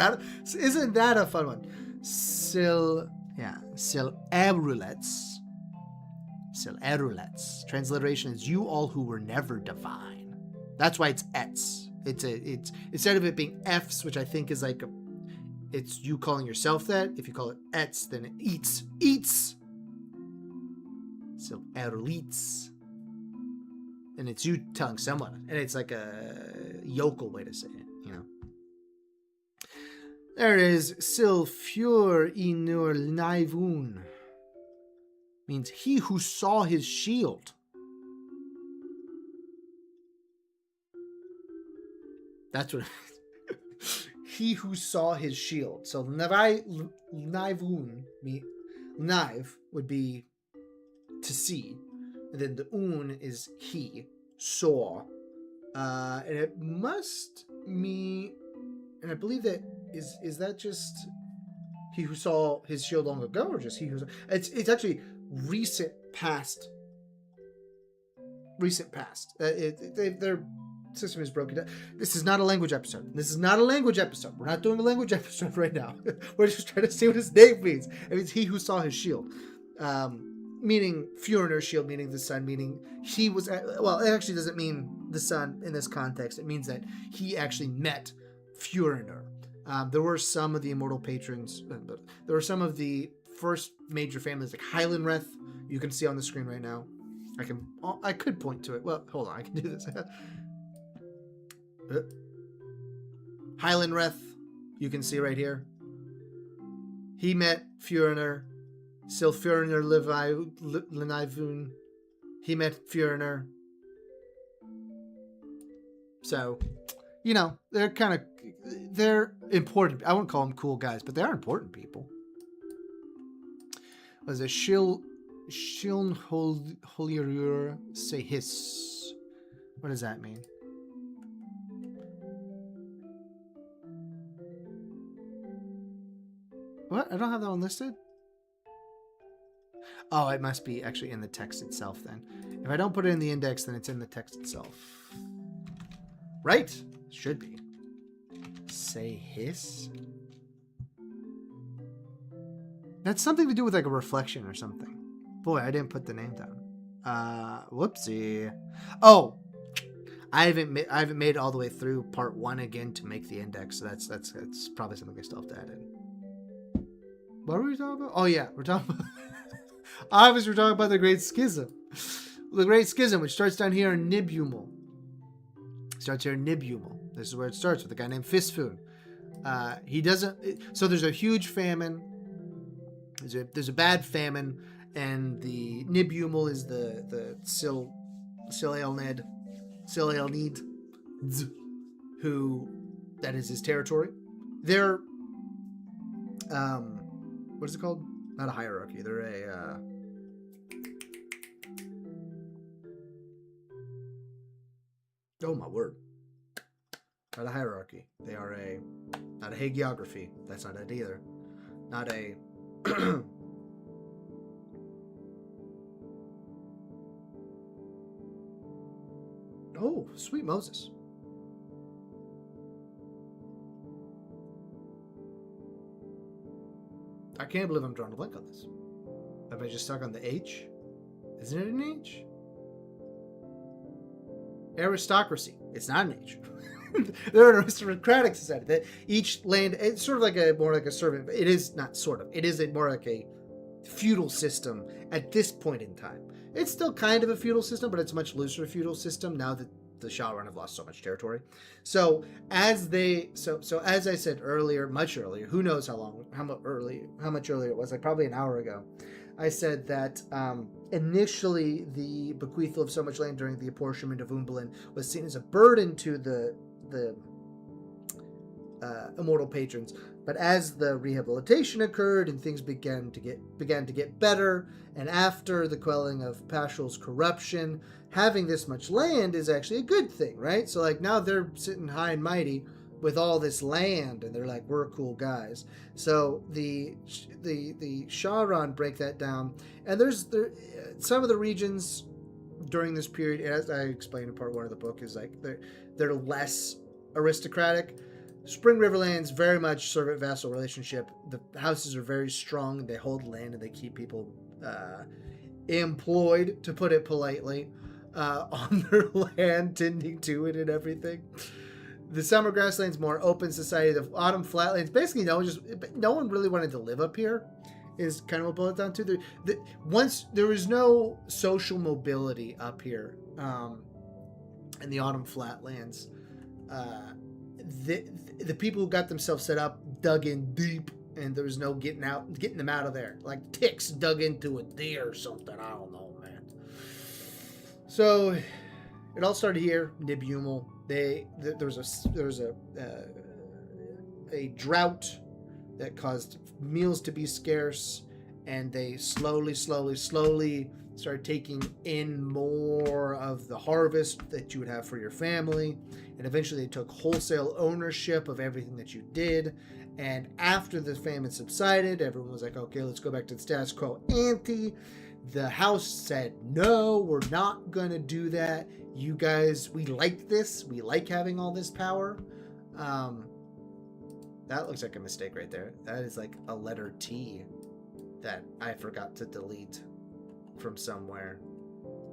that a fun one? Sil El Roulettes. Sil El Roulettes. Transliteration is you all who were never divine. That's why it's ets. It's instead of it being F's, which I think is like it's you calling yourself that. If you call it ets, then it eats. So erlitz. And it's you telling someone. And it's like a yokel way to say it, you know. There it is. Silfur inur naivun. Means he who saw his shield. That's what it is. He who saw his shield. So naivun, naive would be to see, and then the un is he saw, and it must mean, and I believe that is that just he who saw his shield long ago, or just he who saw, it's actually recent past. Their system is broken down. This is not a language episode. We're not doing a language episode right now. We're just trying to see what his name means. It means he who saw his shield. Meaning Fjornir's shield, meaning the sun, meaning he was, well, it actually doesn't mean the sun in this context. It means that he actually met Fjornir. There were some of the immortal patrons, but there were some of the first major families, like Highlandreth, you can see on the screen right now. I could point to it. Well, hold on, I can do this. Highlandreth, you can see right here. He met Fjornir. Silfurner Lenaivun. He met Fjornir. So, you know, they're important. I wouldn't call them cool guys, but they are important people. Was a Shiln Holirur Sehis. What does that mean? What? I don't have that one listed? Oh, it must be actually in the text itself then. If I don't put it in the index, then it's in the text itself. Right? Should be. Say hiss? That's something to do with like a reflection or something. Boy, I didn't put the name down. Whoopsie. Oh, I haven't made it all the way through part 1 again to make the index. So that's probably something I still have to add in. What were we talking about? Oh yeah, we're talking about obviously we're talking about the Great Schism. The Great Schism, which starts down here in Nibumul. This is where it starts with a guy named Fisfun. So there's a huge famine. There's a bad famine, and the Nibumul is the Sil Elned, who that is his territory. They're what is it called? Not a hierarchy. They're a oh my word. Not a hierarchy. They are not a hagiography. That's not it either. Not a oh, sweet Moses. I can't believe I'm drawing a blank on this. Have I just stuck on the H? Isn't it an H? Aristocracy. It's not an H. They're an aristocratic society. That each land, it's sort of more like a servant, but it is not sort of. It is more like a feudal system at this point in time. It's still kind of a feudal system, but it's a much looser feudal system now that the Shauran have lost so much territory. So as I said earlier, much earlier, who knows how much earlier it was, like probably an hour ago, I said that initially the bequeathal of so much land during the apportionment of Umbalin was seen as a burden to the immortal patrons, but as the rehabilitation occurred and things began to get better, and after the quelling of Pashul's corruption, having this much land is actually a good thing, right? So like now they're sitting high and mighty, with all this land, and they're like, we're cool guys. So the Shauron break that down, and there's some of the regions during this period, as I explained in part 1 of the book, is like they're less aristocratic. Spring Riverlands very much servant vassal relationship. The houses are very strong. They hold land and they keep people employed, to put it politely, on their land, tending to it and everything. The Summer Grasslands more open society. The Autumn Flatlands, basically no one really wanted to live up here, is kind of what boiled down to. Once there was no social mobility up here in the Autumn Flatlands. The people who got themselves set up dug in deep, and there was no getting them out of there. Like ticks dug into a deer or something. I don't know, man. So it all started here, Nibumel. There was a drought that caused meals to be scarce, and they slowly started taking in more of the harvest that you would have for your family, and eventually they took wholesale ownership of everything that you did. And after the famine subsided, everyone was like, okay, let's go back to the status quo ante. The house said, no, we're not gonna do that. You guys, we like this. We like having all this power. That looks like a mistake right there. That is like a letter T that I forgot to delete from somewhere.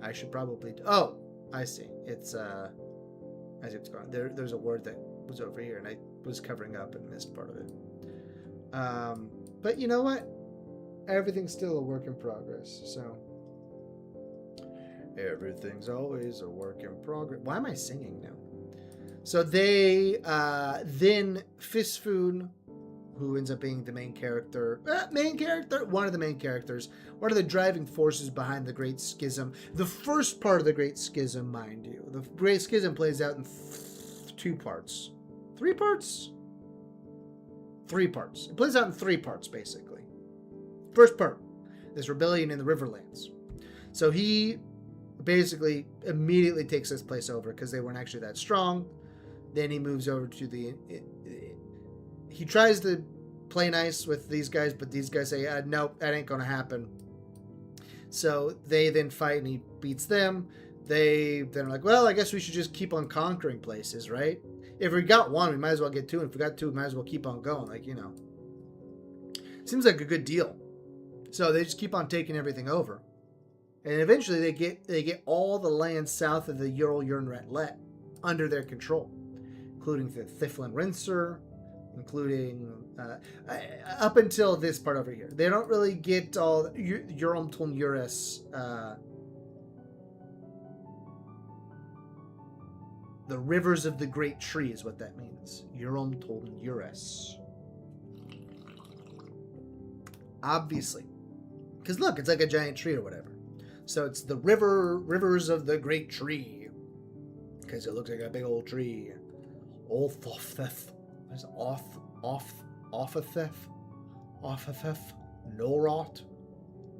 I should probably... Oh, I see. It's, I see what's going on. There's a word that was over here, and I was covering up and missed part of it. But you know what? Everything's still a work in progress, so... Everything's always a work in progress. Why am I singing now? So they, then Fisfoon, who ends up being the main character, one of the main characters, one of the driving forces behind the Great Schism. The first part of the Great Schism, mind you. The Great Schism plays out in 2 parts. 3 parts? 3 parts. It plays out in 3 parts, basically. First part, this rebellion in the Riverlands. So he basically immediately takes this place over because they weren't actually that strong. Then he moves over to he tries to play nice with these guys, but these guys say, nope, that ain't gonna happen. So they then fight and he beats them. They're like, well, I guess we should just keep on conquering places, right? If we got 1, we might as well get 2. And if we got 2, we might as well keep on going. Like, seems like a good deal. So they just keep on taking everything over. And eventually they get all the land south of the Ural-Yurnratlet under their control, including the Thiflin Rinser, including up until this part over here. They don't really get all Uramtun Uris, the rivers of the great tree is what that means. Uramtun Uris. Obviously. Because look, it's like a giant tree or whatever. So it's the rivers of the great tree. Because it looks like a big old tree. Olthoftheth. There's Offatheth. Norot.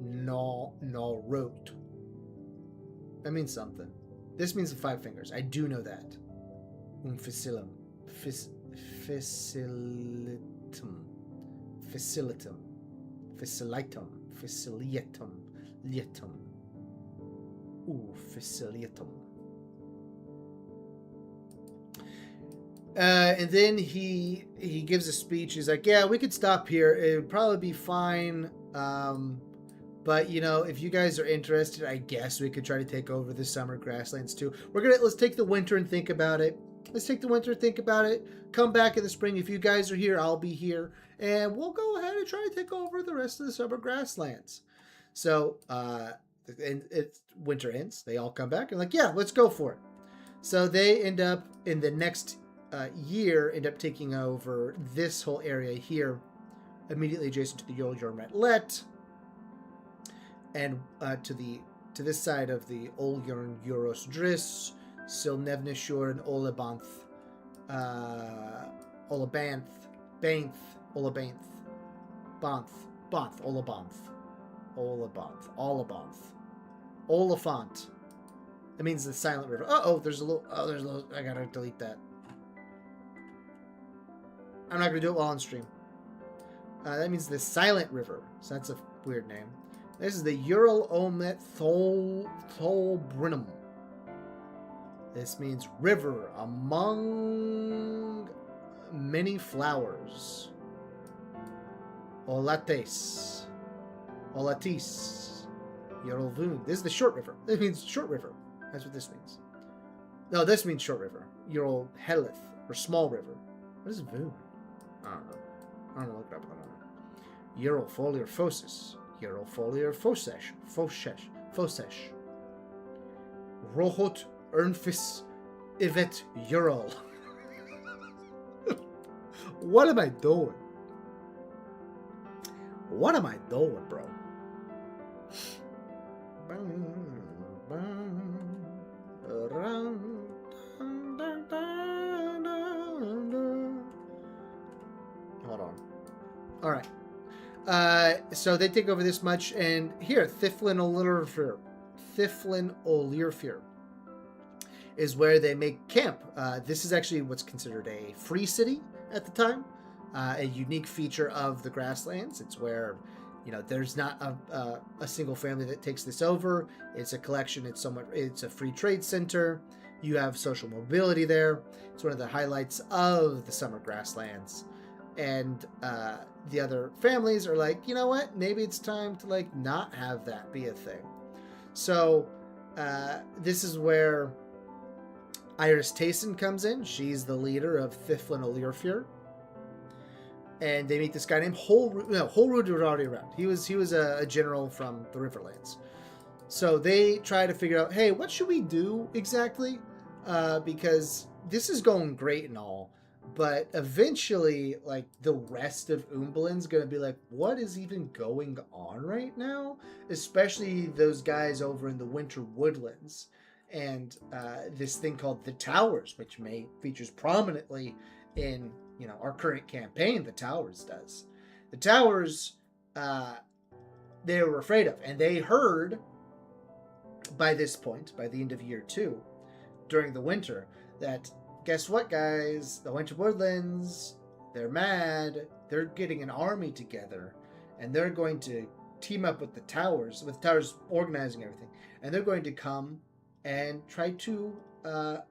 Norot. That means something. This means the 5 fingers. I do know that. Facilitum. Facilitum. Lietum. Facilitum. And then he gives a speech. He's like, yeah, we could stop here. It would probably be fine. But if you guys are interested, I guess we could try to take over the summer grasslands too. Let's take the winter and think about it. Come back in the spring. If you guys are here, I'll be here. And we'll go ahead and try to take over the rest of the summer grasslands. So, winter ends. They all come back and like, yeah, let's go for it. So they end up in the next year, taking over this whole area here, immediately adjacent to the Ural-Yurnratlet, and to this side of the Ol-Yurn Euros Driss, Silnevnishur, and Olabanth, Olafant. That means the silent river. There's a little, I gotta delete that. I'm not going to do it while on stream. That means the Silent River. So that's a weird name. This is the Ural Omet Tholbrinum. This means river among many flowers. Olates. Olatis. Uralvun. This is the short river. This means short river. That's what this means. No, this means short river. Ural Helith, or small river. What is Voon? I don't know. I'm going to look it up. Ural Foliar Phosis. Ural Foliar Phosesh. Phosesh. Rohot Ernfis Ivet Ural. What am I doing? What am I doing, bro? Hold on. All right. So they take over this much, and here, Thiflin Olirfir is where they make camp. This is actually what's considered a free city at the time, a unique feature of the grasslands. It's where, there's not a single family that takes this over. It's a collection. It's a free trade center. You have social mobility there. It's one of the highlights of the summer grasslands. And the other families are like, you know what? Maybe it's time to not have that be a thing. So this is where Iris Tayson comes in. She's the leader of Thiflin Olirfir. And they meet this guy named Holrood. No, Holrood was already around. He was a general from the Riverlands. So they try to figure out, hey, what should we do exactly? Because this is going great and all, but eventually, the rest of Umbalin's going to be like, what is even going on right now? Especially those guys over in the Winter Woodlands. And this thing called the Towers, which features prominently in our current campaign. The Towers does. The Towers, they were afraid of, and they heard by this point, by the end of year 2, during the winter, that guess what, guys? The Winter Woodlands, they're mad. They're getting an army together, and they're going to team up with the Towers organizing everything, and they're going to come and try to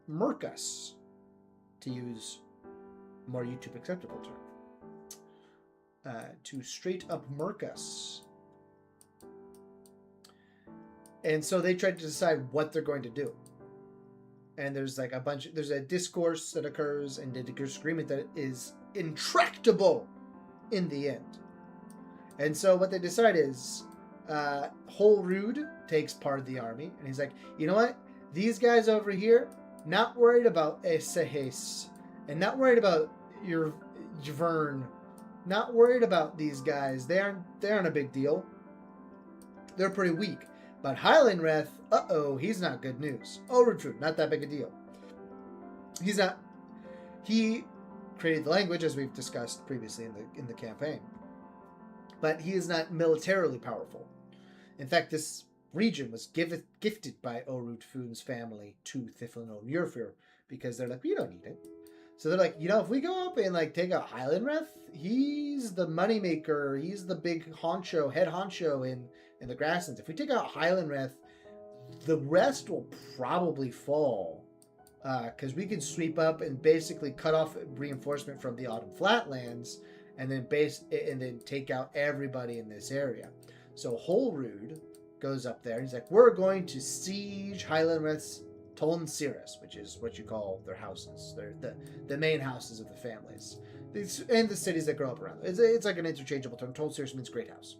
murk us, to use a more YouTube acceptable term. To straight up murk us. And so they tried to decide what they're going to do. And there's there's a discourse that occurs and a disagreement that is intractable in the end. And so what they decide is, Holrood takes part of the army, and he's like, you know what? These guys over here, not worried about Esehes, and not worried about your Javern, not worried about these guys. They aren't a big deal. They're pretty weak. But Highlandreth, he's not good news. Orudrud, not that big a deal. He's not. He created the language, as we've discussed previously in the campaign, but he is not militarily powerful. In fact, this region was gifted by Orud Foon's family to Thiflin Olirfir because they're like, we don't need it. So they're like, if we go up and take out Highlandreth, he's the moneymaker. He's the big head honcho in the grasslands. If we take out Highlandreth, the rest will probably fall, because we can sweep up and basically cut off reinforcement from the Autumn Flatlands, and then take out everybody in this area. So Holrood goes up there. He's like, we're going to siege Highlandreth's Toln Cirrus, which is what you call their houses. They're the main houses of the families, and the cities that grow up around them. It's like an interchangeable term. Toln Cirrus means great house.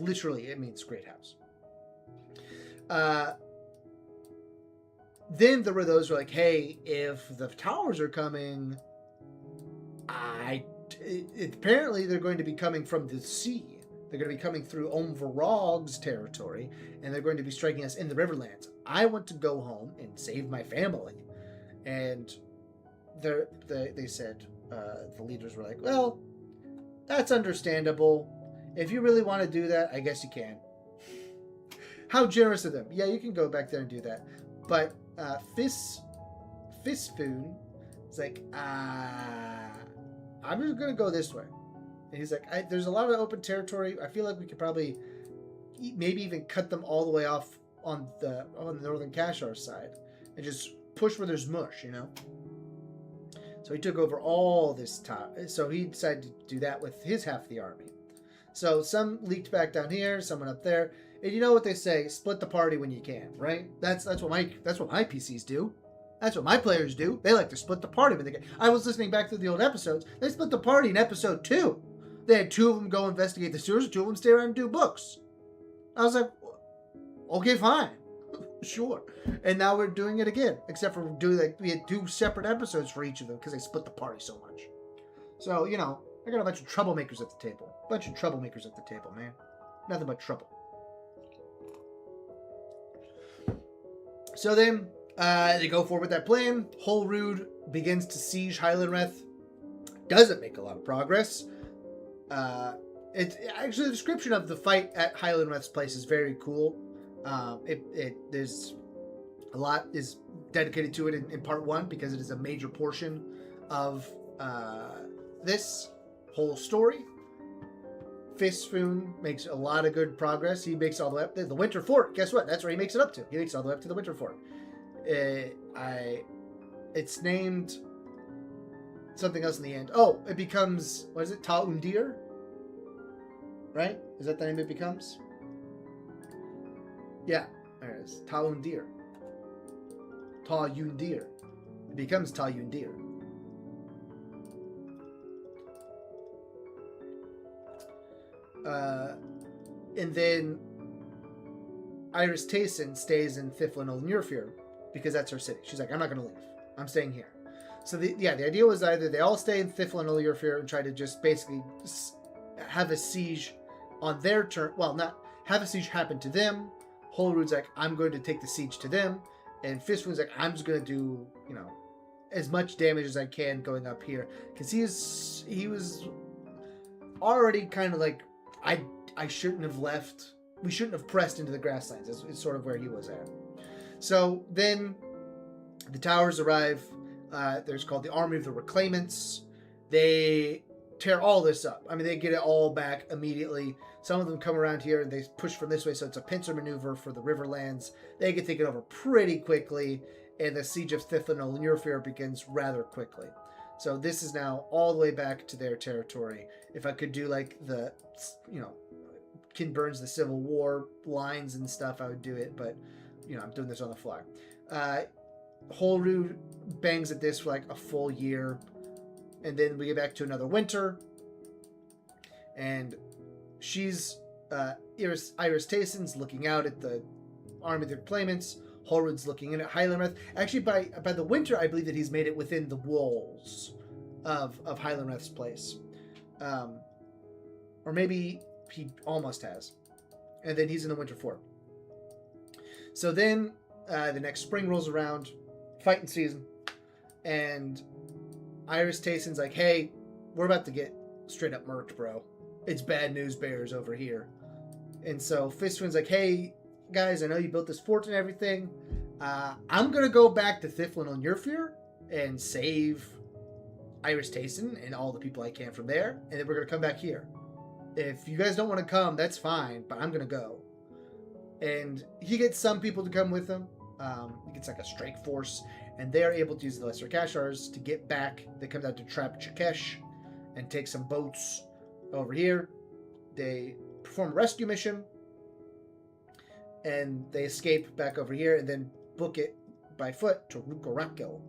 Literally, it means great house. Then there were those who were like, hey, if the Towers are coming, apparently they're going to be coming from the sea. They're going to be coming through Omvarog's territory, and they're going to be striking us in the Riverlands. I want to go home and save my family. And they said, the leaders were like, well, that's understandable. If you really want to do that, I guess you can. How generous of them. Yeah, you can go back there and do that. But Fistfoon is like, I'm just gonna go this way. And he's like, there's a lot of open territory. I feel like we could probably maybe even cut them all the way off on the northern Kashar side and just push where there's mush, you know. So he took over all this time. So he decided to do that with his half of the army. So some leaked back down here, someone up there. And you know what they say, split the party when you can, right? That's what my PCs do. That's what my players do. They like to split the party when they can. I was listening back to the old episodes. They split the party in episode 2. They had 2 of them go investigate the sewers, 2 of them stay around and do books. I was like, okay, fine. Sure. And now we're doing it again. Except for we had 2 separate episodes for each of them because they split the party so much. So, you know, I got a bunch of troublemakers at the table. Man. Nothing but trouble. So then, they go forward with that plan. Holrood begins to siege Highlandreth. Doesn't make a lot of progress. It's actually, the description of the fight at Highlandreth's place is very cool. There's a lot is dedicated to it in part 1 because it is a major portion of this whole story. Fistfun makes a lot of good progress. He makes all the way up to the Winter Fort. Guess what? That's where he makes it up to. He makes it all the way up to the Winter Fort. It's named something else in the end. Oh, it becomes, what is it? Ta Undir? Right? Is that the name it becomes? Yeah, there it is. Ta Undir. Ta Undir. It becomes Ta Undir. And then Iris Tayson stays in Thiflin Olnurfir because that's her city. She's like, I'm not going to leave. I'm staying here. So the idea was either they all stay in Thiflin Olnurfir and try to just basically have a siege on their turn. Well, not have a siege happen to them. Holrood's like, I'm going to take the siege to them. And Fistfun's like, I'm just going to do, you know, as much damage as I can going up here. Because he was already kind of like, I shouldn't have left. We shouldn't have pressed into the grasslands. It's sort of where he was at. So then the towers arrive. There's called the Army of the Reclaimants. They tear all this up. I mean, they get it all back immediately. Some of them come around here and they push from this way, so it's a pincer maneuver for the Riverlands. They get taken over pretty quickly, and the siege of Thiflin Olnurfir begins rather quickly. So this is now all the way back to their territory. If I could do like the, you know, Kin Burns the Civil War lines and stuff, I would do it, but you know, I'm doing this on the fly. Holrood bangs at this for like a full year, and then we get back to another winter, and she's Iris Tayson's looking out at the Army of the Reclaimants. Holrood's looking in at Highlandreth. Actually, by the winter, I believe that he's made it within the walls of Highlandreth's place, or maybe he almost has, and then he's in the Winter Fort. So then the next spring rolls around, fighting season, and Iris Tayson's like, hey, we're about to get straight up murked, bro. It's bad news bears over here. And so Fistfun's like, hey, guys, I know you built this fort and everything. I'm going to go back to Thiflin Olnurfir and save Iris Tayson and all the people I can from there, and then we're going to come back here. If you guys don't want to come, that's fine, but I'm going to go. And he gets some people to come with him. He gets like a strike force, and they're able to use the Lesser Kashars to get back. They come down to trap Chakesh and take some boats over here. They perform a rescue mission, and they escape back over here, and then book it by foot to Rukoratgil,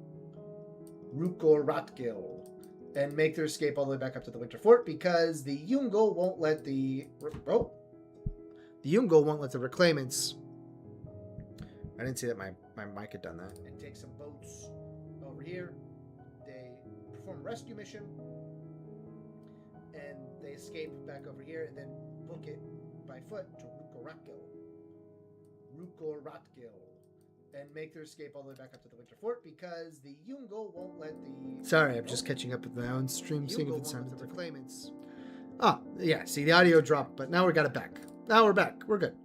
and make their escape all the way back up to the Winter Fort because the Ungol won't let the Reclaimants. I didn't see that my mic had done that. And take some boats over here. They perform a rescue mission, and they escape back over here, and then book it by foot to Rukoratgil, and make their escape all the way back up to the Winter Fort because the Ungol won't let the... Sorry, I'm just catching up with my own stream, seeing if it sounds like the Reclaimants. Ah, yeah, see, the audio dropped, but now we got it back. Now we're back. We're good.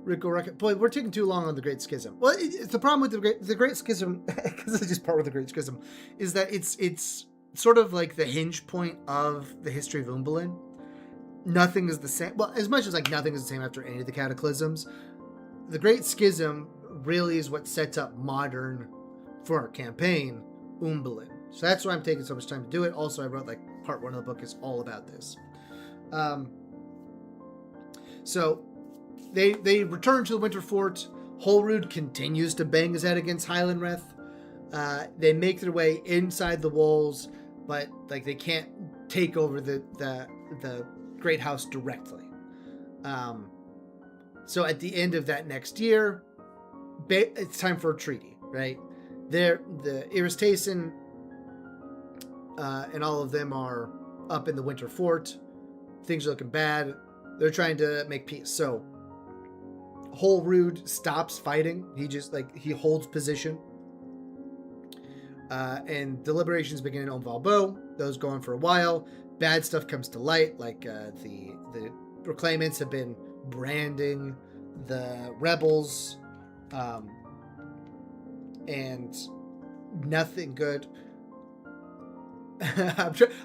Rico Rocket. Boy, we're taking too long on the Great Schism. Well, it's the problem with the Great Schism, because it's just part of the Great Schism, is that it's sort of like the hinge point of the history of Umbalin. Nothing is the same. Well, as much as like nothing is the same after any of the cataclysms, the Great Schism really is what sets up modern, for our campaign, Umbalin. So that's why I'm taking so much time to do it. Also, I wrote like part 1 of the book is all about this. So they return to the Winter Fort. Holrood continues to bang his head against Highlandreth. They make their way inside the walls, but like they can't take over the Great House directly. So at the end of that next year, it's time for a treaty, right? The Iristason and all of them are up in the Winter Fort. Things are looking bad. They're trying to make peace. So Holrood stops fighting. He holds position. And deliberations begin in Umvalbo. Those go on for a while. Bad stuff comes to light, like the Reclaimants have been branding the rebels, and nothing good.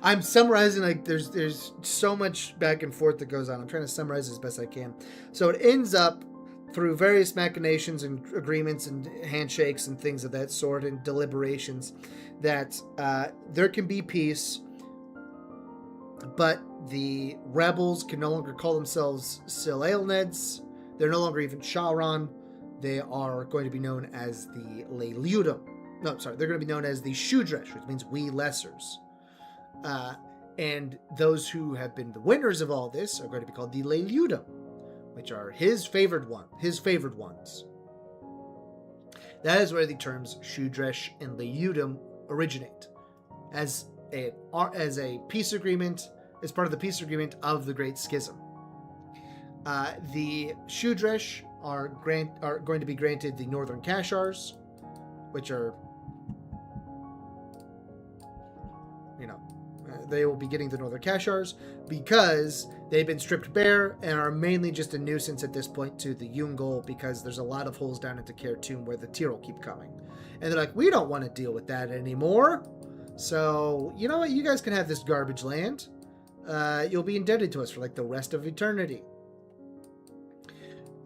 I'm summarizing, like there's so much back and forth that goes on. I'm trying to summarize as best I can. So it ends up through various machinations and agreements and handshakes and things of that sort and deliberations that there can be peace, but the rebels can no longer call themselves Sil Aelneds. They're no longer even Shauron. They are going to be known as the Leiludum. No, sorry, they're going to be known as the Shudresh, which means we lessers. And those who have been the winners of all this are going to be called the Leiludum, which are his favored ones. That is where the terms Shudresh and Leiludum originate, as a peace agreement, as part of the peace agreement of the Great Schism. The Shudresh are going to be granted the Northern Kashars, which are, they will be getting the Northern Kashars because they've been stripped bare and are mainly just a nuisance at this point to the Ungol, because there's a lot of holes down into Khartoum where the Tyrol keep coming. And they're like, we don't want to deal with that anymore. So, you know what? You guys can have this garbage land. You'll be indebted to us for like the rest of eternity.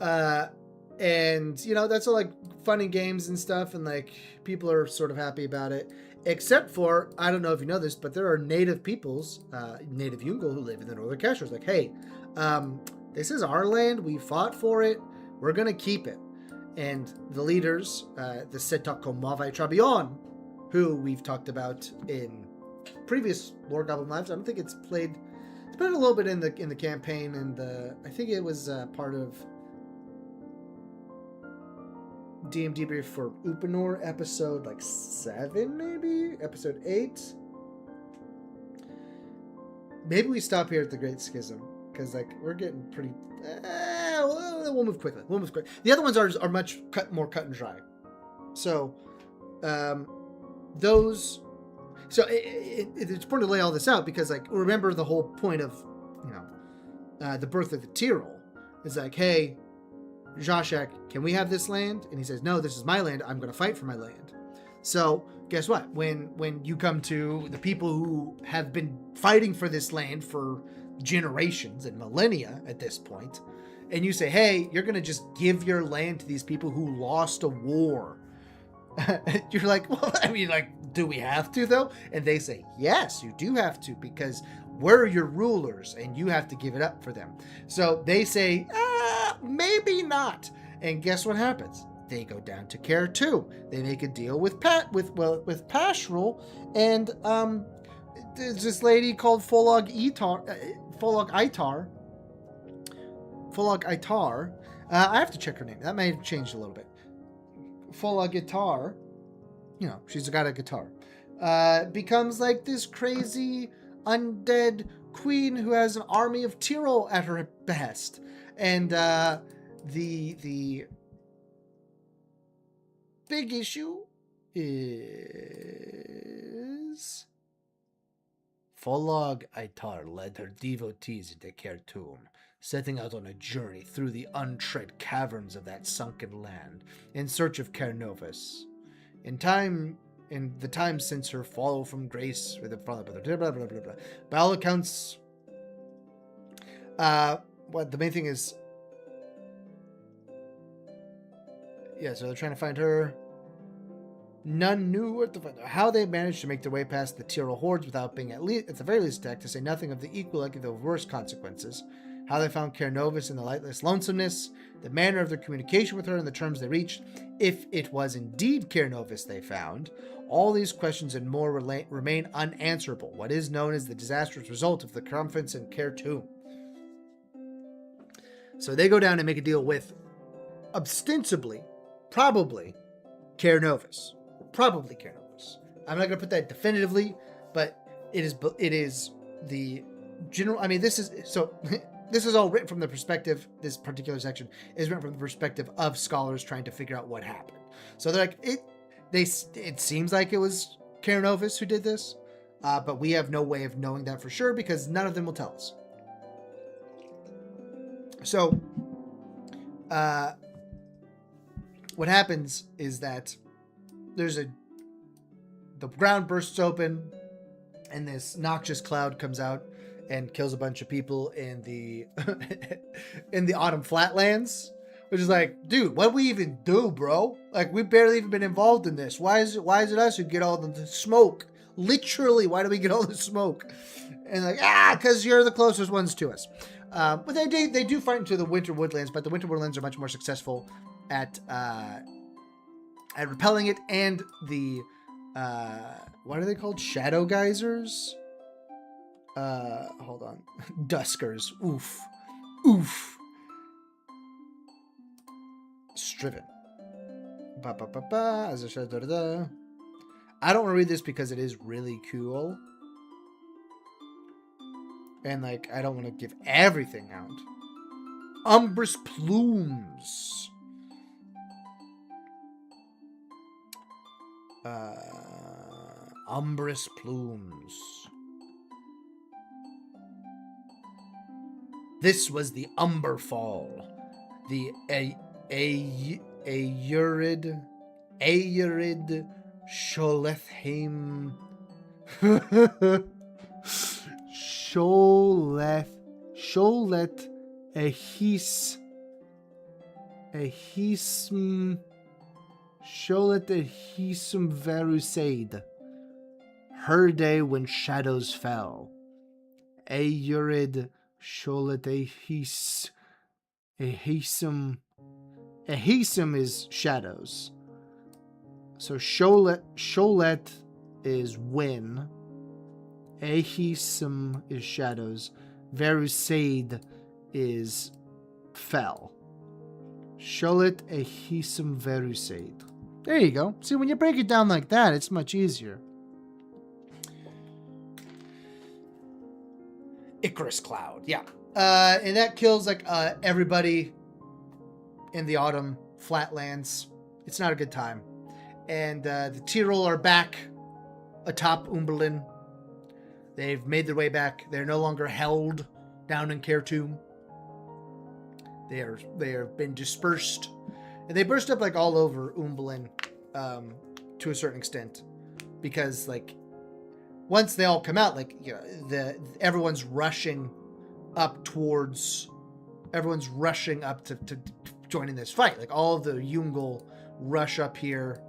And, that's all like fun and games and stuff. And like people are sort of happy about it. Except for, I don't know if you know this, but there are native peoples, native Ungol, who live in the Northern Kashars. Like, hey, this is our land. We fought for it. We're going to keep it. And the leaders, the Setako Mavai Trabion, who we've talked about in previous Lord Goblin Lives. I don't think it's played. It's been a little bit in the campaign, and I think it was part of DM Debrief for Upanor, episode 7, maybe episode 8. Maybe we stop here at the Great Schism, because we're getting pretty. We'll move quickly. The other ones are much more cut and dry. So, those. So it's important to lay all this out, because remember the whole point of the birth of the Tyrol is hey, Zashak, can we have this land? And he says, no, this is my land. I'm going to fight for my land. So guess what? When you come to the people who have been fighting for this land for generations and millennia at this point, and you say, hey, you're going to just give your land to these people who lost a war. You're like, well, do we have to though? And they say, yes, you do have to, because we're your rulers and you have to give it up for them. So they say, maybe not. And guess what happens? They go down to Khartoum. They make a deal with Pashrul, and there's this lady called Folog Itar. I have to check her name. That may have changed a little bit. Folog Itar, she's got a guitar. Becomes this crazy undead queen who has an army of Tyrol at her behest. And the big issue is Folog Itar led her devotees into Khartoum setting out on a journey through the untread caverns of that sunken land in search of Cairnovus. In the time since her fall from grace with the blah blah blah blah blah blah blah. By all accounts, what the main thing is, yeah. So they're trying to find her. None knew what to find. How they managed to make their way past the Tyrrell hordes without being at the very least attacked, to say nothing of the equal, like the worst consequences. How they found Cairnovus in the lightless lonesomeness, the manner of their communication with her, and the terms they reached, if it was indeed Cairnovus they found. All these questions and more remain unanswerable. What is known as the disastrous result of the conference in Khartoum. So they go down and make a deal with, ostensibly, probably, Cairnovus. Probably Cairnovus. I'm not going to put that definitively, but it is the general. I mean, this is all written from the perspective. This particular section is written from the perspective of scholars trying to figure out what happened. So they're like, it seems like it was Cairnovus who did this, but we have no way of knowing that for sure because none of them will tell us. So, what happens is that the ground bursts open and this noxious cloud comes out and kills a bunch of people in the in the autumn flatlands, which is like, dude, what do we even do, bro? Like, we've barely even been involved in this. Why is it us who get all the smoke? Literally, why do we get all the smoke? And like, because you're the closest ones to us. But they do fight into the winter woodlands, but the winter woodlands are much more successful at repelling it, and the what are they called? Shadow geysers? Hold on. Duskers. Oof. Striven. I don't want to read this because it is really cool. And like, I don't want to give everything out. Umbrous plumes. Umbrous plumes. This was the Umber Fall, the Aerid Sholethheim Sholet Ehism Sholet Ehism Verusaid. Her day when shadows fell. Aerid Sholet Ehism is shadows. So Sholet is win. Ehism is shadows. Verusaid is fell. Sholet Ehism Verusaid. There you go. See, when you break it down like that, it's much easier. Icarus Cloud, yeah. And that kills like everybody in the autumn flatlands. It's not a good time. And the Tyrrell are back atop Umbalin. They've made their way back. They're no longer held down in Khartoum. They have been dispersed. And they burst up like all over Umbalin to a certain extent. Because like once they all come out, like, you know, everyone's rushing up to join in this fight. Like all of the Ungol rush up here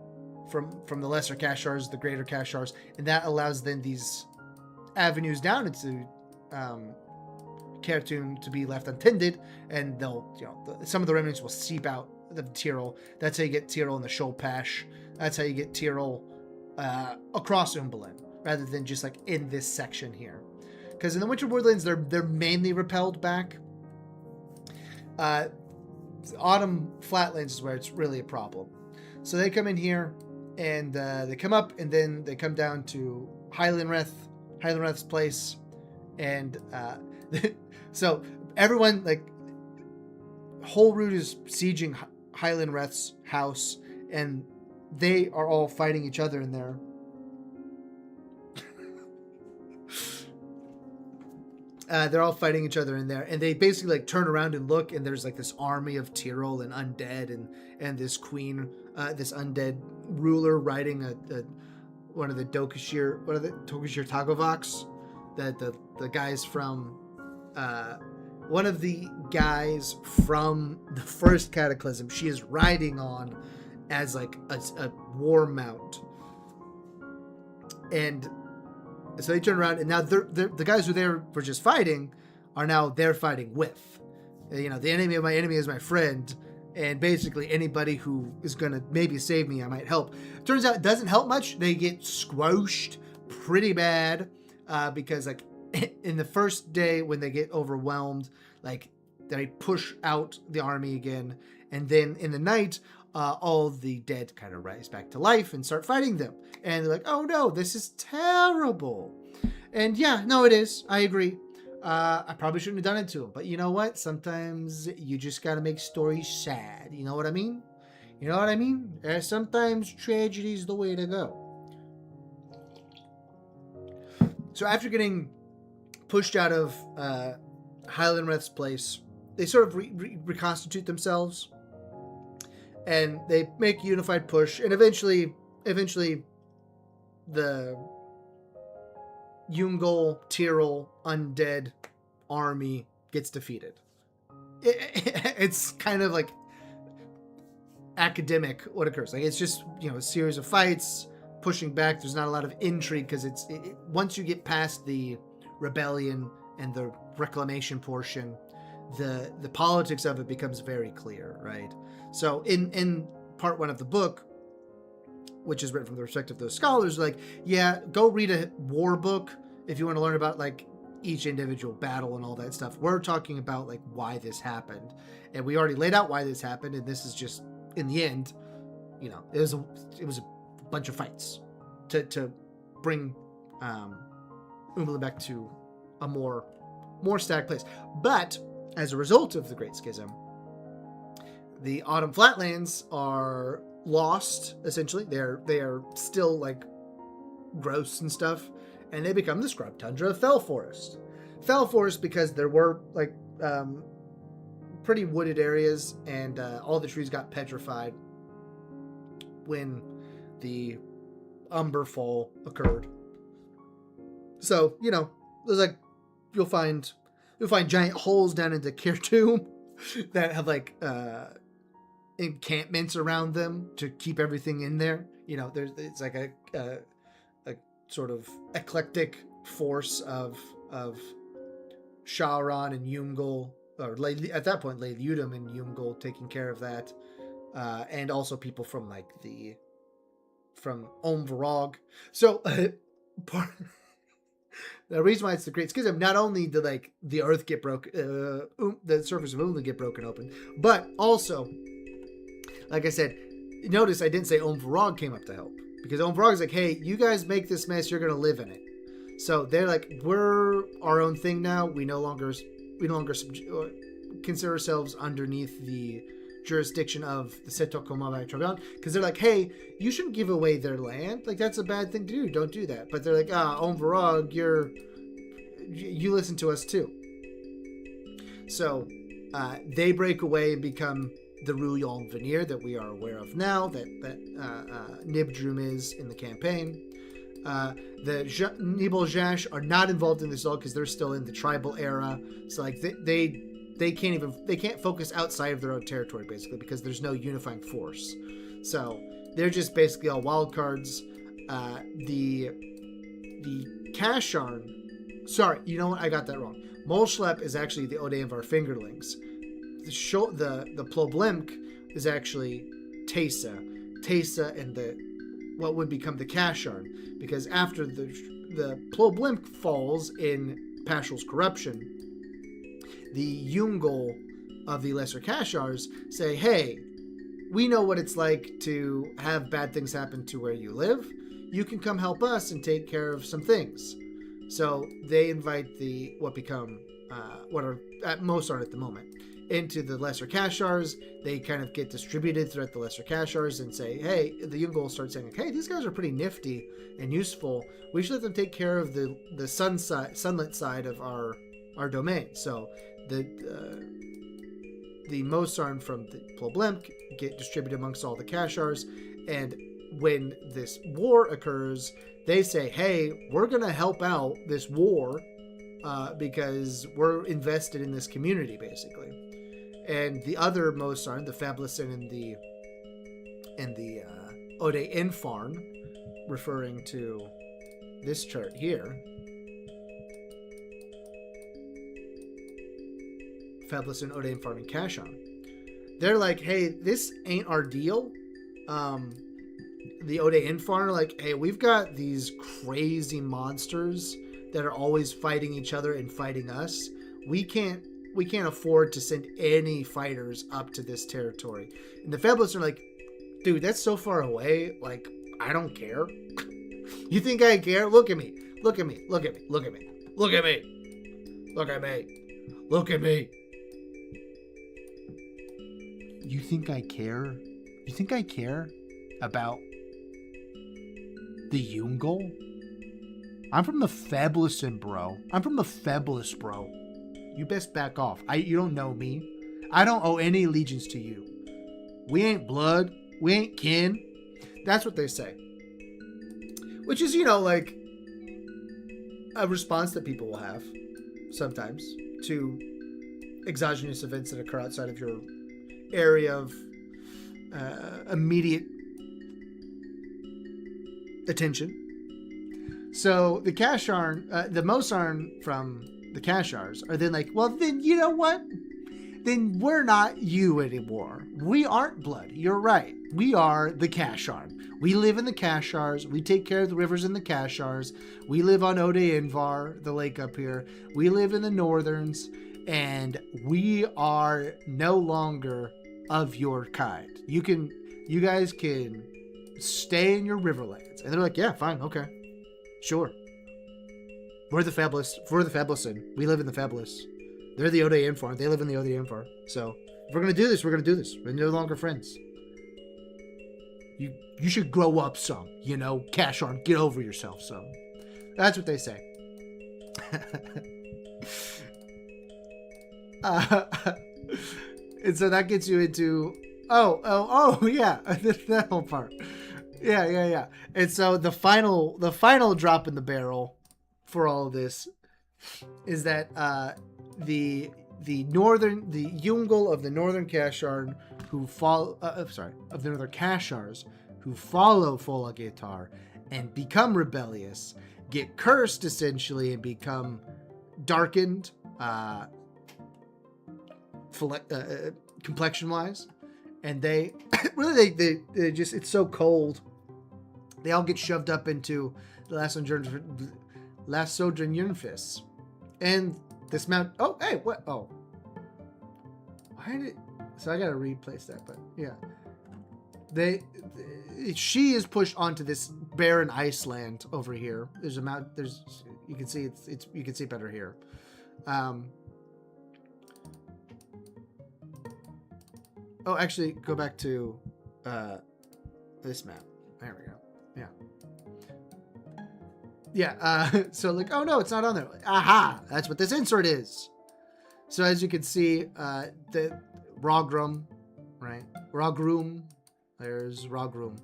from the lesser Kashars, the greater Kashars, and that allows then these avenues down into Khartoum to be left untended, and they'll, you know, some of the remnants will seep out the Tyrrell. That's how you get Tyrrell in the Shoalpash. That's how you get Tyrrell across Umbalin, rather than just like in this section here. Because in the Winter Woodlands, they're mainly repelled back. Autumn Flatlands is where it's really a problem. So they come in here, and they come up, and then they come down to Highlandreth's place, and so everyone, like, Holroot is sieging Highlandreth's house, and they are all fighting each other in there. They're all fighting each other in there, and they basically like turn around and look, and there's like this army of Tyrol and undead, and this queen, this undead ruler riding one of the Tokashir Tagovox, the guys from one of the guys from the first Cataclysm. She is riding on as like a war mount, and so they turn around, and now the guys who they were just fighting are now they're fighting with. The enemy of my enemy is my friend, and basically anybody who is going to maybe save me, I might help. Turns out it doesn't help much. They get squoshed pretty bad because like in the first day when they get overwhelmed, like they push out the army again, and then in the night, all the dead kind of rise back to life and start fighting them. And they're like, oh no, this is terrible. And yeah, no, it is. I agree. I probably shouldn't have done it to them. But you know what? Sometimes you just got to make stories sad. You know what I mean? Sometimes tragedy is the way to go. So after getting pushed out of Highlandreth's place, they sort of reconstitute themselves. And they make a unified push, and eventually the Ungol Tyrol undead army gets defeated. It's kind of like academic what occurs. Like it's just a series of fights, pushing back. There's not a lot of intrigue because once you get past the rebellion and the reclamation portion, the politics of it becomes very clear, right? So in part 1 of the book, which is written from the perspective of those scholars, like, yeah, go read a war book if you want to learn about like each individual battle and all that stuff. We're talking about like why this happened, and we already laid out why this happened, and this is just in the end, it was a bunch of fights to bring Umbalin back to a more static place. But as a result of the Great Schism, the Autumn Flatlands are lost, essentially. They are still like gross and stuff, and they become the scrub tundra of Fell Forest. Fell Forest because there were like pretty wooded areas, and all the trees got petrified when the Umberfall occurred. So there's like you'll find giant holes down into Kirtoom that have like encampments around them to keep everything in there. It's like a sort of eclectic force of Shauron and Ungol, or at that point Leiludum and Ungol taking care of that, and also people from like from Omvarog. So the reason why it's the Great Schism, not only did like the earth get broken, the surface of Umbalin get broken open, but also, like I said, notice I didn't say Omvarog came up to help, because Omvarog is like, hey, you guys make this mess, you're gonna live in it. So they're like, we're our own thing now. We no longer consider ourselves underneath the jurisdiction of the Setokomava Travian, because they're like, hey, you shouldn't give away their land. Like, that's a bad thing to do. Don't do that. But they're like, Omvarog, you listen to us too. So they break away and become the Ruyong Veneer that we are aware of now, that Nibdrum is in the campaign. The Nibeljash are not involved in this at all because they're still in the tribal era. So like they can't focus outside of their own territory, basically, because there's no unifying force. So they're just basically all wild cards. The Kasharn, sorry, you know what? I got that wrong. Molschlep is actually the Odain of our fingerlings. The Ploblimk is actually Tesa and what would become the Kasharn, because after the Ploblimk falls in Pashal's corruption, the Ungol of the Lesser Kashars say, hey, we know what it's like to have bad things happen to where you live. You can come help us and take care of some things. So they invite what are at most are at the moment, into the Lesser Kashars. They kind of get distributed throughout the Lesser Kashars and say, hey, the Ungol start saying, hey, these guys are pretty nifty and useful. We should let them take care of the sunlit side of our our domain. So the Mosarn from the Ploblemk get distributed amongst all the Kashars, and when this war occurs, they say, hey, we're going to help out this war because we're invested in this community, basically. And the other Mosarn, the Fableson and the Ode Infarn, referring to this chart here, Fableson, Ode Infarn, and Kashan, they're like, hey, this ain't our deal. The Ode Infarn are like, hey, we've got these crazy monsters that are always fighting each other and fighting us. We can't afford to send any fighters up to this territory. And the Fabulous are like, dude, that's so far away. Like, I don't care. You think I care? Look at me. Look at me. Look at me. Look at me. Look at me. Look at me. Look at me. You think I care? You think I care about the Ungol? I'm from the Fableson, bro. I'm from the Fabulous, bro. You best back off. You don't know me. I don't owe any allegiance to you. We ain't blood. We ain't kin. That's what they say. Which is, like a response that people will have sometimes to exogenous events that occur outside of your area of immediate attention. So the Kasharn, the Mosarn from the Kashars are then like, well, then you know what? Then we're not you anymore. We aren't blood. You're right. We are the Kasharn. We live in the Kashars. We take care of the rivers in the Kashars. We live on Ode Invar, the lake up here. We live in the Northerns, and we are no longer of your kind. You guys can stay in your riverlands. And they're like, yeah, fine, okay, sure. We're the Fabulousin. We live in the Fabulous. They're the Ode Infarn. They live in the Ode Invar. So if we're gonna do this, we're gonna do this. We're no longer friends. You should grow up some, Kasharn, get over yourself some. That's what they say. And so that gets you into yeah, that whole part. Yeah. And so the final drop in the barrel for all of this is that the Ungol of the Northern Kasharn who follow of the Northern Kashars who follow Folagatar and become rebellious get cursed essentially and become darkened complexion wise, and they really they just, it's so cold, they all get shoved up into the Lasodrenjernfis. And this mount, why did it, so I gotta replace that, but yeah, she is pushed onto this barren iceland over here. There's a mount, you can see it's you can see it better here. Actually, go back to this map. There we go. Yeah. So like, oh no, it's not on there. Aha! That's what this insert is. So as you can see, the Rogrum, right? Rogrum. There's Rogrum.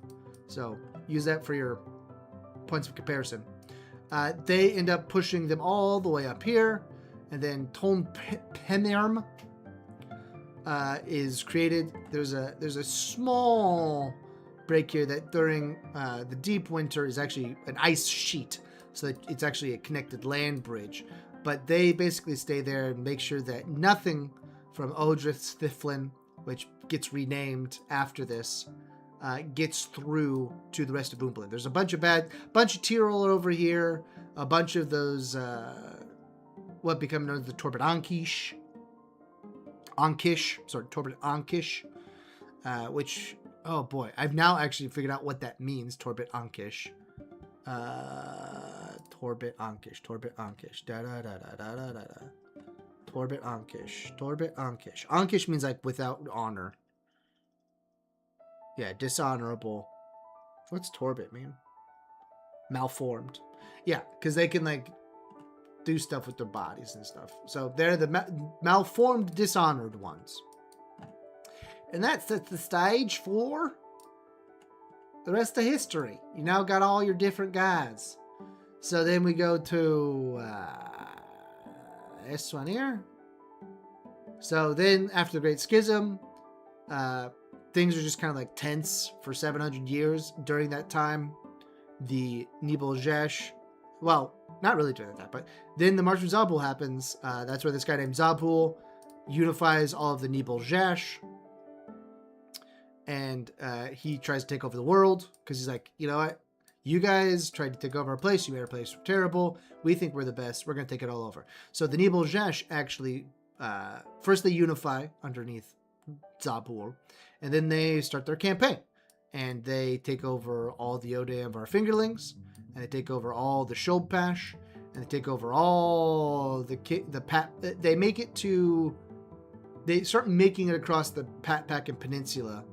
So use that for your points of comparison. They end up pushing them all the way up here, and then Ton Penerm is created. There's a small break here that during the deep winter is actually an ice sheet, so that it's actually a connected land bridge. But they basically stay there and make sure that nothing from Odrith Thiflin, which gets renamed after this, gets through to the rest of Umbalin. There's a bunch of Tyrol over here, a bunch of those what become known as the Torbet Ankish, Torbet Ankish, which, oh boy, I've now actually figured out what that means, Torbet Ankish. Torbet Ankish. Torbet Ankish. Ankish means like without honor. Yeah, dishonorable. What's Torbet mean? Malformed. Yeah, because they can like do stuff with their bodies and stuff. So they're the malformed, dishonored ones. And that sets the stage for the rest of history. You now got all your different guys. So then we go to this one here. So then after the Great Schism, things are just kind of like tense for 700 years. During that time, the Nibelgesh, well, not really during that time, but then the March of Zabul happens. That's where this guy named Zabul unifies all of the Nibelgesh. And he tries to take over the world because he's like, you know what? You guys tried to take over our place. You made our place terrible. We think we're the best. We're going to take it all over. So the Nibelgesh actually, first they unify underneath Zabul, and then they start their campaign. And they take over all the Odayanvar fingerlings, and they take over all the Shulpash, and they take over all the they make it to, they start making it across the Patpakan Peninsula.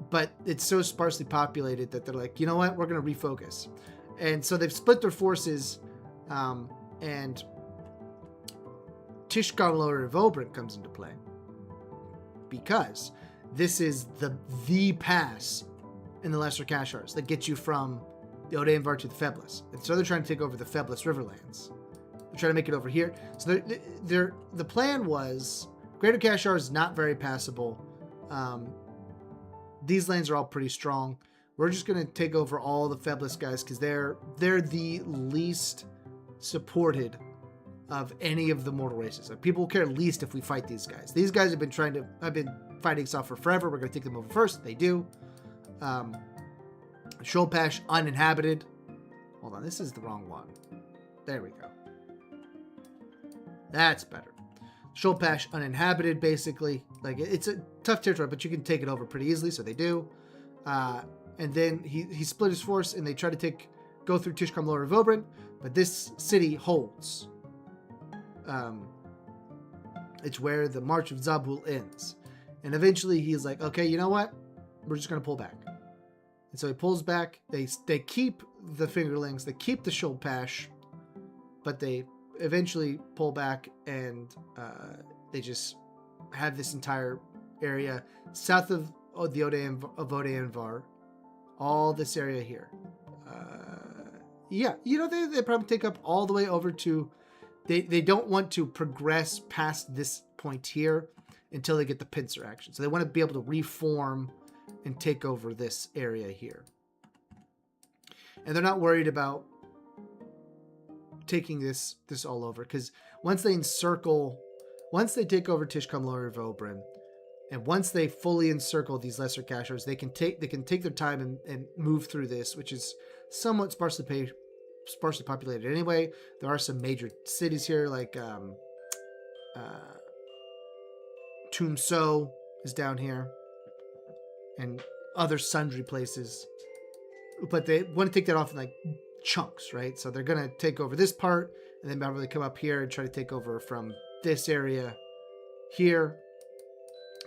But it's so sparsely populated that they're like, you know what? We're going to refocus. And so they've split their forces, and Tishkanlor Vobrin comes into play. Because this is the pass in the Lesser Kashars that gets you from the Odayanvar to the Feblis. And so they're trying to take over the Feblis Riverlands. They're trying to make it over here. So the plan was, Greater Kashar is not very passable. These lands are all pretty strong. We're just going to take over all the Feblis guys because they're the least supported of any of the mortal races. Like, people will care least if we fight these guys. These guys have been fighting stuff for forever. We're going to take them over first. They do. Shulpash, uninhabited. Hold on, this is the wrong one. There we go. That's better. Shulpash, uninhabited, basically. Like, it's a tough territory, but you can take it over pretty easily, so they do. And then he split his force, and they try to go through Tishkamlor Vobrin, but this city holds. It's where the March of Zabul ends. And eventually he's like, okay, you know what? We're just going to pull back. And so he pulls back. They keep the fingerlings. They keep the Shulpash, but they eventually pull back, and they just have this entire area south of the Odayanvar. All this area here. They probably take up all the way over to... They don't want to progress past this point here until they get the pincer action. So they want to be able to reform and take over this area here. And they're not worried about taking this all over, because once they take over Tishkamlor Vobrin, and once they fully encircle these lesser cachers, they can take their time and move through this, which is somewhat sparsely populated anyway. There are some major cities here, like Tumso is down here, and other sundry places. But they want to take that off in like chunks, right? So they're going to take over this part, and then probably come up here and try to take over from this area here.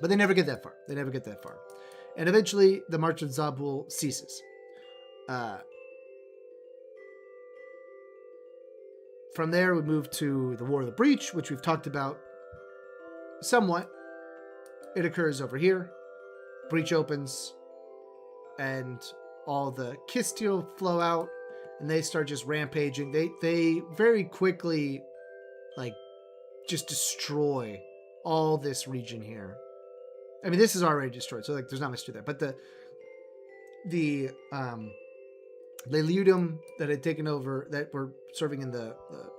But they never get that far. And eventually, the March of Zabul ceases. From there, we move to the War of the Breach, which we've talked about somewhat. It occurs over here. Breach opens, and all the Kistil flow out, and they start just rampaging. They very quickly, like, just destroy all this region here. I mean, this is already destroyed, so like there's not much to that. But the Leludium that had taken over, that were serving in the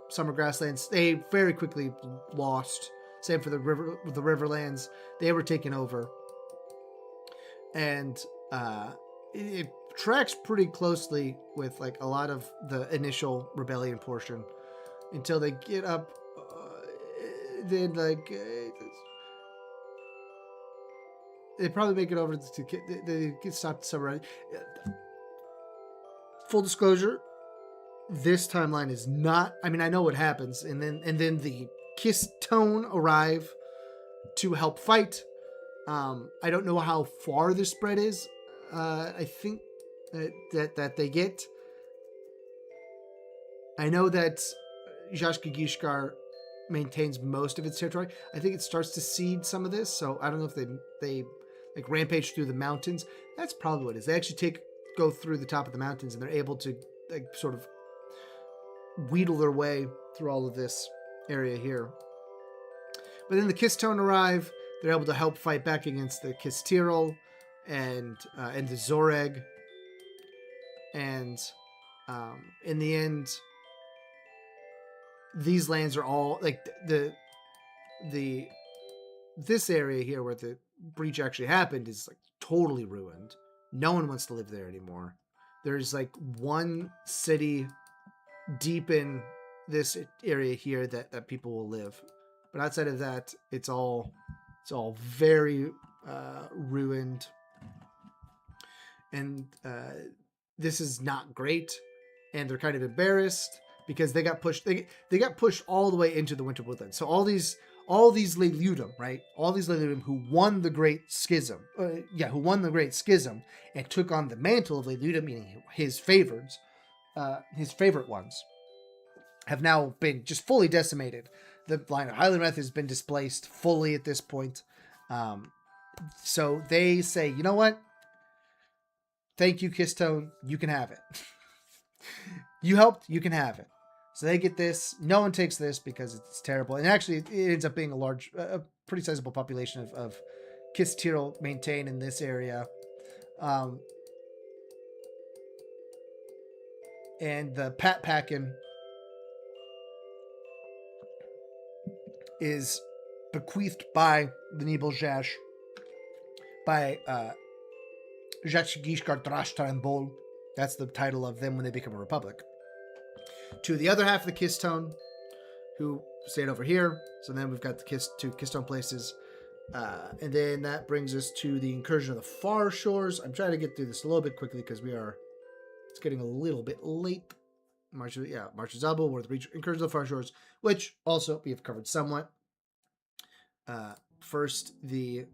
summer grasslands, they very quickly lost. Same for the Riverlands. They were taken over. And it tracks pretty closely with like a lot of the initial rebellion portion until they get up. Then like they probably make it over to they get stopped somewhere. Full disclosure, this timeline is not. I mean, I know what happens, and then the Kistone arrive to help fight. I don't know how far the spread is. I think that they get. I know that Zhashkigishkar maintains most of its territory. I think it starts to cede some of this, so I don't know if they like rampage through the mountains. That's probably what it is. They actually go through the top of the mountains, and they're able to like sort of wheedle their way through all of this area here. But then the Kistone arrive. They're able to help fight back against the Kistirol and the Zoreg. And in the end, these lands are all like this area here where the breach actually happened is like totally ruined. No one wants to live there anymore. There's like one city deep in this area here that people will live, but outside of that, it's all very ruined, and this is not great. And they're kind of embarrassed because they got pushed. They got pushed all the way into the Winter Woodlands. So all these Leludim, right? All these Leludim who won the Great Schism, who won the Great Schism and took on the mantle of Leludim, meaning his favorite ones, have now been just fully decimated. The line of Highlandmouth has been displaced fully at this point. So they say, you know what? Thank you, Kistone. You can have it. You helped. You can have it. So they get this. No one takes this because it's terrible. And actually, it ends up being a pretty sizable population of Kistirol maintained in this area. And the Patpakin is bequeathed by the Nibeljash by Zhashkigishkar Drashtarambol. That's the title of them when they become a republic. To the other half of the Kistone, who stayed over here. So then we've got the two Kistone places. And then that brings us to the incursion of the far shores. I'm trying to get through this a little bit quickly because it's getting a little bit late. March of Zabul, or the incursion of the far shores, which also we have covered somewhat. First, the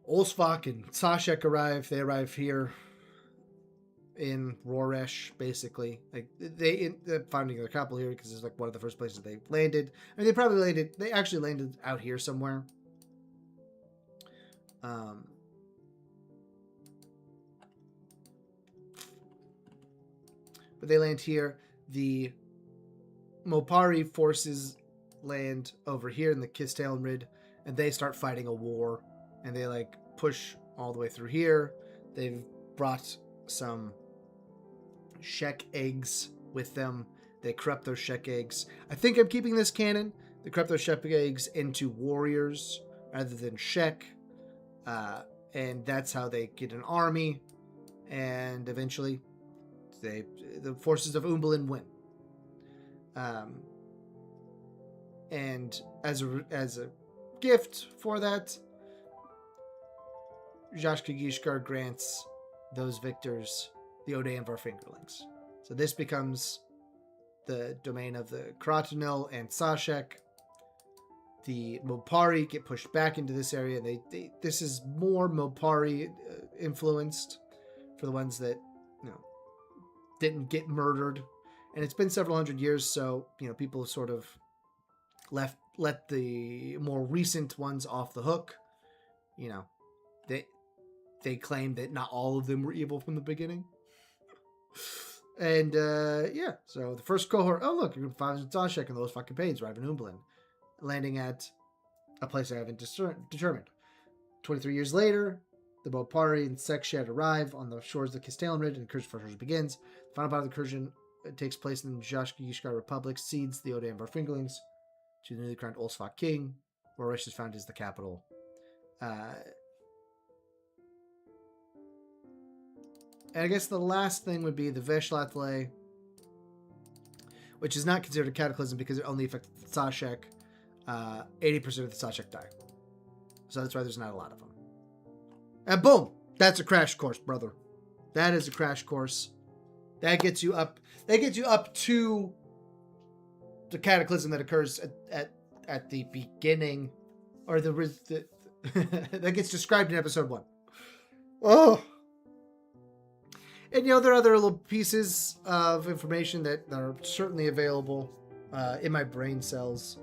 Olsvak and Sashek arrive. They arrive here in Roresh, basically. Like they end up finding their capital here because it's like one of the first places they landed. I mean, they actually landed out here somewhere. But they land here. The Mopari forces land over here in the Kistalnrid, and they start fighting a war. And they like push all the way through here. They've brought some Shek eggs with them. They corrupt those Shek eggs. I think I'm keeping this canon. They corrupt those Shek eggs into warriors rather than Shek. And that's how they get an army. And eventually the forces of Umbalin win. And as a gift for that, Zhashkigishkar grants those victors the Odayanvar fingerlings. So this becomes the domain of the Kratanil and Sashek. The Mopari get pushed back into this area. This is more Mopari influenced for the ones that didn't get murdered, and it's been several hundred years, so people sort of let the more recent ones off the hook. They claim that not all of them were evil from the beginning. And so the first cohort, oh look, you're gonna find Zashek and those fucking pagans arrive in Umbalin, landing at a place I haven't determined. 23 years later, the Mopari and Sekshed arrive on the shores of the Kistalnrid, and incursion for shores begins. The final part of the incursion takes place in the Zhashkigishkar Republic, cedes the Odayanvar fingerlings to the newly crowned Olsvak king, where Roresh is found as the capital. And I guess the last thing would be the Veshlatle, which is not considered a cataclysm because it only affects the Sashek. 80% of the Sashek die. So that's why there's not a lot of them. And boom! That's a crash course, brother. That is a crash course. That gets you up. That gets you up to the cataclysm that occurs at the beginning, or the that gets described in episode 1. Oh! And, there are other little pieces of information that are certainly available in my brain cells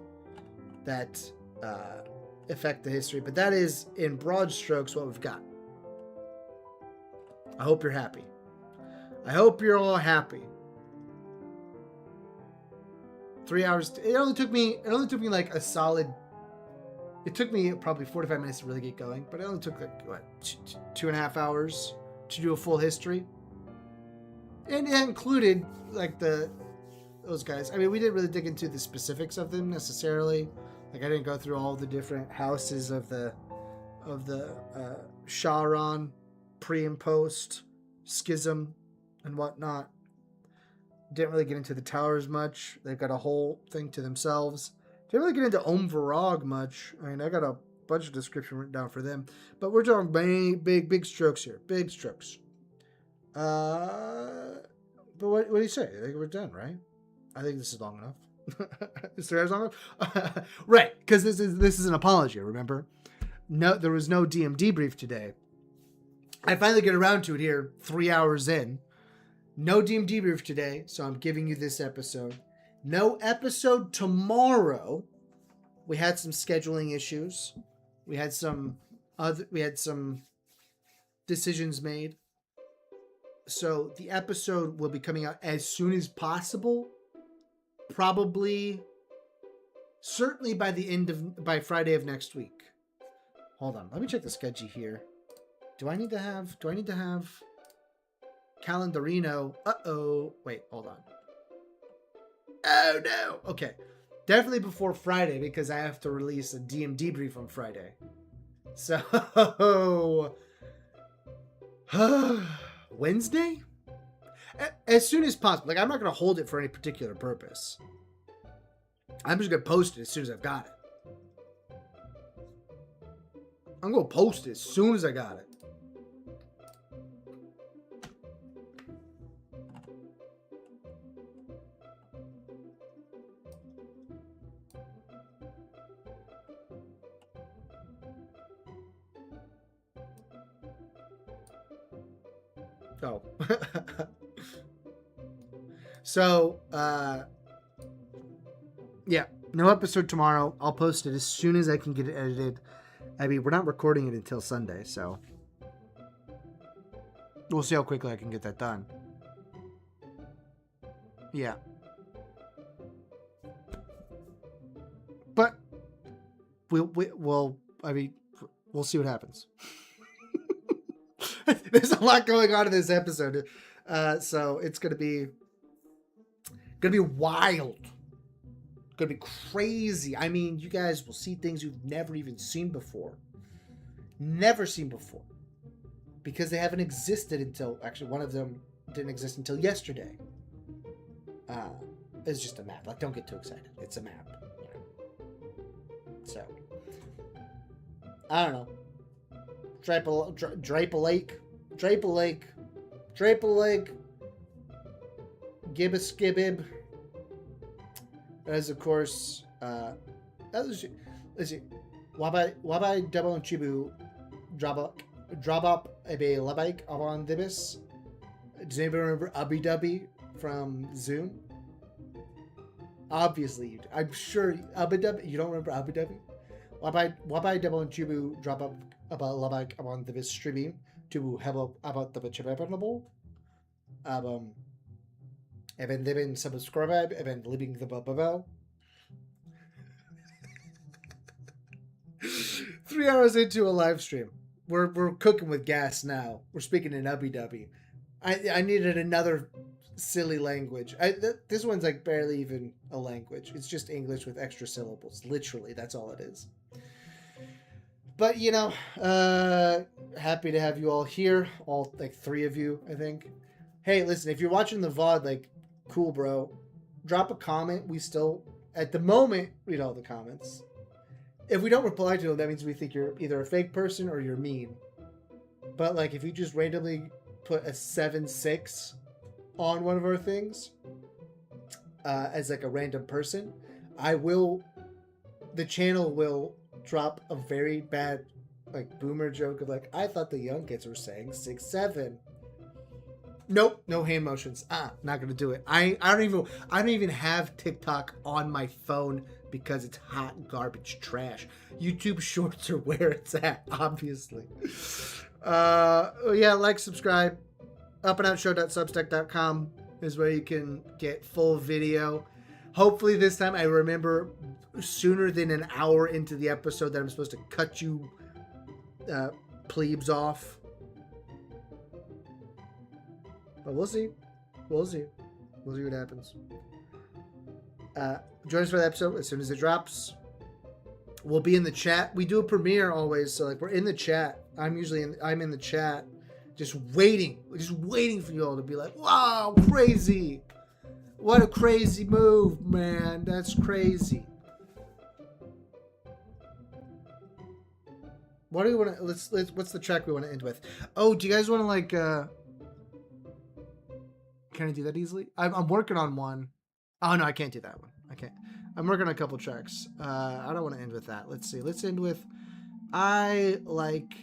that affect the history. But that is, in broad strokes, what we've got. I hope you're happy. I hope you're all happy. 3 hours. It only took me like a solid. It took me probably 45 minutes to really get going, but it only took like what 2.5 hours to do a full history. And it included like those guys. I mean, we didn't really dig into the specifics of them necessarily. Like I didn't go through all the different houses of the Sharon, pre and post, schism, and whatnot. Didn't really get into the towers much. They've got a whole thing to themselves. Didn't really get into Varag much. I mean, I got a bunch of description written down for them. But we're talking big strokes here. Big strokes. But what do you say? I think we're done, right? I think this is long enough. Is 3 hours long enough? Right, because this is an apology, remember? No, there was no DM debrief today. I finally get around to it here 3 hours in. No DM debrief today, so I'm giving you this episode. No episode tomorrow. We had some scheduling issues. We had some decisions made. So the episode will be coming out as soon as possible. Certainly by Friday of next week. Hold on, let me check the schedule here. Do I need to have Calendarino? Wait, hold on. Oh no. Okay. Definitely before Friday because I have to release a DM debrief on Friday. So Wednesday? As soon as possible. Like I'm not going to hold it for any particular purpose. I'm just going to post it as soon as I've got it. I'm going to post it as soon as I got it. Oh. So, yeah, no episode tomorrow. I'll post it as soon as I can get it edited. I mean, we're not recording it until Sunday, so we'll see how quickly I can get that done. Yeah. But we'll see what happens. There's a lot going on in this episode. So it's going to be wild. Going to be crazy. I mean, you guys will see things you've never even seen before. Never seen before. Because they haven't existed until... Actually, one of them didn't exist until yesterday. It's just a map. Like, don't get too excited. It's a map. You know? So. I don't know. Drape a Lake. Gibbiskibib. As of course, let's see. Wabai double and Chibu drop up a labike on Dibis. Does anybody remember Ubby Dubby from Zoom? Obviously, you do. I'm sure Ubby Dubby. You don't remember Ubby Dubby? Wabai double and Chibu drop up about labike on Dibis streaming to help about the chapernable. Even living subscribe, even living the bubble. 3 hours into a live stream. We're cooking with gas now. We're speaking in Ubby Dubby. I needed another silly language. This one's like barely even a language. It's just English with extra syllables. Literally, that's all it is. But, you know, happy to have you all here. All, like, 3 of you, I think. Hey, listen, if you're watching the VOD, like, cool, bro. Drop a comment. We still, at the moment, read all the comments. If we don't reply to them, that means we think you're either a fake person or you're mean. But, like, if you just randomly put a 7-6 on one of our things, as, like, a random person, the channel will drop a very bad, like, boomer joke of, like, I thought the young kids were saying 6-7. Nope, no hand motions. Not gonna do it. I don't even have TikTok on my phone because it's hot garbage trash. YouTube Shorts are where it's at, obviously. Yeah, like, subscribe. UpandOutShow.substack.com is where you can get full video. Hopefully this time I remember sooner than an hour into the episode that I'm supposed to cut you plebes off. But we'll see. We'll see. We'll see what happens. Join us for the episode as soon as it drops. We'll be in the chat. We do a premiere always, so like we're in the chat. I'm in the chat, just waiting for you all to be like, "Wow, crazy! What a crazy move, man! That's crazy." What do we want to? Let's. What's the track we want to end with? Oh, do you guys want to like? Can I do that easily? I'm working on one. Oh no, I can't do that one. I can't. I'm working on a couple tracks. I don't want to end with that. Let's see. Let's end with. I like.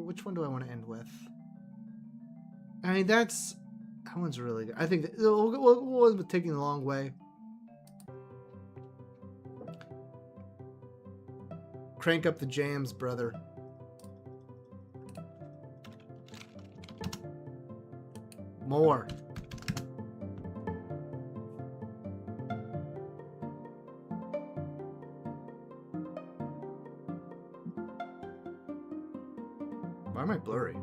Which one do I want to end with? I mean, that one's really good. I think we'll end with Taking the Long Way. Crank up the jams, brother. More. Why am I blurry?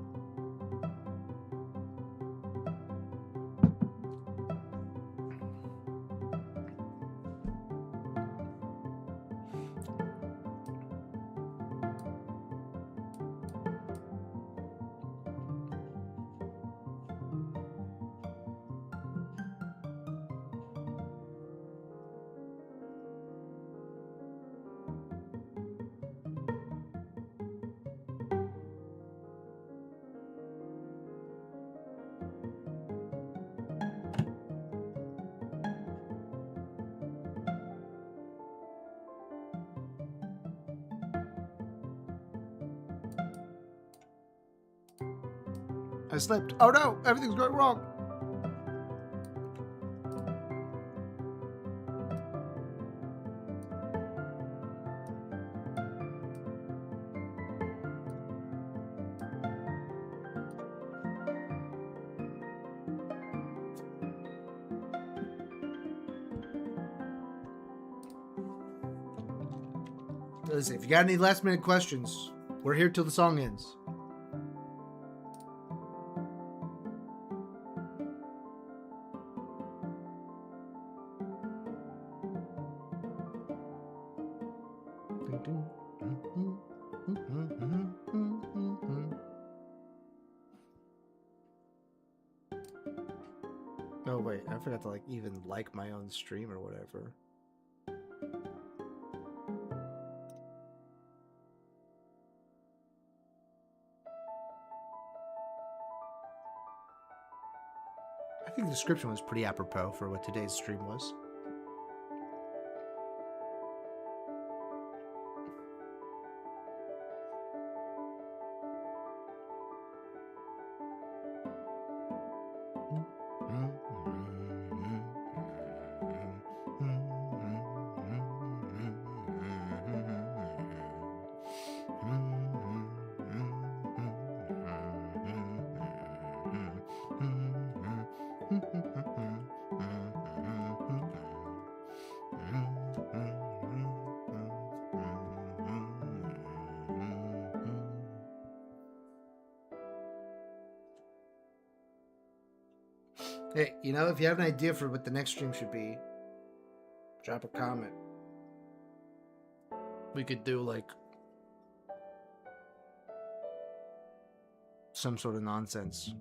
I slipped. Oh no, everything's going wrong. Listen, if you got any last minute questions, we're here till the song ends. Oh wait, I forgot to like even like my own stream or whatever. I think the description was pretty apropos for what today's stream was. Hey, you know, if you have an idea for what the next stream should be, drop a comment. We could do like some sort of nonsense.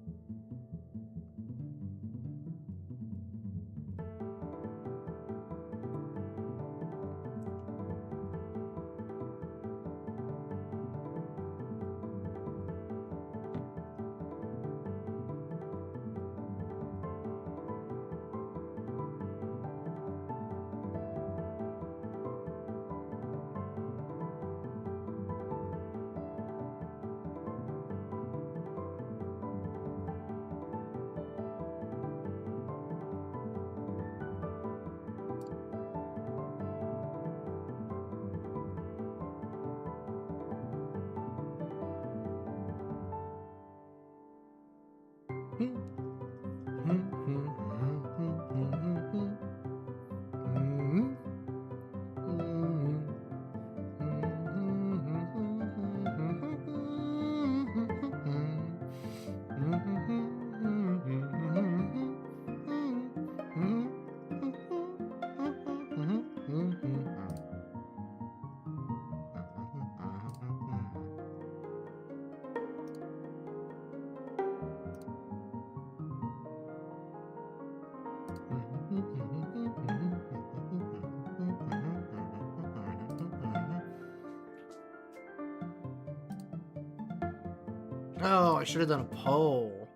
Oh, I should have done a poll.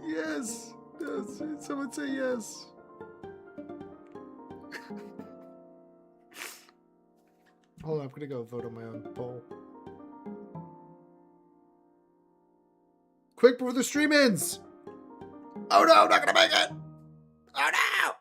Yes. Yes. Someone say yes. Hold on, I'm gonna go vote on my own poll. Quick before the stream ends! Oh no, I'm not gonna make it! Oh no!